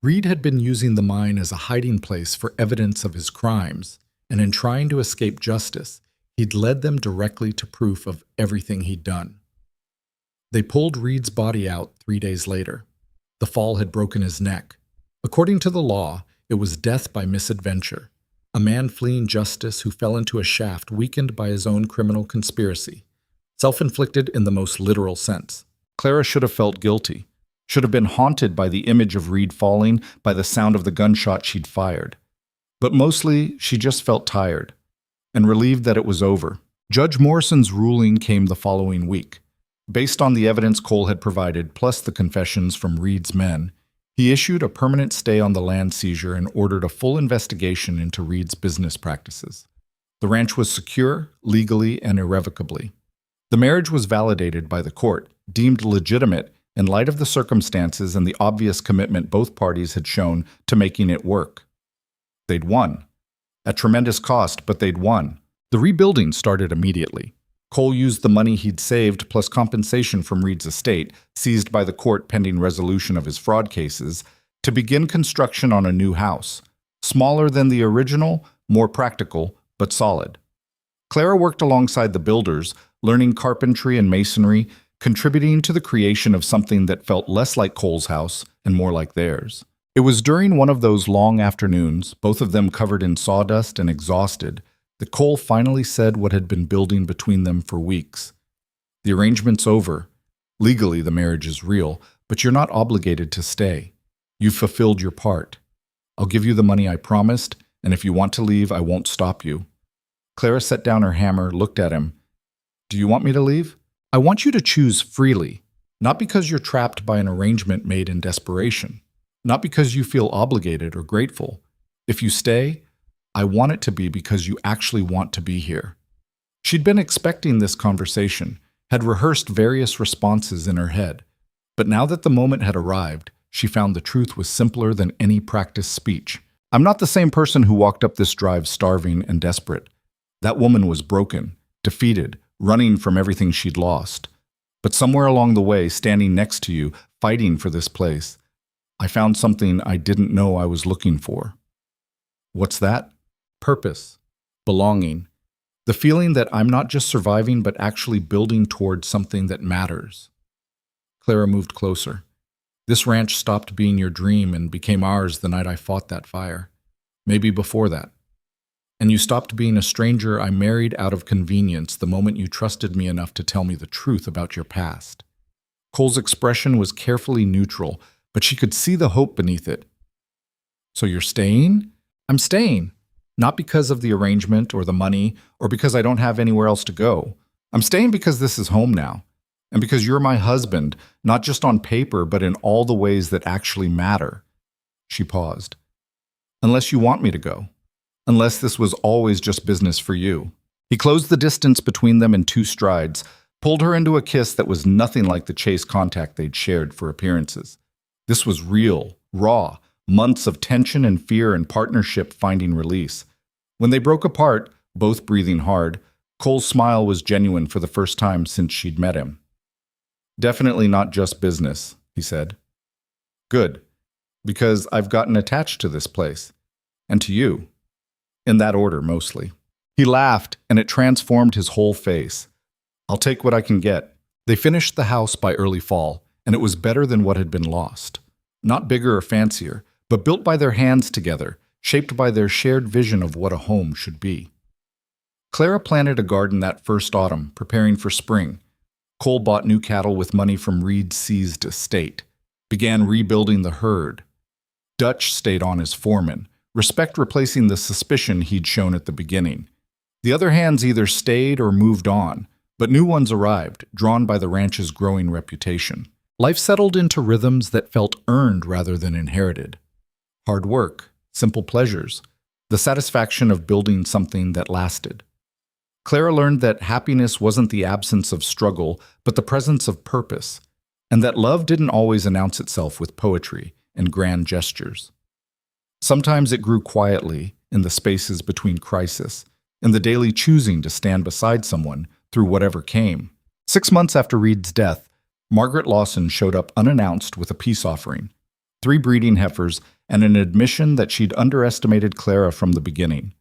Reed had been using the mine as a hiding place for evidence of his crimes, and in trying to escape justice, he'd led them directly to proof of everything he'd done. They pulled Reed's body out 3 days later. The fall had broken his neck. According to the law, it was death by misadventure, a man fleeing justice who fell into a shaft weakened by his own criminal conspiracy, self-inflicted in the most literal sense. Clara should have felt guilty, should have been haunted by the image of Reed falling, by the sound of the gunshot she'd fired. But mostly, she just felt tired and relieved that it was over. Judge Morrison's ruling came the following week. Based on the evidence Cole had provided, plus the confessions from Reed's men, he issued a permanent stay on the land seizure and ordered a full investigation into Reed's business practices. The ranch was secure, legally and irrevocably. The marriage was validated by the court, deemed legitimate in light of the circumstances and the obvious commitment both parties had shown to making it work. They'd won. At tremendous cost, but they'd won. The rebuilding started immediately. Cole used the money he'd saved plus compensation from Reed's estate, seized by the court pending resolution of his fraud cases, to begin construction on a new house. Smaller than the original, more practical, but solid. Clara worked alongside the builders, learning carpentry and masonry, contributing to the creation of something that felt less like Cole's house and more like theirs. It was during one of those long afternoons, both of them covered in sawdust and exhausted, that Cole finally said what had been building between them for weeks. The arrangement's over. Legally, the marriage is real, but you're not obligated to stay. You've fulfilled your part. I'll give you the money I promised, and if you want to leave, I won't stop you. Clara set down her hammer, looked at him. Do you want me to leave? I want you to choose freely, not because you're trapped by an arrangement made in desperation, not because you feel obligated or grateful. If you stay, I want it to be because you actually want to be here. She'd been expecting this conversation, had rehearsed various responses in her head, but now that the moment had arrived, she found the truth was simpler than any practiced speech. I'm not the same person who walked up this drive starving and desperate. That woman was broken, defeated, running from everything she'd lost. But somewhere along the way, standing next to you, fighting for this place, I found something I didn't know I was looking for. What's that? Purpose, belonging, the feeling that I'm not just surviving but actually building towards something that matters. Clara moved closer. This ranch stopped being your dream and became ours the night I fought that fire. Maybe before that. And you stopped being a stranger I married out of convenience the moment you trusted me enough to tell me the truth about your past. Cole's expression was carefully neutral, but she could see the hope beneath it. So you're staying? I'm staying. Not because of the arrangement or the money or because I don't have anywhere else to go. I'm staying because this is home now. And because you're my husband, not just on paper, but in all the ways that actually matter. She paused. Unless you want me to go. Unless this was always just business for you. He closed the distance between them in 2 strides, pulled her into a kiss that was nothing like the chase contact they'd shared for appearances. This was real, raw, months of tension and fear and partnership finding release. When they broke apart, both breathing hard, Cole's smile was genuine for the first time since she'd met him. "Definitely not just business," he said. "Good, because I've gotten attached to this place. And to you. In that order, mostly." He laughed, and it transformed his whole face. "I'll take what I can get." They finished the house by early fall, and it was better than what had been lost. Not bigger or fancier, but built by their hands together, shaped by their shared vision of what a home should be. Clara planted a garden that first autumn, preparing for spring. Cole bought new cattle with money from Reed's seized estate, began rebuilding the herd. Dutch stayed on as foreman, respect replacing the suspicion he'd shown at the beginning. The other hands either stayed or moved on, but new ones arrived, drawn by the ranch's growing reputation. Life settled into rhythms that felt earned rather than inherited. Hard work, simple pleasures, the satisfaction of building something that lasted. Clara learned that happiness wasn't the absence of struggle, but the presence of purpose, and that love didn't always announce itself with poetry and grand gestures. Sometimes it grew quietly in the spaces between crisis, in the daily choosing to stand beside someone through whatever came. 6 months after Reed's death, Margaret Lawson showed up unannounced with a peace offering, 3 breeding heifers, and an admission that she'd underestimated Clara from the beginning.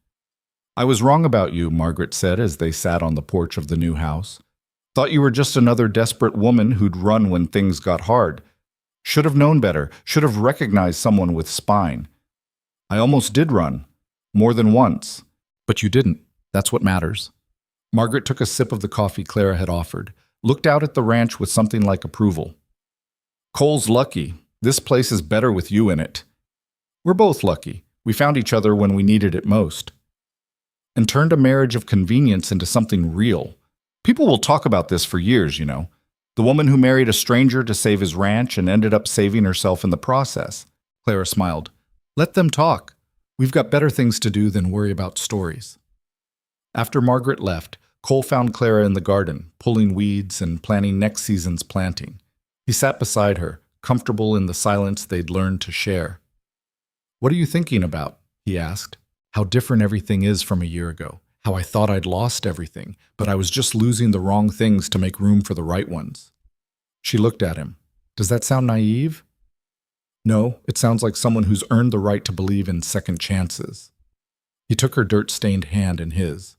"I was wrong about you," Margaret said as they sat on the porch of the new house. "Thought you were just another desperate woman who'd run when things got hard. Should have known better, should have recognized someone with spine. I almost did run, more than once. But you didn't. That's what matters." Margaret took a sip of the coffee Clara had offered, looked out at the ranch with something like approval. "Cole's lucky. This place is better with you in it." "We're both lucky. We found each other when we needed it most." "And turned a marriage of convenience into something real. People will talk about this for years, you know. The woman who married a stranger to save his ranch and ended up saving herself in the process." Clara smiled. "Let them talk. We've got better things to do than worry about stories." After Margaret left, Cole found Clara in the garden, pulling weeds and planning next season's planting. He sat beside her, comfortable in the silence they'd learned to share. "What are you thinking about?" he asked. "How different everything is from a year ago. How I thought I'd lost everything, but I was just losing the wrong things to make room for the right ones." She looked at him. "Does that sound naive?" "No, it sounds like someone who's earned the right to believe in second chances." He took her dirt-stained hand in his.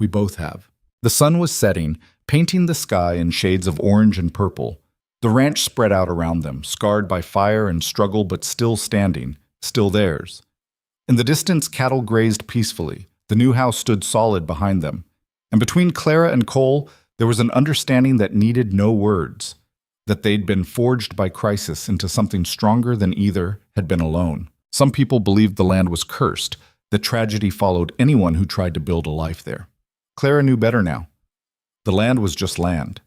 "We both have." The sun was setting, painting the sky in shades of orange and purple. The ranch spread out around them, scarred by fire and struggle but still standing, still theirs. In the distance, cattle grazed peacefully. The new house stood solid behind them. And between Clara and Cole, there was an understanding that needed no words, that they'd been forged by crisis into something stronger than either had been alone. Some people believed the land was cursed, that tragedy followed anyone who tried to build a life there. Clara knew better now. The land was just land.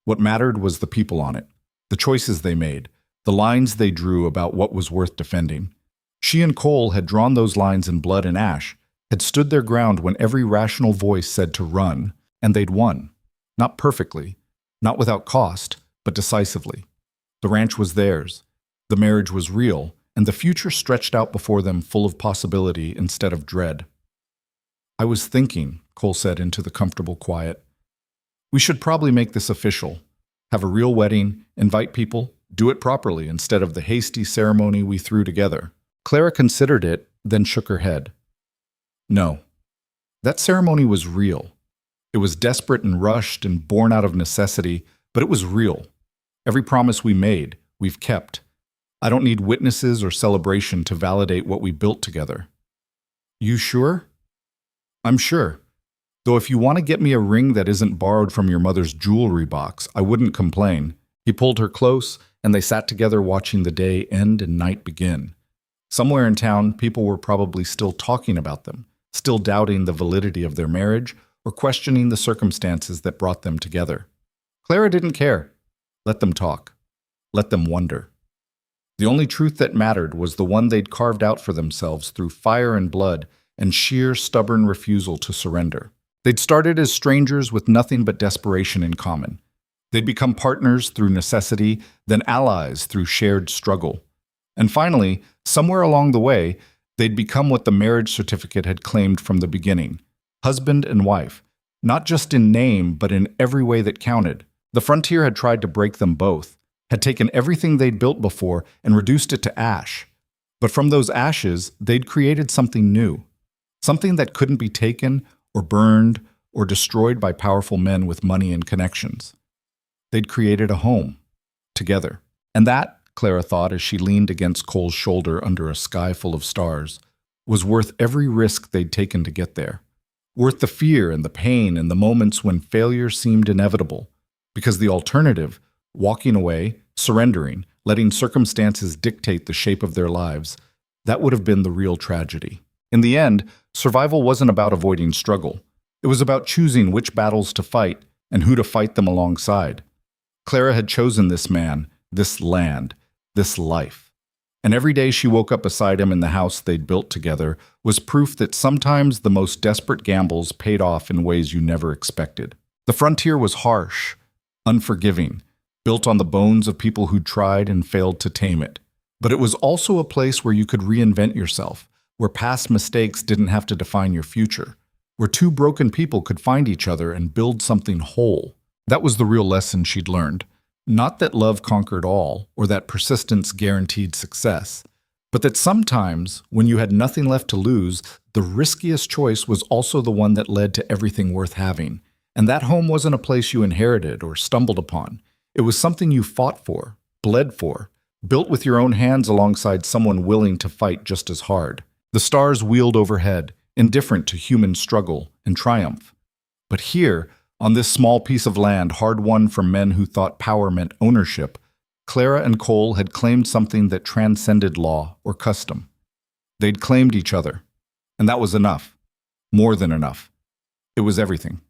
What mattered was the people on it, the choices they made, the lines they drew about what was worth defending. She and Cole had drawn those lines in blood and ash, had stood their ground when every rational voice said to run, and they'd won. Not perfectly, not without cost, but decisively. The ranch was theirs, the marriage was real, and the future stretched out before them full of possibility instead of dread. "I was thinking," Cole said into the comfortable quiet, "we should probably make this official. Have a real wedding, invite people, do it properly instead of the hasty ceremony we threw together." Clara considered it, then shook her head. "No. That ceremony was real. It was desperate and rushed and born out of necessity, but it was real. Every promise we made, we've kept. I don't need witnesses or celebration to validate what we built together." "You sure?" "I'm sure. Though if you want to get me a ring that isn't borrowed from your mother's jewelry box, I wouldn't complain." He pulled her close, and they sat together watching the day end and night begin. Somewhere in town, people were probably still talking about them, still doubting the validity of their marriage or questioning the circumstances that brought them together. Clara didn't care. Let them talk. Let them wonder. The only truth that mattered was the one they'd carved out for themselves through fire and blood and sheer, stubborn refusal to surrender. They'd started as strangers with nothing but desperation in common. They'd become partners through necessity, then allies through shared struggle. And finally, somewhere along the way, they'd become what the marriage certificate had claimed from the beginning: husband and wife, not just in name, but in every way that counted. The frontier had tried to break them both, had taken everything they'd built before and reduced it to ash. But from those ashes, they'd created something new, something that couldn't be taken or burned or destroyed by powerful men with money and connections. They'd created a home, together. And that, Clara thought as she leaned against Cole's shoulder under a sky full of stars, was worth every risk they'd taken to get there. Worth the fear and the pain and the moments when failure seemed inevitable. Because the alternative, walking away, surrendering, letting circumstances dictate the shape of their lives, that would have been the real tragedy. In the end, survival wasn't about avoiding struggle. It was about choosing which battles to fight and who to fight them alongside. Clara had chosen this man, this land, this life. And every day she woke up beside him in the house they'd built together was proof that sometimes the most desperate gambles paid off in ways you never expected. The frontier was harsh, unforgiving, built on the bones of people who'd tried and failed to tame it. But it was also a place where you could reinvent yourself, where past mistakes didn't have to define your future, where two broken people could find each other and build something whole. That was the real lesson she'd learned. Not that love conquered all, or that persistence guaranteed success, but that sometimes, when you had nothing left to lose, the riskiest choice was also the one that led to everything worth having. And that home wasn't a place you inherited or stumbled upon. It was something you fought for, bled for, built with your own hands alongside someone willing to fight just as hard. The stars wheeled overhead, indifferent to human struggle and triumph. But here, on this small piece of land hard-won from men who thought power meant ownership, Clara and Cole had claimed something that transcended law or custom. They'd claimed each other, and that was enough. More than enough. It was everything.